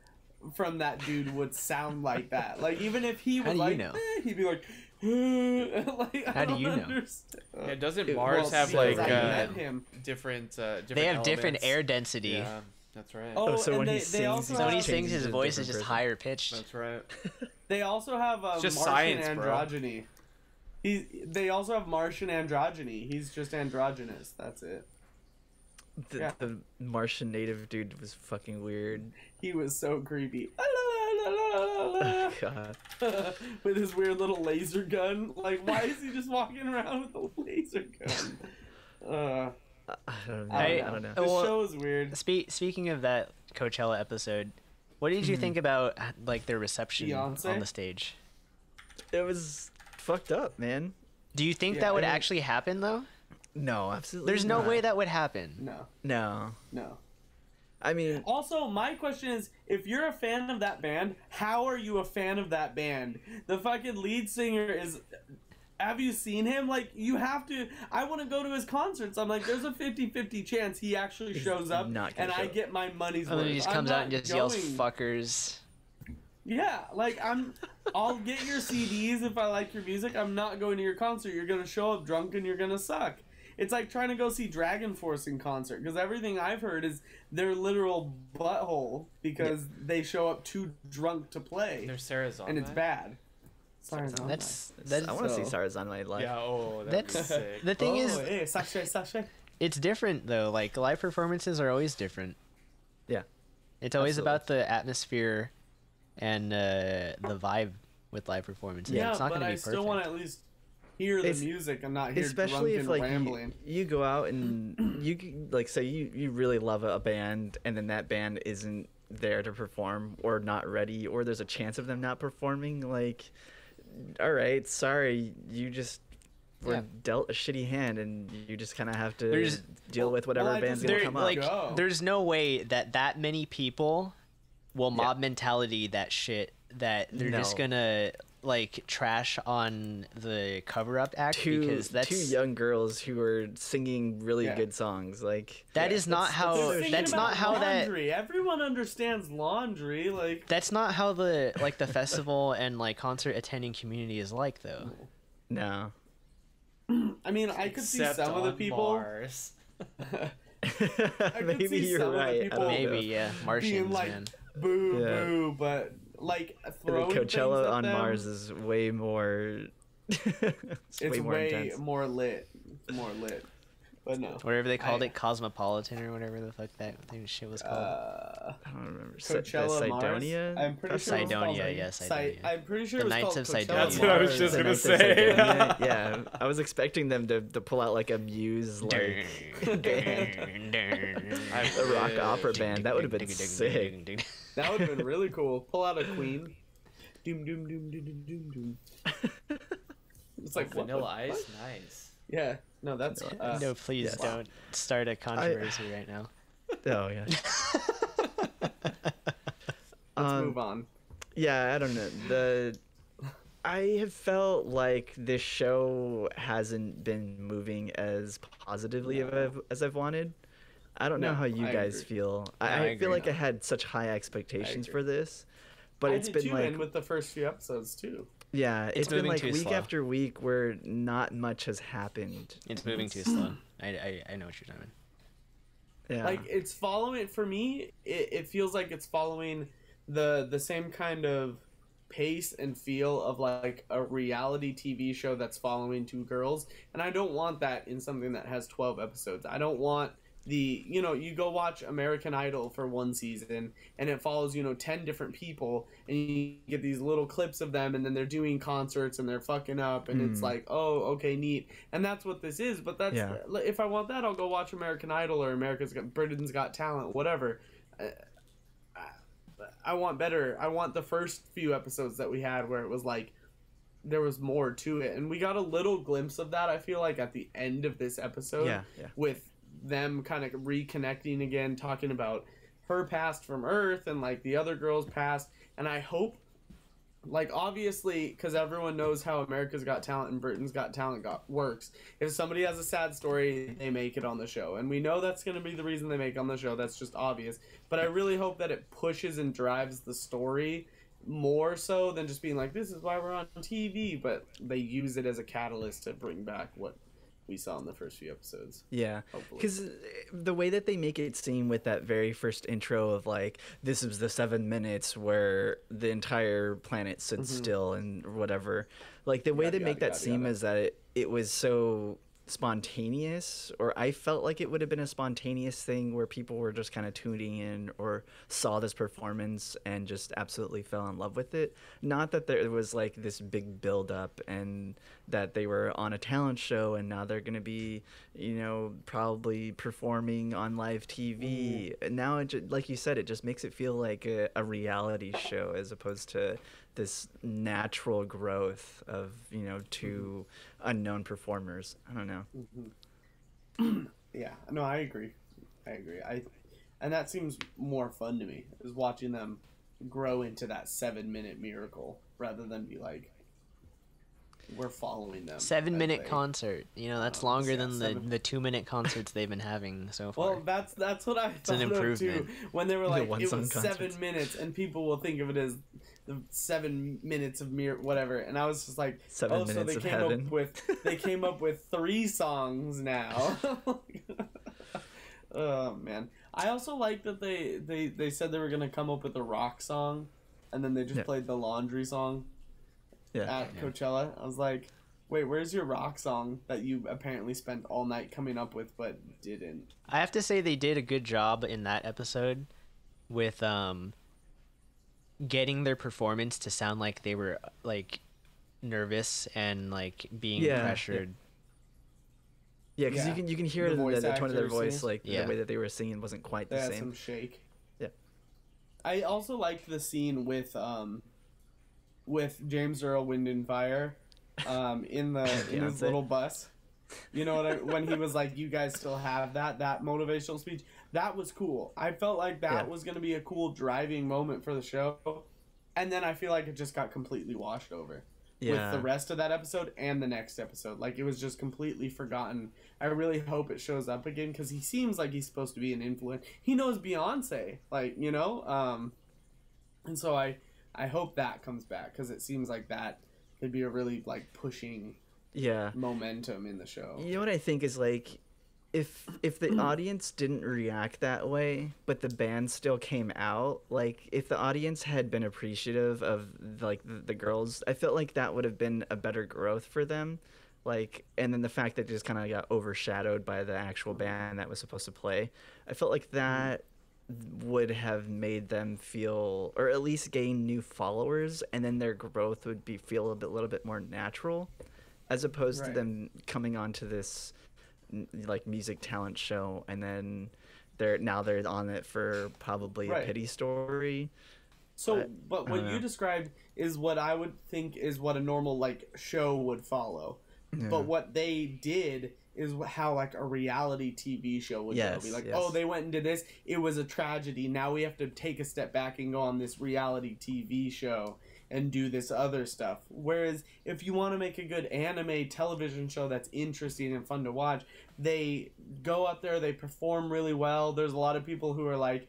from that dude would sound like that. Like even if he How was do you like, know? he'd be like, like I How do don't you know? understand. Yeah, doesn't Well, Mars have because like I met him. different? They have different elements? air density. Yeah, that's right. Oh, so and when they, he they sings, also So when he have, sings, his changes a voice is different just person. higher pitched. That's right. they also have just Martian science, bro. androgyny. They also have Martian androgyny. He's just androgynous. That's it. Yeah. The Martian native dude was fucking weird. He was so creepy. Oh, God. With his weird little laser gun. Like, why is he just walking around with a laser gun? I don't know. I I don't know. The Well, show is weird. Speaking of that Coachella episode, what did you think about like their reception Beyonce? on the stage? It was fucked up, man. Do you think Yeah, that would I mean- actually happen though? No, absolutely. There's no not. way that would happen. No, No. no. I mean, Also, my question is, if you're a fan of that band, how are you a fan of that band? The fucking lead singer is... Have you seen him? Like, you have to... I want to go to his concerts. I'm like, there's a 50-50 chance he actually shows up, not gonna and show I up. get my money's And worth. then he just I'm comes out not and just yells going. "fuckers." Yeah, like, I'll get your CDs if I like your music. I'm not going to your concert. You're going to show up drunk and you're going to suck. It's like trying to go see Dragon Force in concert, because everything I've heard is their literal butthole because they show up too drunk to play, There's Sarah's on and it's that? bad. Sorry, no, That's I want to see so- Sarazan my life. Yeah. Oh, that'd be That's sick. the thing oh, is, hey, Sashay. it's different though. Like live performances are always different. Yeah. It's always Absolutely. about the atmosphere and the vibe with live performances. Yeah, it's not but going to I be perfect. still want to at least hear the It's- music and not hear Especially if drunken like rambling. you go out and like say you really love a band and then that band isn't there to perform or not ready or there's a chance of them not performing, like, all right, sorry, you just were Yeah. dealt a shitty hand and you just kind of have to There's- deal with whatever well, I band's just- gonna There, come like, up. Go. there's no way that many people will mob mentality that shit. That they're just No. gonna like trash on the cover up act because that's two young girls who are singing really Yeah. good songs, like that Yeah, is not They're how singing that's not about how that laundry. Everyone understands laundry. Like, that's not how the like the festival and like concert attending community is like though. no. I mean, I could see Except some of the on people. Mars. could Maybe see you're some of the right. I people don't know. Maybe yeah, Martians being like, man. boo, Yeah. boo, but like The throwing things Coachella at on them, Mars is way more. it's way more intense. more lit. It's more lit. But no. Whatever they called I- it, Cosmopolitan or whatever the fuck that thing shit was called. Uh, I don't remember. Coachella Mars. Cydonia? I'm pretty sure it was called Cydonia, yeah, Cydonia. I'm pretty sure The it was Knights called of Coachella Cydonia. That's what I was Mars. just The gonna Knights of say. Cydonia? Yeah, I was expecting them to pull out like a Muse, like a rock opera band. That would have been sick. That would have been really cool. Pull out a Queen. Doom doom doom doom doom doom doom. It's like what the Vanilla Ice, fuck? nice. Yeah. No, that's No, please Yes. don't start a controversy right now. Oh yeah. Let's move on. Yeah, I don't know. I have felt like this show hasn't been moving as positively as I've wanted. I don't know No, how you I guys agree. feel. I I feel agree. like I had such high expectations agree. for this, but I it's did been too, like and with the first few episodes too. yeah, it's been moving like too week slow. after week where not much has happened. It's moving too slow. I know what you're talking. Yeah. Like it's following for me. It feels like it's following the same kind of pace and feel of like a reality TV show that's following two girls, and I don't want that in something that has 12 episodes. I don't want you go watch American Idol for one season and it follows 10 different people and you get these little clips of them and then they're doing concerts and they're fucking up and it's like, oh, okay, neat. And that's what this is. But that's Yeah. if I want that, I'll go watch American Idol or Britain's Got Talent, whatever. I want better. I want the first few episodes that we had where it was like there was more to it, and we got a little glimpse of that. I feel like at the end of this episode, Yeah. with them kind of reconnecting again, talking about her past from Earth and like the other girl's past. And I hope, like, obviously, because everyone knows how America's Got Talent and Britain's Got Talent works. If somebody has a sad story, they make it on the show, and we know that's going to be the reason they make it on the show. That's just obvious. But I really hope that it pushes and drives the story more so than just being like, this is why we're on TV. But they use it as a catalyst to bring back what we saw in the first few episodes. Yeah, Hopefully. because the way that they make it seem with that very first intro of like, this is the 7 minutes where the entire planet stood still and whatever, like the way Yada, they make yada, that seem yada. is that it was so spontaneous, or I felt like it would have been a spontaneous thing where people were just kind of tuning in or saw this performance and just absolutely fell in love with it. Not that there was like this big build up and that they were on a talent show and now they're going to be, probably performing on live TV. Now like you said, it just makes it feel like a reality show as opposed to this natural growth of two unknown performers. I don't know. Yeah, no, I agree. And that seems more fun to me, is watching them grow into that 7-minute miracle rather than be like, we're following them. 7-minute as they- concert. That's longer yeah, than seven- the 2-minute concerts they've been having so far. Well, that's what I thought an of too. improvement. When they were like, it one-song was concerts. 7 minutes, and people will think of it as the 7 minutes of whatever. And I was just like, 7 so minutes they of came heaven. up with they came up with 3 songs now. Oh man, I also like that they said they were gonna come up with a rock song, and then they just Yeah. played the Laundry song Yeah. at Coachella. I was like, wait, where's your rock song that you apparently spent all night coming up with but didn't? I have to say they did a good job in that episode with getting their performance to sound like they were like nervous and like being Yeah, pressured. Yeah, because Yeah. you can hear The it in voice the tone of their accuracy. voice, like Yeah. the way that they were singing wasn't quite They the had same. some shake. Yeah. I also liked the scene with James Earl Wind and Fire in his Beyonce. little bus. You know when he was like, you guys still have that motivational speech. That was cool. I felt like that Yeah. was going to be a cool driving moment for the show. And then I feel like it just got completely washed over with Yeah. the rest of that episode and the next episode. Like, it was just completely forgotten. I really hope it shows up again because he seems like he's supposed to be an influence. He knows Beyonce, like, and so I hope that comes back because it seems like that could be a really like pushing Yeah. momentum in the show. You know what I think is like, if the audience didn't react that way, but the band still came out, like if the audience had been appreciative of like the girls, I felt like that would have been a better growth for them. Like, and then the fact that it just kind of got overshadowed by the actual band that was supposed to play, I felt like that would have made them feel, or at least gain new followers, and then their growth would feel a little bit more natural, as opposed to Right. them coming onto this like music talent show and then they're on it for probably Right. a pity story. So, but I what don't you know. described is what I would think is what a normal like show would follow. But what they did is how like a reality TV show would Yes, go. Be like, yes. oh, they went and did this. It was a tragedy. Now we have to take a step back and go on this reality TV show. and do this other stuff. Whereas if you want to make a good anime television show that's interesting and fun to watch, they go up there, they perform really well. There's a lot of people who are like,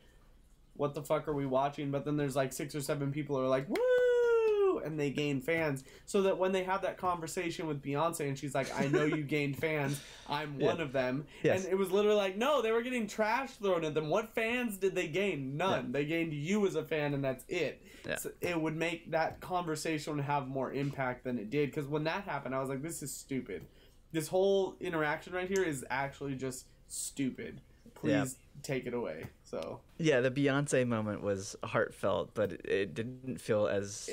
what the fuck are we watching? But then there's like 6 or 7 people who are like, woo! And they gain fans. So that when they have that conversation with Beyonce and she's like, I know you gained fans, I'm one of them. Yes. And it was literally like, no, they were getting trash thrown at them. What fans did they gain? None. Yeah. They gained you as a fan and that's it. Yeah. So it would make that conversation have more impact than it did. Because when that happened, I was like, this is stupid. This whole interaction right here is actually just stupid. Please take it away. So Yeah, the Beyonce moment was heartfelt, but it didn't feel as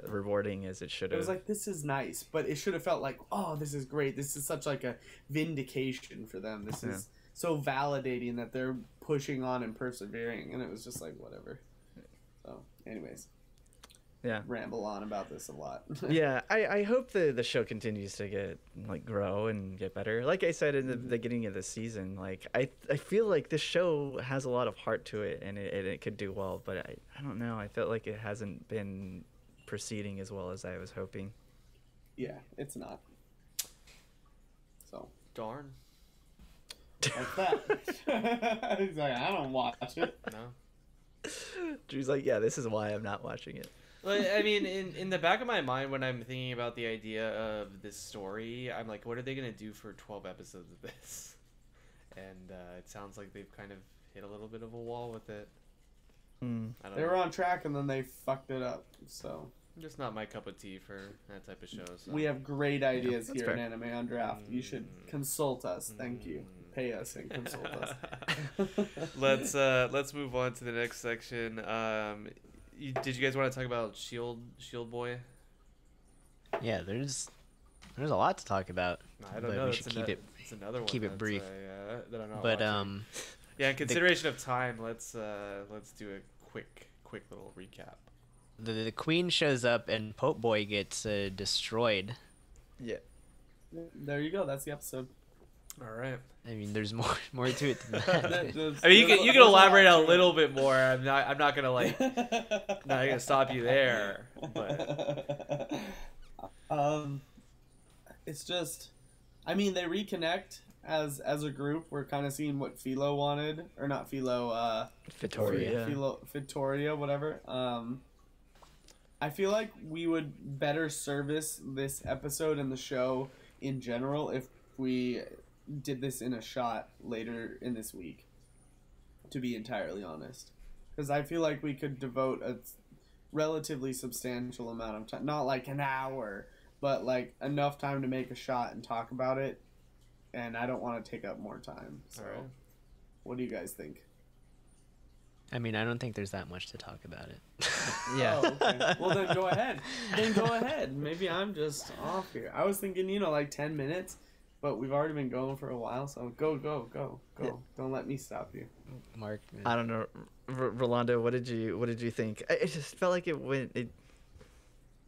rewarding as it should it have. was like, this is nice, but it should have felt like, oh, this is great. This is such like a vindication for them. This is so validating that they're pushing on and persevering. And it was just like, whatever. So anyways, yeah. ramble on about this a lot. Yeah, I hope the show continues to get grow and get better. Like I said in the beginning of the season, like I feel like this show has a lot of heart to it and it could do well, but I don't know. I felt like it hasn't been proceeding as well as I was hoping. Yeah, it's not. So Darn. like that. He's like, I don't watch it. No. Drew's like, yeah, this is why I'm not watching it. Well, I mean, in the back of my mind, when I'm thinking about the idea of this story, I'm like, what are they going to do for 12 episodes of this? And it sounds like they've kind of hit a little bit of a wall with it. I don't They know. were on track and then they fucked it up. So Just not my cup of tea for that type of show. So. we have great ideas that's here fair. in Anime on Draft. You should consult us. Thank you. Pay us and consult us. Let's move on to the next section. Did you guys want to talk about Shield Boy? Yeah, there's a lot to talk about. I don't but know. we It's should keep it. It's another one. keep it that's, brief. That I'm not But watching. Yeah, in consideration of time, let's do a quick little recap. the queen shows up and Pope Boy gets destroyed. Yeah. There you go. That's the episode. All right. I mean, there's more to it than that. I mean, you can elaborate a little bit more. I'm not gonna not gonna stop you there. But it's just, I mean, they reconnect as a group. We're kind of seeing what Philo wanted, or not Philo, Victoria. Victoria, whatever. I feel like we would better service this episode and the show in general if we did this in a shot later in this week, to be entirely honest. Because I feel like we could devote a relatively substantial amount of time, not like an hour, but like enough time to make a shot and talk about it, and I don't want to take up more time. So, All right. what do you guys think? I mean, I don't think there's that much to talk about it. Yeah. Oh, okay. Well, then go ahead. Maybe I'm just off here. I was thinking, like 10 minutes, but we've already been going for a while, so go. Yeah. Don't let me stop you. Mark, I don't know, Rolando. What did you think? It just felt like it went.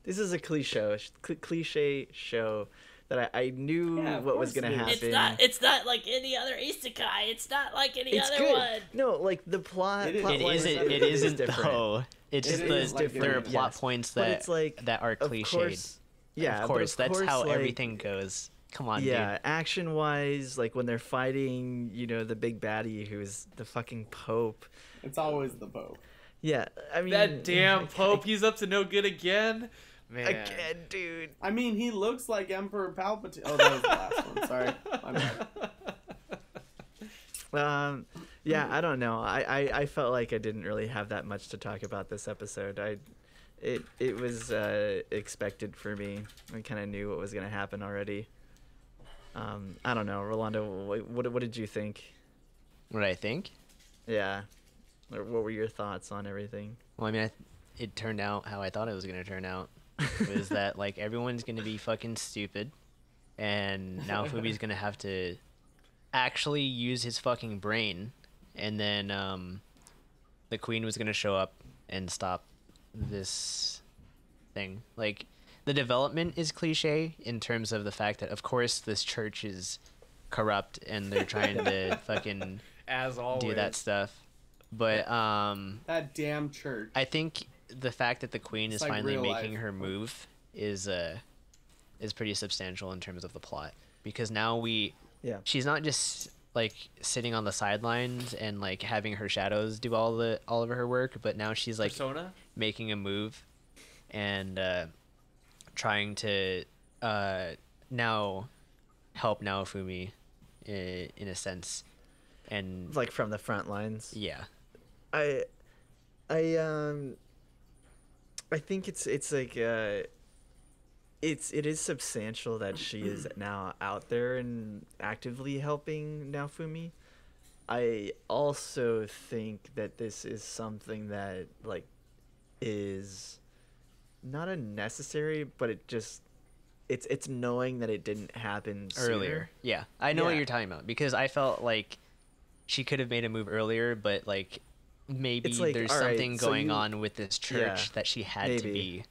This is a cliche show that I knew Yeah, of what was course gonna it happen. is. It's not like any other isekai. It's not like any It's other good. one. No, like the plot. It is. plot it Well, lines isn't. of It is isn't different. though. It's It just is the there are different, plot yes. points But that it's like are of cliched. course, yeah, of but course, that's how like, everything goes. Come on, Yeah, dude. action wise, like when they're fighting, the big baddie who's the fucking Pope. It's always the Pope. Yeah, I mean that damn Pope, he's up to no good again. Man. again, dude. I mean, he looks like Emperor Palpatine. Oh, that was the last one. Sorry. My bad. Yeah, I don't know. I felt like I didn't really have that much to talk about this episode. It was expected for me. I kind of knew what was gonna happen already. I don't know, Rolando. What did you think? What I think? Yeah, or what were your thoughts on everything? Well, I mean, it turned out how I thought it was gonna turn out. Was that like everyone's gonna be fucking stupid, and now Fubi's gonna have to actually use his fucking brain, and then the queen was gonna show up and stop this thing. Like, the development is cliche in terms of the fact that, of course, this church is corrupt and they're trying to fucking As always. do that stuff. But That damn church. I think the fact that the queen It's is like finally real making life. her move is pretty substantial in terms of the plot, because now Yeah. she's not just like sitting on the sidelines and like having her shadows do all of her work, but now she's like Persona. making a move and trying to now help Naofumi in a sense, and Like from the front lines. yeah, I think it's like it is substantial that she is now out there and actively helping Naofumi. I also think that this is something that like is not a necessary, but it's knowing that it didn't happen earlier. sooner. Yeah, I know what Yeah. you're talking about, because I felt like she could have made a move earlier, but like maybe It's like, there's all right, something so going you- on with this church Yeah, that she had to maybe. be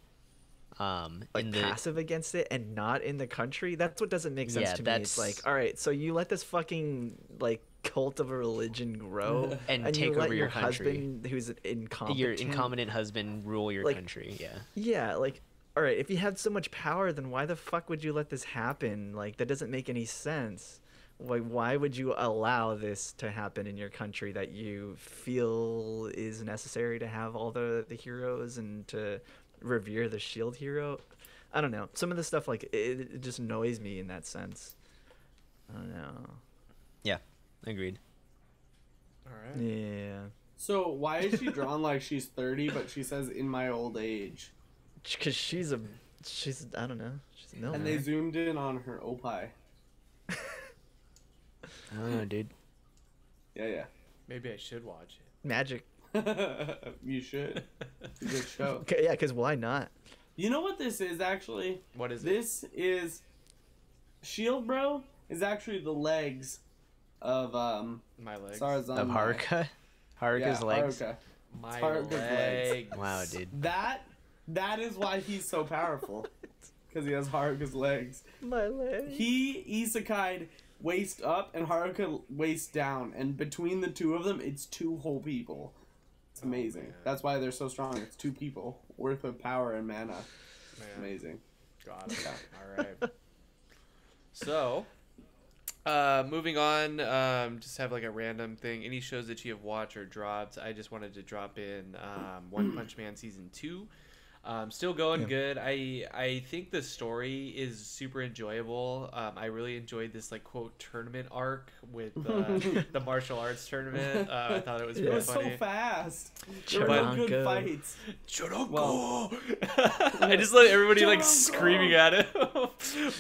Like in the passive against it and not in the country. That's what doesn't make sense Yeah, to me. It's that's- like, all right, so you let this fucking like cult of a religion grow And you take let over your country. husband, who's incompetent. your incompetent husband rule your Like- country. Yeah. Yeah, like, all right, if you had so much power, then why the fuck would you let this happen? Like, that doesn't make any sense. Like, why would you allow this to happen in your country that you feel is necessary to have all the heroes and to revere the shield hero? I don't know. Some of the stuff, like, it just annoys me in that sense. I don't know. Yeah. Agreed. All right. Yeah. So why is she drawn like she's 30, but she says in my old age? Because she's, I don't know. She's a And they millionaire. zoomed in on her opie. I don't know, dude. Yeah, Maybe I should watch it. Magic. yeah. You should. It's a good show. Okay, yeah, because why not? You know what this is actually? What is it? This is Shield Bro is actually the legs of My legs. Sarazanmai. Of Haruka? Haruka's Yeah, legs? Haruka. My Haruka's legs. legs. Wow, dude. That is why he's so powerful. Because he has Haruka's legs. My leg. He isekai'd waist up and Haruka waist down, and between the two of them, it's two whole people. It's amazing. man. That's why they're so strong. It's two people worth of power and mana. Man, Amazing. got it. All right. So, moving on, just have like a random thing. Any shows that you have watched or dropped? I just wanted to drop in One Punch Man season 2. Still going good. I think the story is super enjoyable. I really enjoyed this like quote tournament arc with the martial arts tournament. I thought it was It really was funny. so fast. There were no good Chorango. fights. Well, I just let everybody like Chorango. screaming at him.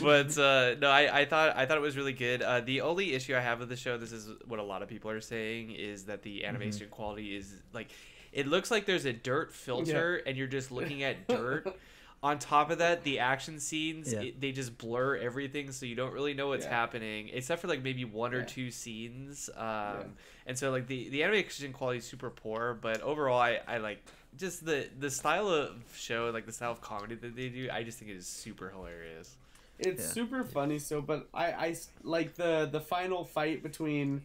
But no, I thought it was really good. The only issue I have with the show, this is what a lot of people are saying, is that the animation quality is like, it looks like there's a dirt filter and you're just looking at dirt. On top of that, the action scenes, Yeah. they just blur everything, so you don't really know what's Yeah. happening, except for like maybe one or Yeah. two scenes. And so like the animation quality is super poor, but overall I like just the style of show, like the style of comedy that they do. I just think it is super hilarious. It's Yeah. super funny still, but I like the final fight between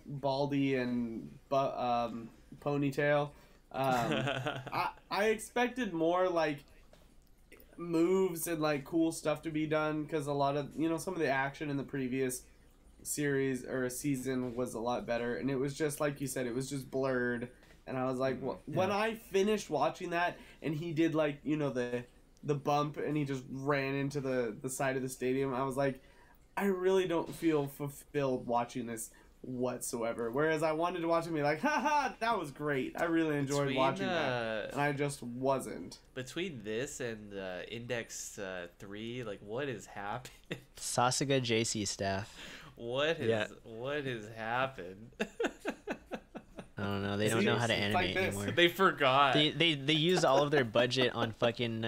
Baldy and Ponytail. I expected more like moves and like cool stuff to be done, because a lot of some of the action in the previous series or season was a lot better, and it was just like you said, it was just blurred. And I was like, when I finished watching that and he did like the bump and he just ran into the side of the stadium, I was like, I really don't feel fulfilled watching this whatsoever. Whereas I wanted to watch it and be like, haha, that was great. I really enjoyed watching that. And I just wasn't. Between this and Index 3, like what is happening? Sasuga JC staff. What Yeah. has happened? I don't know. They don't know how to Seriously, like animate this. anymore. They forgot. They used all of their budget on fucking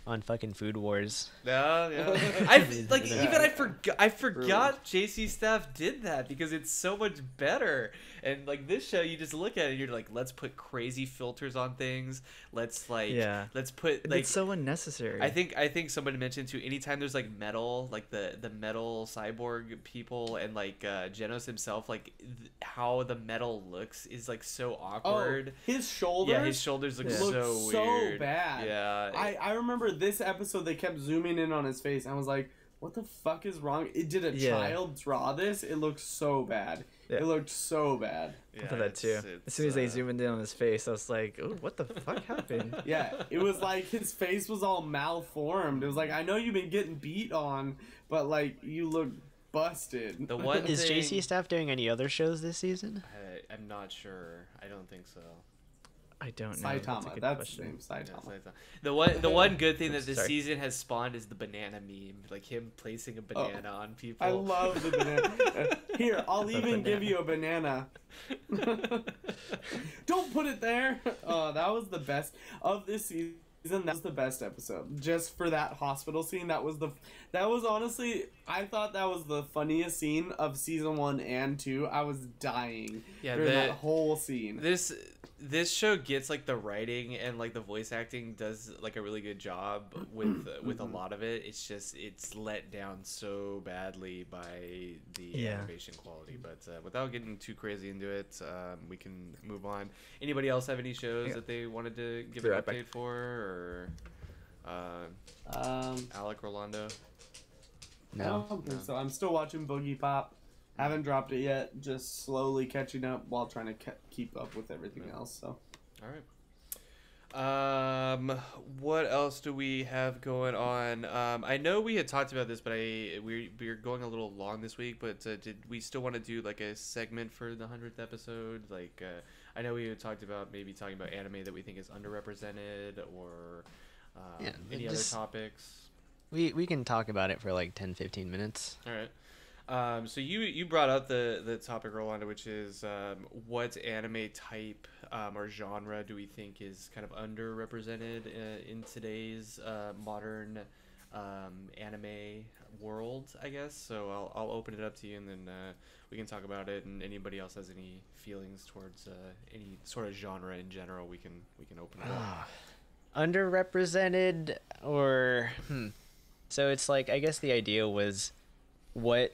on fucking Food Wars. No, yeah. I forgot JC Staff did that because it's so much better. And like this show, you just look at it, and you're like, let's put crazy filters on things. Let's put like It's so unnecessary. I think somebody mentioned too. Anytime there's like metal, like the metal cyborg people, and like Genos himself, like how the metal looks is like so awkward. His shoulders. Yeah, his shoulders look so so weird. bad. Yeah, I remember this episode. They kept zooming in on his face. And I was like, "What the fuck is wrong? Did a child draw this? It looks so bad. Yeah. It looked so bad." I thought that too. As soon as they zoomed in on his face, I was like, "Oh, what the fuck happened?" Yeah, it was like his face was all malformed. It was like, I know you've been getting beat on, but like you look busted. The one Is thing, JC Staff doing any other shows this season? I'm not sure. I don't think so. I don't know. That's a Saitama, good that's question. his name. Saitama. The one good thing that this Sorry. season has spawned is the banana meme, like him placing a banana on people. I love the banana. Here, I'll even give banana. you a banana. Don't put it there. Oh, that was the best of this season. That was the best episode. Just for that hospital scene, that was honestly, I thought that was the funniest scene of season 1 and 2. I was dying during that whole scene. This show gets like the writing and like the voice acting does like a really good job with a lot of it. It's just it's let down so badly by the animation quality. But without getting too crazy into it, we can move on. Anybody else have any shows that they wanted to give an update for, or Alec, Rolando? I don't think so. I'm still watching Boogie Pop. Haven't dropped it yet. Just slowly catching up while trying to keep up with everything else. So, all right. What else do we have going on? I know we had talked about this, but we're going a little long this week. But did we still want to do like a segment for the 100th episode? Like, I know we had talked about maybe talking about anime that we think is underrepresented, or any other topics. We can talk about it for like 10-15 minutes. All right. So you brought up the topic, Rolando, which is what anime type or genre do we think is kind of underrepresented in today's modern anime world, I guess. So I'll open it up to you, and then we can talk about it. And anybody else has any feelings towards any sort of genre in general, we can open it up. Underrepresented, or so it's like, I guess the idea was what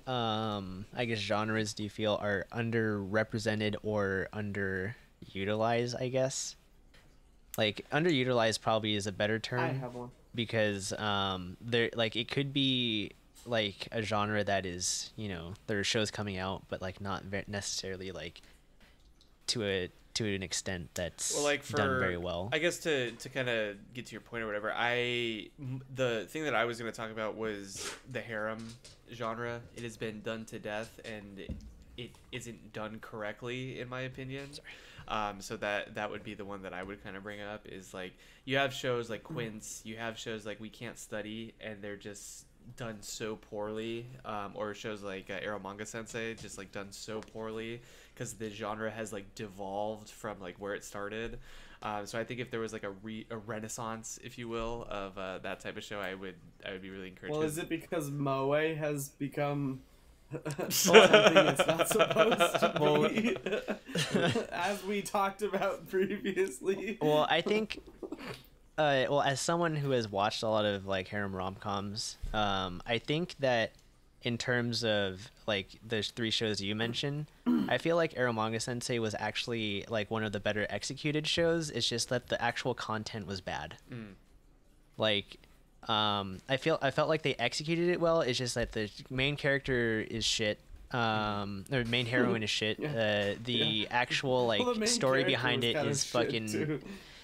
I guess genres do you feel are underrepresented or underutilized, I guess? Like, underutilized probably is a better term. I have one. Because there, like, it could be like a genre that is, you know, there are shows coming out, but like not necessarily like to an extent that's done very well. I guess to kind of get to your point or whatever, the thing that I was going to talk about was the harem genre. It has been done to death, and it isn't done correctly, in my opinion. So that would be the one that I would kind of bring up, is like you have shows like Quince, you have shows like We Can't Study, and they're just done so poorly, or shows like Eromanga Sensei, just like done so poorly because the genre has like devolved from like where it started. So I think if there was like a renaissance, if you will, of that type of show, I would be really encouraged. Well, is it because Moe has become something it's not supposed to be, as we talked about previously? Well, I think, well, as someone who has watched a lot of like harem rom-coms, I think that in terms of like the 3 shows you mentioned, I feel like Eromanga Sensei was actually like one of the better executed shows. It's just that the actual content was bad. Like, I felt like they executed it well. It's just that the main character is shit. Or main heroine is shit. The actual like story behind it is fucking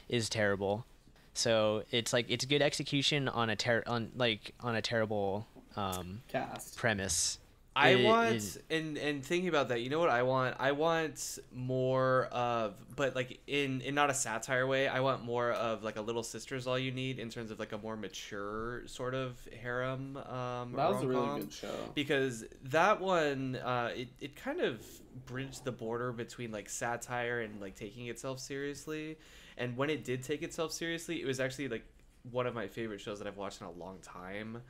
is terrible. So it's like it's good execution on a terrible Cast premise. And thinking about that, you know what I want? I want more of, but like in not a satire way. I want more of like a Little Sisters All You Need, in terms of like a more mature sort of harem. That was a really good show, because that one it kind of bridged the border between like satire and like taking itself seriously. And when it did take itself seriously, it was actually like one of my favorite shows that I've watched in a long time.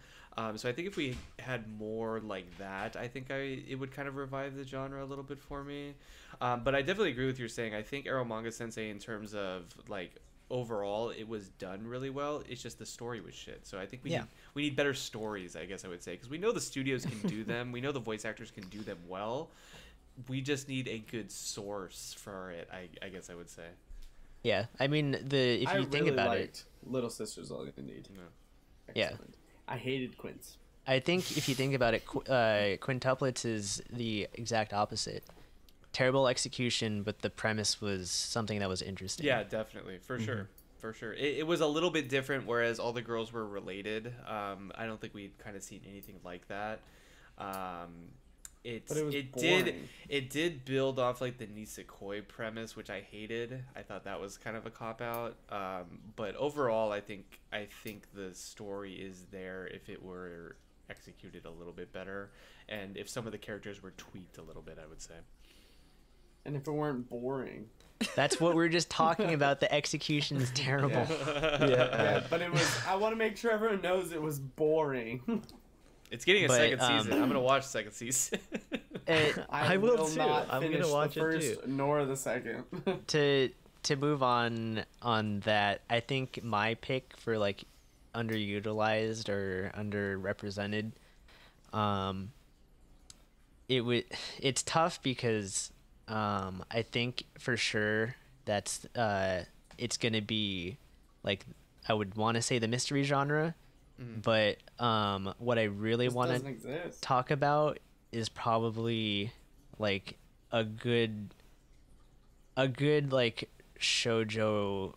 So I think if we had more like that, I think it would kind of revive the genre a little bit for me. But I definitely agree with you saying. I think Arrow Manga Sensei, in terms of like overall, it was done really well. It's just the story was shit. So I think we need better stories, I guess I would say, because we know the studios can do them. We know the voice actors can do them well. We just need a good source for it, I guess I would say. Yeah, I mean, if you think about it, Little Sisters All You Need. No. Yeah. Excellent. I hated Quince. I think if you think about it, Quintuplets is the exact opposite. Terrible execution, but the premise was something that was interesting. Yeah, definitely, for sure. For sure. It was a little bit different, whereas all the girls were related. I don't think we'd kind of seen anything like that. But it did build off like the Nisekoi premise, which I hated. I thought that was kind of a cop out. But overall, I think the story is there if it were executed a little bit better, and if some of the characters were tweaked a little bit, I would say. And if it weren't boring. That's what we're just talking about. The execution is terrible. Yeah, but it was. I want to make sure everyone knows it was boring. It's getting a second season. I'm gonna watch the second season. I will too. Not I'm finish gonna watch the it first too. nor the second. To move on that, I think my pick for like underutilized or underrepresented, it's tough because I think for sure that's it's gonna be like, I would want to say the mystery genre. But what I really want to talk about is probably like a good like shoujo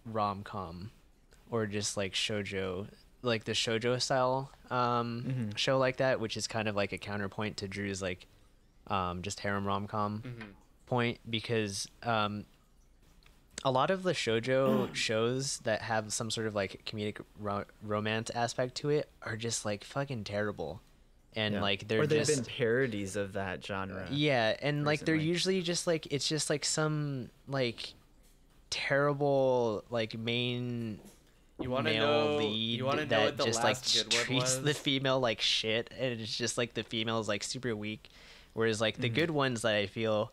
rom-com, or just like shoujo, like the shoujo style show like that, which is kind of like a counterpoint to Drew's like just harem rom-com point, because a lot of the shoujo shows that have some sort of like comedic romance aspect to it are just like fucking terrible, and like they've been parodies of that genre. Yeah, and like they're recently. usually just like, it's just like some like terrible like main You want to male know? lead You want to know that what the just like last good one treats was? the female like shit, and it's just like the female is like super weak, whereas like the good ones that I feel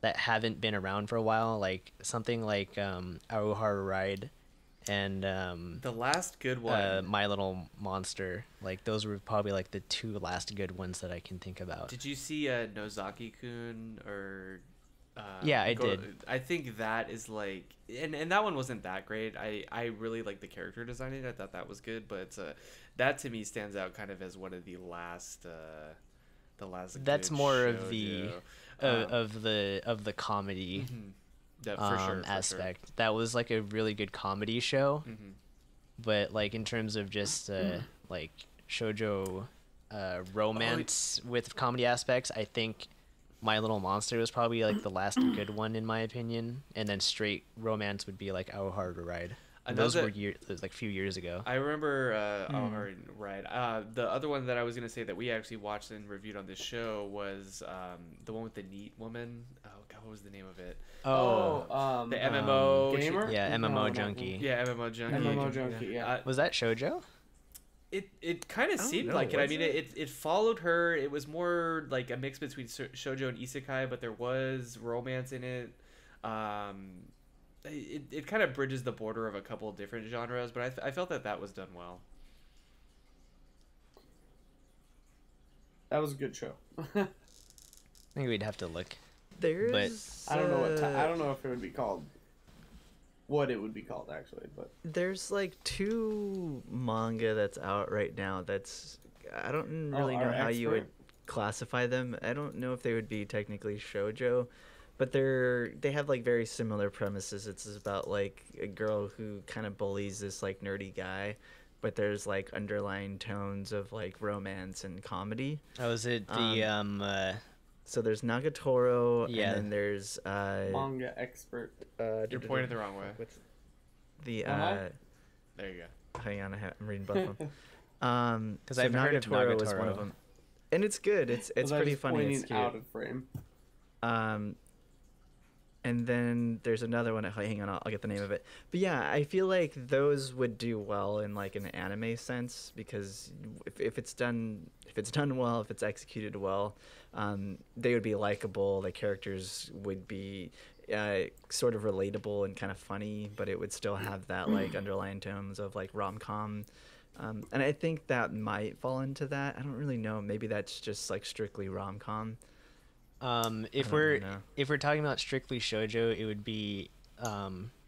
that haven't been around for a while, like something like Aoharu Ride and The last good one. My Little Monster, like those were probably like the two last good ones that I can think about. Did you see Nozaki-kun or? Yeah, I did. I think that is like, and that one wasn't that great. I really like the character design in it. I thought that was good, but that to me stands out kind of as one of the last. That's good more of the shoujo. of the comedy Yeah, for sure, aspect. That was like a really good comedy show, Mm-hmm. but like in terms of just like shoujo romance with comedy aspects, I think My Little Monster was probably like the last good one in my opinion, and then straight romance would be like Aoharu Ride. And those were like a few years ago. I remember Aoharu Ride. The other one that I was gonna say that we actually watched and reviewed on this show was the one with the neat woman. Oh God, what was the name of it? The MMO gamer. Yeah, MMO junkie. Yeah, MMO junkie. MMO junkie. Yeah. Was that shoujo? It kind of seemed know, like it. I was mean, it followed her. It was more like a mix between shoujo and isekai, but there was romance in it. It kind of bridges the border of a couple of different genres, but I felt that was done well. That was a good show. I think we'd have to look. There's I don't know I don't know if it would be called. What it would be called actually, but there's like 2 manga that's out right now that's, I don't really know our how you would expert? classify them. I don't know if they would be technically shoujo, but they have like very similar premises. It's about like a girl who kind of bullies this like nerdy guy, but there's like underlying tones of like romance and comedy. Oh, is it the So there's Nagatoro, Yeah. and then there's manga expert. You're pointing the wrong way. What's the Am There you go. hang on, I'm reading both of them. 'Cause I've heard of Nagatoro was one Nagatoro. of them, and it's good. It's Was I pretty just funny. pointing It's cute. out of frame. and then there's another one. Hang on, I'll get the name of it. But yeah, I feel like those would do well in like an anime sense, because if it's done well, if it's executed well, they would be likable. The characters would be sort of relatable and kind of funny, but it would still have that like underlying tones of like rom-com. And I think that might fall into that. I don't really know. Maybe that's just like strictly rom-com. If we're talking about strictly shoujo, it would be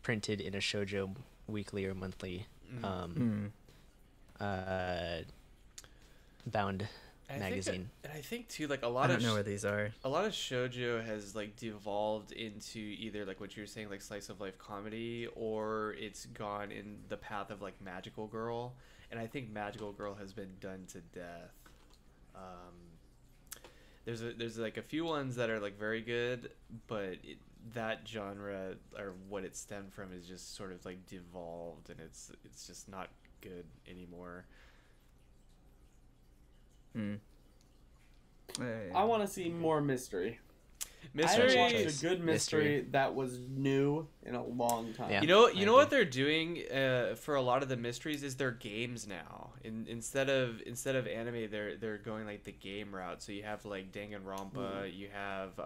printed in a shoujo weekly or monthly bound magazine. And I think too, like a I lot don't of know where these are. a lot of shoujo has like devolved into either like what you're saying, like slice of life comedy, or it's gone in the path of like magical girl. And I think magical girl has been done to death. There's like a few ones that are like very good, but that genre or what it stemmed from is just sort of like devolved, and it's just not good anymore. I want to see more mystery. I Mystery. haven't watched a good mystery that was new in a long time. Yeah. You know I what agree. they're doing for a lot of the mysteries is they're games now. Instead of anime, they're going like the game route. So you have like Danganronpa, you have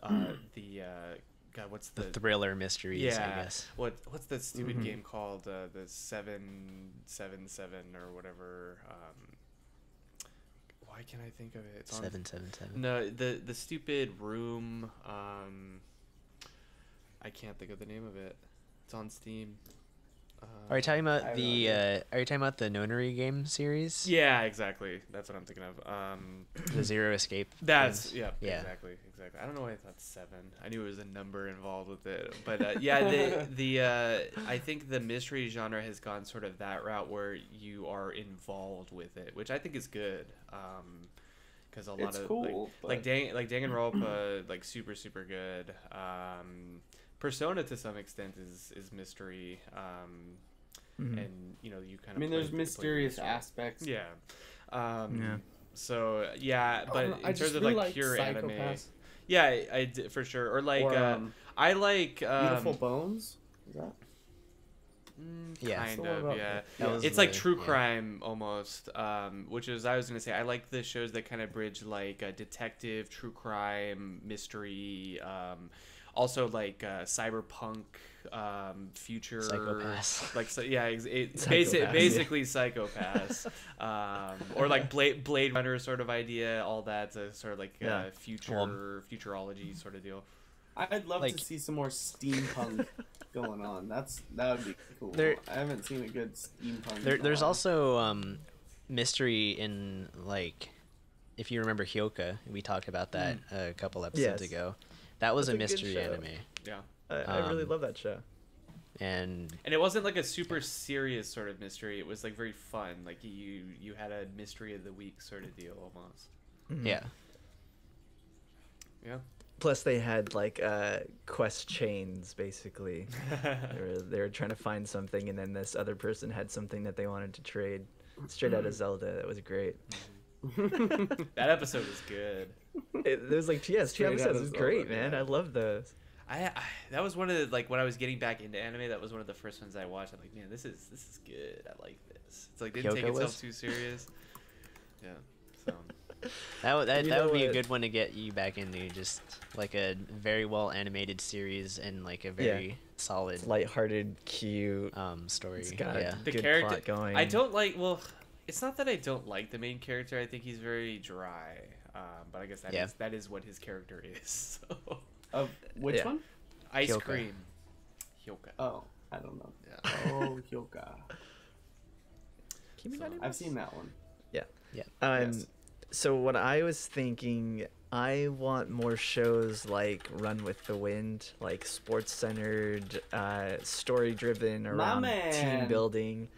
God, what's The thriller mysteries, yeah, I guess. what's the stupid game called? The 777 or whatever. Why can't I think of it? It's on 777. No, the stupid room. I can't think of the name of it. It's on Steam. Are you talking I about have the? no idea. Are you talking about the Nonary game series? Yeah, exactly. That's what I'm thinking of. The Zero Escape. That's games? Yeah. exactly. I don't know why I thought 7. I knew it was a number involved with it, but yeah, the I think the mystery genre has gone sort of that route where you are involved with it, which I think is good. Because a lot It's of cool, like but- Danganronpa, like super good. Persona to some extent is mystery. And you know you kind of. I mean, there's mysterious aspects. Yeah. Yeah. So yeah, but I in just terms of really like like pure anime, Psychopaths. yeah, I did for sure. Or like Or, I like Beautiful Bones. Is that? Yeah. kind So what of about yeah. that? That was It's like the- true yeah. crime almost, which is I was gonna say I like the shows that kind of bridge like detective, true crime, mystery, also like cyberpunk, future, Psychopaths. like Psychopaths, basically psychopaths, or like Blade Runner sort of idea, all that sort of like Yeah. futurology sort of deal. I'd love Like- to see some more steampunk going on. That would be cool. There- I haven't seen a good steampunk. There's one. also mystery in, like, if you remember Hyoka, we talked about that a couple episodes Yes. ago. That was That's a a good mystery show. anime, Yeah. I really Um, love that show. and And it wasn't like a super serious sort of mystery. It was like very fun. Like you had a mystery of the week sort of deal almost. yeah, Yeah. Plus, they had like quest chains basically. they were trying to find something, and then this other person had something that they wanted to trade. Straight out of Zelda. That was great. That episode was good. There was like two Straight out episodes. of It was great, Zelda, man. yeah. I love those. I that was one of the like when I was getting back into anime. That was one of the first ones I watched. I'm like, man, this is good. I like this. It's like didn't take Hyoka itself was? too serious. Yeah. So that You that know would be a what? good one to get you back into, just like a very well animated series and like a very solid It's lighthearted, cute. story. It's got Yeah, the good character plot going. I don't like. Well, it's not that I don't like the main character. I think he's very dry. But I guess Yeah. that is what his character is. So. Of which Yeah. one? Ice Hyoka. cream. Hyoka. Oh, I don't know. Yeah. Oh, Hyoka. Kimi no Na I've seen that one. Yes. So what I was thinking, I want more shows like Run with the Wind, like sports-centered, story-driven around man. team building.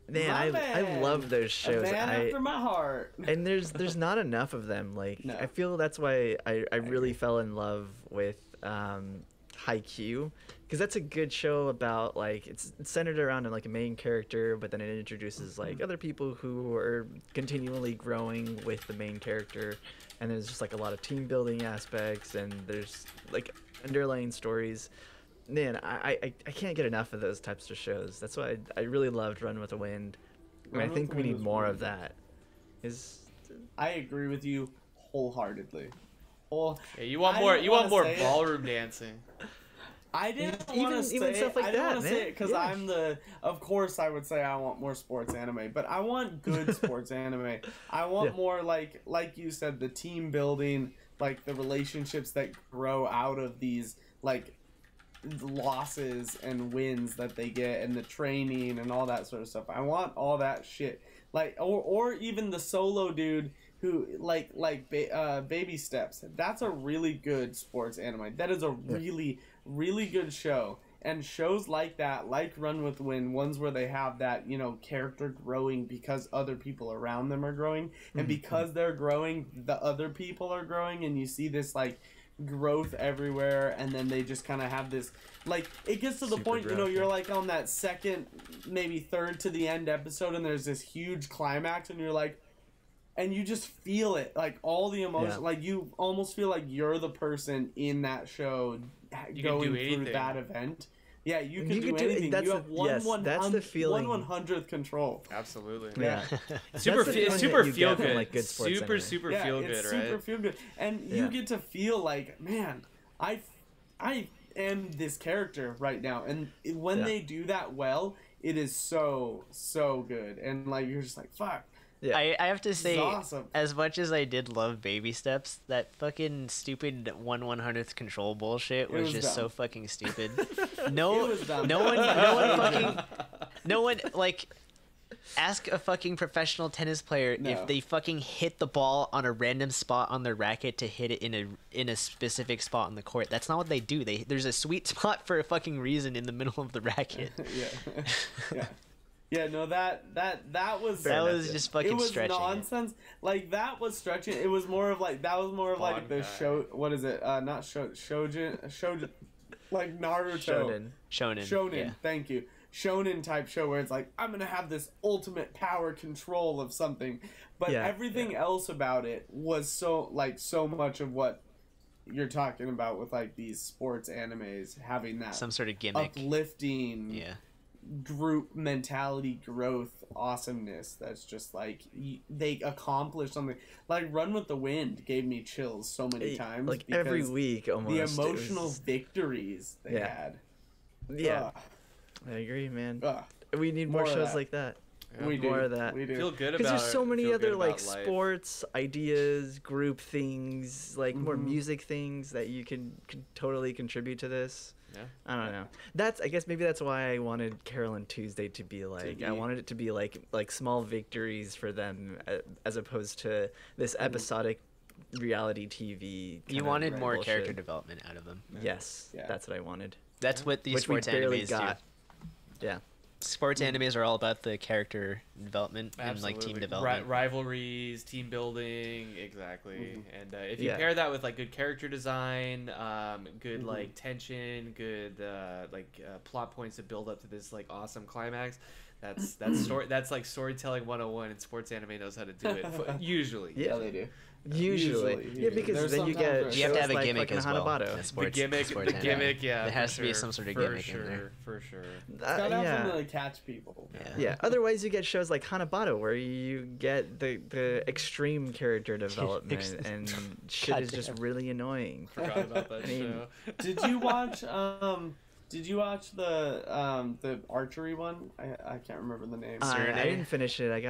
Man, My I man. love those A shows. man after my heart. And there's not enough of them. Like No. I feel that's why I really agree. fell in love with Haikyuu, because that's a good show about like it's centered around like a main character, but then it introduces like other people who are continually growing with the main character, and there's just like a lot of team building aspects, and there's like underlying stories. Man, I can't get enough of those types of shows. That's why I really loved Run with the Wind, and Run I with think the we Wind need was more really of that. Is I agree with you wholeheartedly. Whole, Yeah, you want I more. didn't You want wanna more say it. ballroom dancing. I didn't Even- want to say even stuff like I didn't that, want to say man. it because Yeah. I'm the. Of course, I would say I want more sports anime, but I want good sports anime. I want Yeah. more like you said, the team building, like the relationships that grow out of these like losses and wins that they get, and the training and all that sort of stuff. I want all that shit. Like or even the solo dude who Baby Steps. That's a really good sports anime. That is a really good show. And shows like that, like Run with Wind, ones where they have that, you know, character growing because other people around them are growing, and because they're growing, the other people are growing, and you see this like growth everywhere, and then they just kind of have this like it gets to the Super point, you know, growth, you're yeah. like on that second, maybe third to the end episode, and there's this huge climax, and you're like, and you just feel it, like all the emotion, Yeah. like you almost feel like you're the person in that show You can going do through anything. that event. Yeah, you can You do could do- anything. that's You the- have one yes, that's the feeling. 1/100th control. Absolutely. yeah. Super, That's the it's feeling super that you feel get from, good. like, good sports super, anime. super Yeah, feel it's good, super right? feel good, and Yeah. you get to feel like, man, I am this character right now, and when Yeah. they do that well, it is so good, and like you're just like, fuck. Yeah. I have to say, awesome. as much as I did love Baby Steps, that fucking stupid 1/100th control bullshit was was just dumb. so fucking stupid. It No, was dumb. no one like ask a fucking professional tennis player No. if they fucking hit the ball on a random spot on their racket to hit it in a specific spot on the court. That's not what they do. There's a sweet spot for a fucking reason in the middle of the racket. yeah. No, that was That was just fucking it was stretching it. nonsense. Like that was stretching. It was more of like like the Bankai. show. What is it? Not Shojin, like Naruto. Shonen. Yeah. Thank you. Shonen type show where it's like, I'm gonna have this ultimate power control of something, but Yeah, everything else about it was so much of what you're talking about with like these sports animes having that Some sort of gimmick. uplifting Yeah. group mentality, growth, awesomeness. That's just like they accomplished something. Like Run with the Wind gave me chills so many times. like every because week almost. the it emotional was- victories they Yeah. had. Yeah, Ugh. I agree, man. Ugh. We need more More of shows that. like that. Yeah. We do. More of that. We do. Feel good about Because there's so it, many feel other good like about life. sports ideas, group things, like more Mhm. music things that you can totally contribute to this. Yeah. I don't know. I guess maybe that's why I wanted Carol and Tuesday to be like. I be- wanted it to be like small victories for them, as opposed to this episodic reality TV. You kinda wanted more bullshit. character development out of them. Yes, Yeah. that's what I wanted. That's what these Which we sports barely animes got. do. Yeah. Sports animes are all about the character development and like team Absolutely. development. Rivalries, team building, exactly. And if you Yeah. pair that with like good character design, good Mhm. like tension, good plot points to build up to this like awesome climax, that's like storytelling 101, and sports anime knows how to do it usually. Yeah. they do. Usually. Yeah, because There's then you sometimes get where You have to shows have a like gimmick fucking as well. Hanabado. in sports- the gimmick, sports the anime. gimmick, yeah. There for has to be sure, some sort of for gimmick sure, in there. for sure. Gotta have yeah. something to catch people. Yeah. Yeah. Otherwise, you get shows like Hanabado where you get the extreme character development, and shit is just Goddamn. really annoying. Forgot about that I mean, show. Did you watch the archery one? I can't remember the name. I Serenade? didn't finish it. I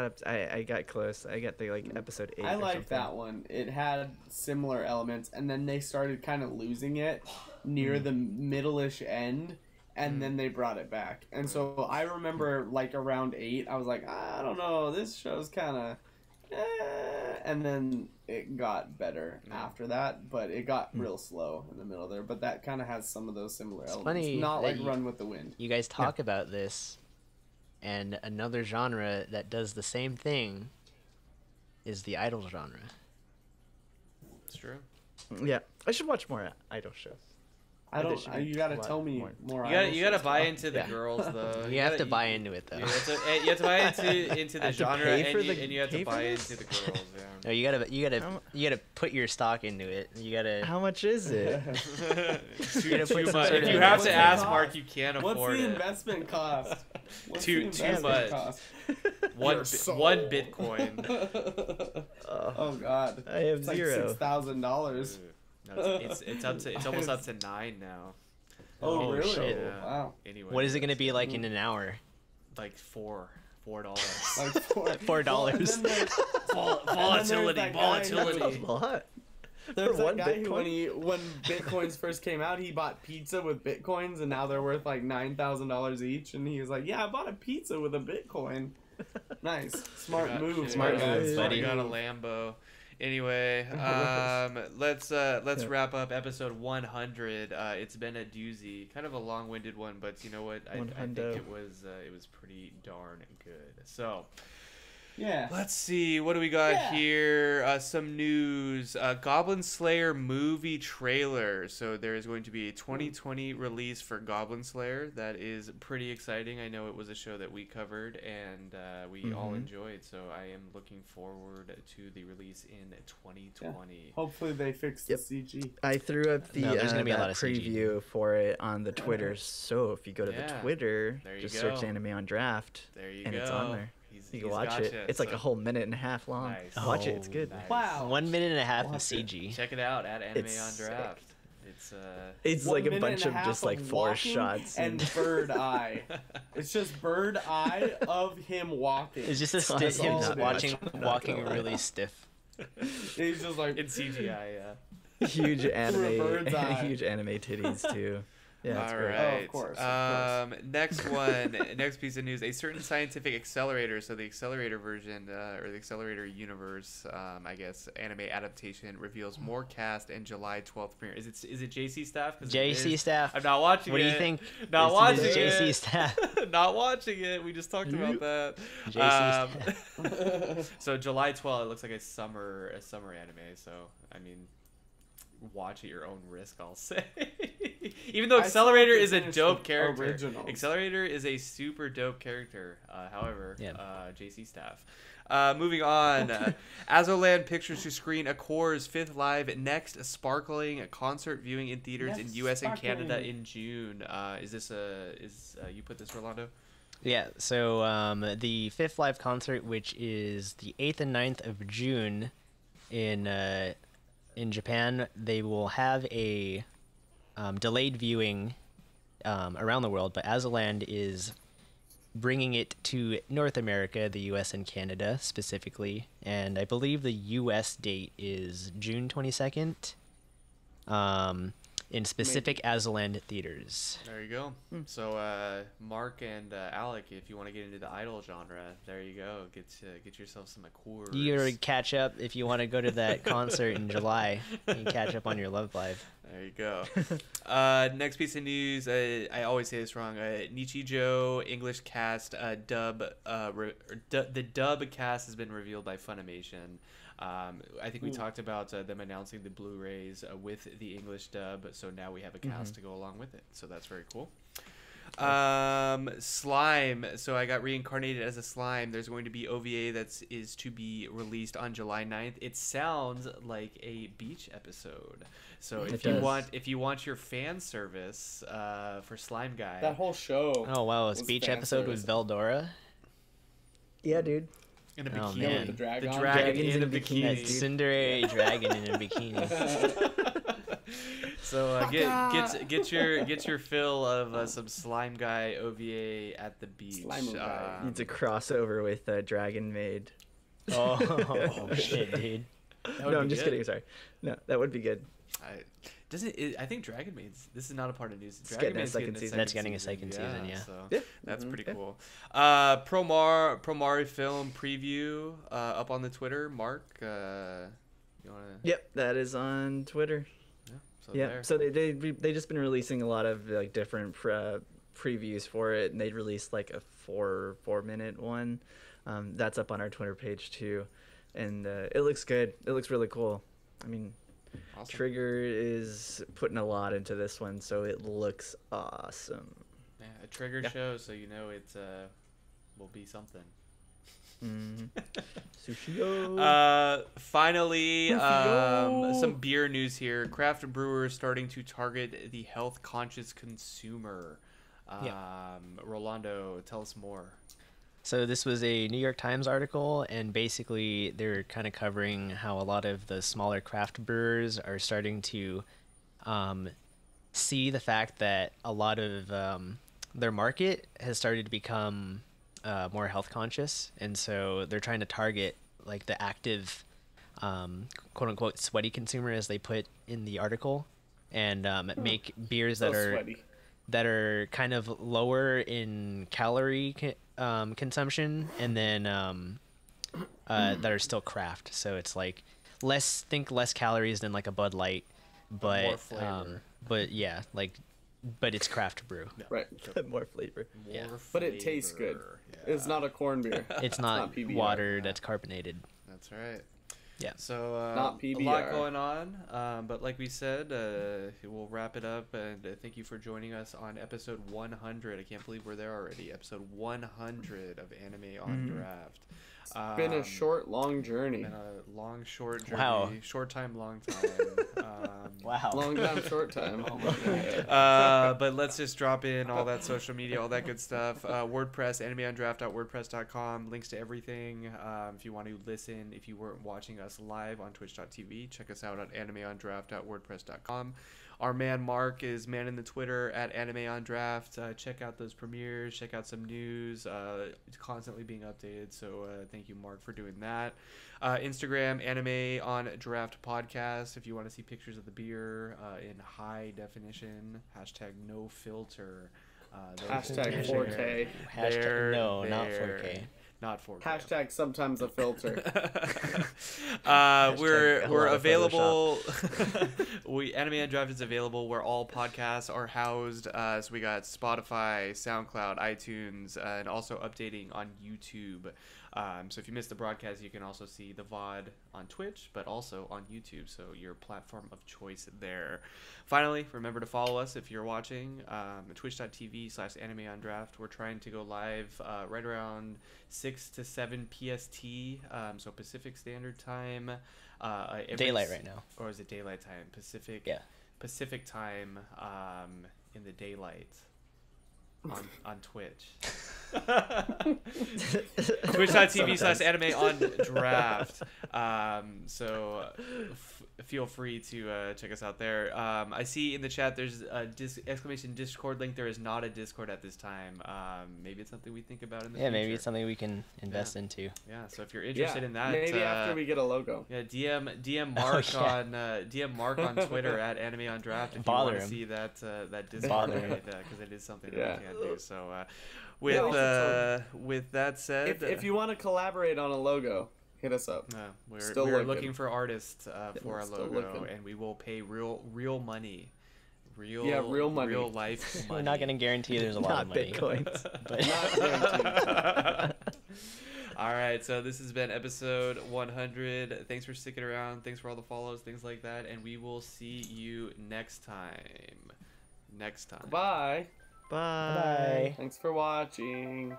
got close. I got the like episode 8. I or liked something. that one. It had similar elements, and then they started kind of losing it near the middle-ish end, and then they brought it back. And so I remember, like, around 8, I was like, I don't know, this show's kind of... And then it got better after that, but it got real slow in the middle there. But that kind of has some of those similar elements. funny Not that like Run with the Wind. You guys talk about this, and another genre that does the same thing is the idol genre. It's true. Yeah, I should watch more idol shows. I There don't. should be You gotta a lot tell me more. more. You gotta idol buy stuff. into the Yeah. girls though. You have to buy into it though. You have to buy into the Have to genre, pay for and the- you have to pay for buy this? into the girls. Yeah. No, you gotta put your stock into it. You gotta. How much is it? too, gotta put too some much. sort If of you have What's to the ask cost? Mark, you can't What's afford the it. investment cost? What's Too- the too investment much. cost? One Your soul. one Bitcoin. Oh God. I have It's like zero. $6,000. No, it's almost up to 9 now. Oh, Oh, really? shit. Yeah. Wow. Anyway, What is it gonna be like in an hour? like $4? Like $4. And then Volatility, that guy who- volatility. A lot. There's For that one guy who, Bitcoin? when Bitcoins first came out, he bought pizza with Bitcoins, and now they're worth like $9,000 each. And he was like, "Yeah, I bought a pizza with a Bitcoin." Nice, smart move, Smart guys. move, buddy. Got a Lambo. Anyway, let's wrap up episode 100. It's been a doozy, kind of a long-winded one, but you know what? I think it was pretty darn good. So. Yeah. Let's see, what do we got here? Some news. Goblin Slayer movie trailer. So there is going to be a 2020 release for Goblin Slayer. That is pretty exciting. I know it was a show that we covered and we all enjoyed. So I am looking forward to the release in 2020. Hopefully they fix the CG. I threw up the No, there's gonna be a that lot of CG. preview for it on the Twitter. So if you go to Yeah. the Twitter, There you just search go. Anime on Draft, There you and go. it's on there. You He's can watch gotcha. it. It's like So a whole minute and a half long. Nice. Watch it. It's Oh, good. nice. Wow. 1 minute and a half We'll of have to CG. Check it out at Anime It's on sick. Draft. It's It's 1 like a minute bunch and of half just like four walking shots and bird eye. It's just bird eye of him walking. It's just a That's stiff him all just it is. watching, Not walking gonna lie. really stiff. He's just like in CGI, yeah. huge anime, bird's eye. huge anime titties too. Yeah, it's All great. right. Oh, of course. Next one. Next piece of news. A certain scientific accelerator, so the accelerator version, or the accelerator universe, I guess, anime adaptation reveals more cast and July 12th premiere. Is it JC Staff? 'Cause it JC is. Staff. I'm not watching What it. do you think? Not Is watching it it. JC Staff. Not watching it. We just talked about that. JC So July 12th, it looks like a summer anime. So I mean, watch at your own risk, I'll say. Even though I still have Accelerator to is a finish dope the character. originals. Accelerator is a super dope character. However, Yeah. JC Staff. Moving on, Azoland Pictures to screen Accor's 5th Live next sparkling concert viewing in theaters in Yes, U.S. and Canada sparkling. in June. Is this you put this, Rolando? Yeah, so the 5th live concert, which is the 8th and 9th of June in Japan, they will have a delayed viewing around the world, but Azaland is bringing it to North America, the US and Canada specifically, and I believe the US date is June 22nd. In specific Azaland theaters. There you go. So, Mark and Alec, if you want to get into the idol genre, there you go. Get yourself some Accords. You gotta catch up if you want to go to that concert in July. You can catch up on your Love Live. There you go. Next piece of news. I always say this wrong. Nichijou English cast dub. The dub cast has been revealed by Funimation. I think we talked about them announcing the Blu-rays with the English dub, so now we have a cast to go along with it. So that's very cool. Slime. So I got reincarnated as a slime. There's going to be OVA is to be released on July 9th. It sounds like a beach episode. So It if you does. want your fan service for Slime Guy, that whole show. Oh wow, it's was beach fan episode service. with Veldora. Yeah, dude. in a Oh, bikini, man. With the dragon. Dragons in a in bikini. bikinis, dude. Tsundere dragon in a bikini. So get your fill of some Slime Guy OVA at the beach. Slime Guy. Needs a crossover with Dragon Maid. Oh shit, dude. That would No, be I'm just good. kidding. Sorry. No, that would be good. I think Dragon Maid's. This is not a part of news. It's Dragon getting a Maid's second season. That's getting a second season, yeah. So Yeah. that's pretty yeah. cool. Promare film preview up on the Twitter. Mark, you wanna? Yep, that is on Twitter. Yeah. So Yeah, there. so they just been releasing a lot of like different previews for it, and they'd released like a 4-minute one. That's up on our Twitter page too, and it looks good. It looks really cool. I mean, Awesome. Trigger is putting a lot into this one, so it looks awesome. Yeah, a Trigger Yeah. show, so you know it will be something. Sushi. Finally, Rufio. some beer news here. Craft brewers starting to target the health conscious consumer. Rolando, tell us more. So this was a New York Times article, and basically they're kind of covering how a lot of the smaller craft brewers are starting to see the fact that a lot of their market has started to become more health conscious, and so they're trying to target like the active, quote unquote, sweaty consumer, as they put in the article, and make beers So that are sweaty. that are kind of lower in calorie consumption, and then that are still craft. So it's like less calories than like a Bud Light, but more flavor. but yeah, like but it's craft brew. Right. More flavor. More Yeah. But it tastes good. flavor. It's not a corn beer. It's not PBR. water that's carbonated. That's right. Yeah. So Not a lot PBR. going on, but like we said, we'll wrap it up. And thank you for joining us on episode 100. I can't believe we're there already. Episode 100 of Anime on Draft. It's been a short, long journey. been a long, short journey. Wow. Short time, long time. Wow. Long time, short time. But let's just drop in all that social media, all that good stuff. WordPress, animeondraft.wordpress.com, links to everything. If you want to listen, if you weren't watching us live on twitch.tv, check us out at animeondraft.wordpress.com. Our man Mark is manning the Twitter at AnimeOnDraft. Check out those premieres, check out some news. It's constantly being updated, so thank you, Mark, for doing that. Instagram, Anime on Draft Podcast. If you want to see pictures of the beer in high definition, hashtag no filter. Hashtag 4K. Hashtag no, not 4K. Not 4K. Hashtag sometimes a filter. We're a lot of available. Anime on Draft is available where all podcasts are housed. So we got Spotify, SoundCloud, iTunes, and also updating on YouTube. So if you missed the broadcast, you can also see the VOD on Twitch, but also on YouTube. So your platform of choice there. Finally, remember to follow us if you're watching. Twitch.tv/AnimeOnDraft. We're trying to go live right around 6 to 7 PST, so Pacific Standard Time. Daylight right now. Or is it daylight time? Pacific. Yeah. Pacific time in the daylight on Twitch. Twitch.tv/AnimeOnDraft. So feel free to check us out there. I see in the chat there's a exclamation Discord link. There is not a Discord at this time. Maybe it's something we think about in the future. Maybe it's something we can invest into. Yeah, so if you're interested in that, Maybe after we get a logo. yeah, DM Mark on DM Mark on Twitter at AnimeOnDraft if Bother you want to him. see that Discord Bother him. because it is something Yeah. that we can't do. So Yeah, with that said, If you want to collaborate on a logo, hit us up. Still we're looking. looking for artists for our Still logo, looking. and we will pay real money. Real money. Real life money. We're not going to guarantee there's a lot Not of money. bitcoins. But Not guaranteed. All right, so this has been episode 100. Thanks for sticking around. Thanks for all the follows, things like that, and we will see you next time. Bye. Bye. bye. Thanks for watching.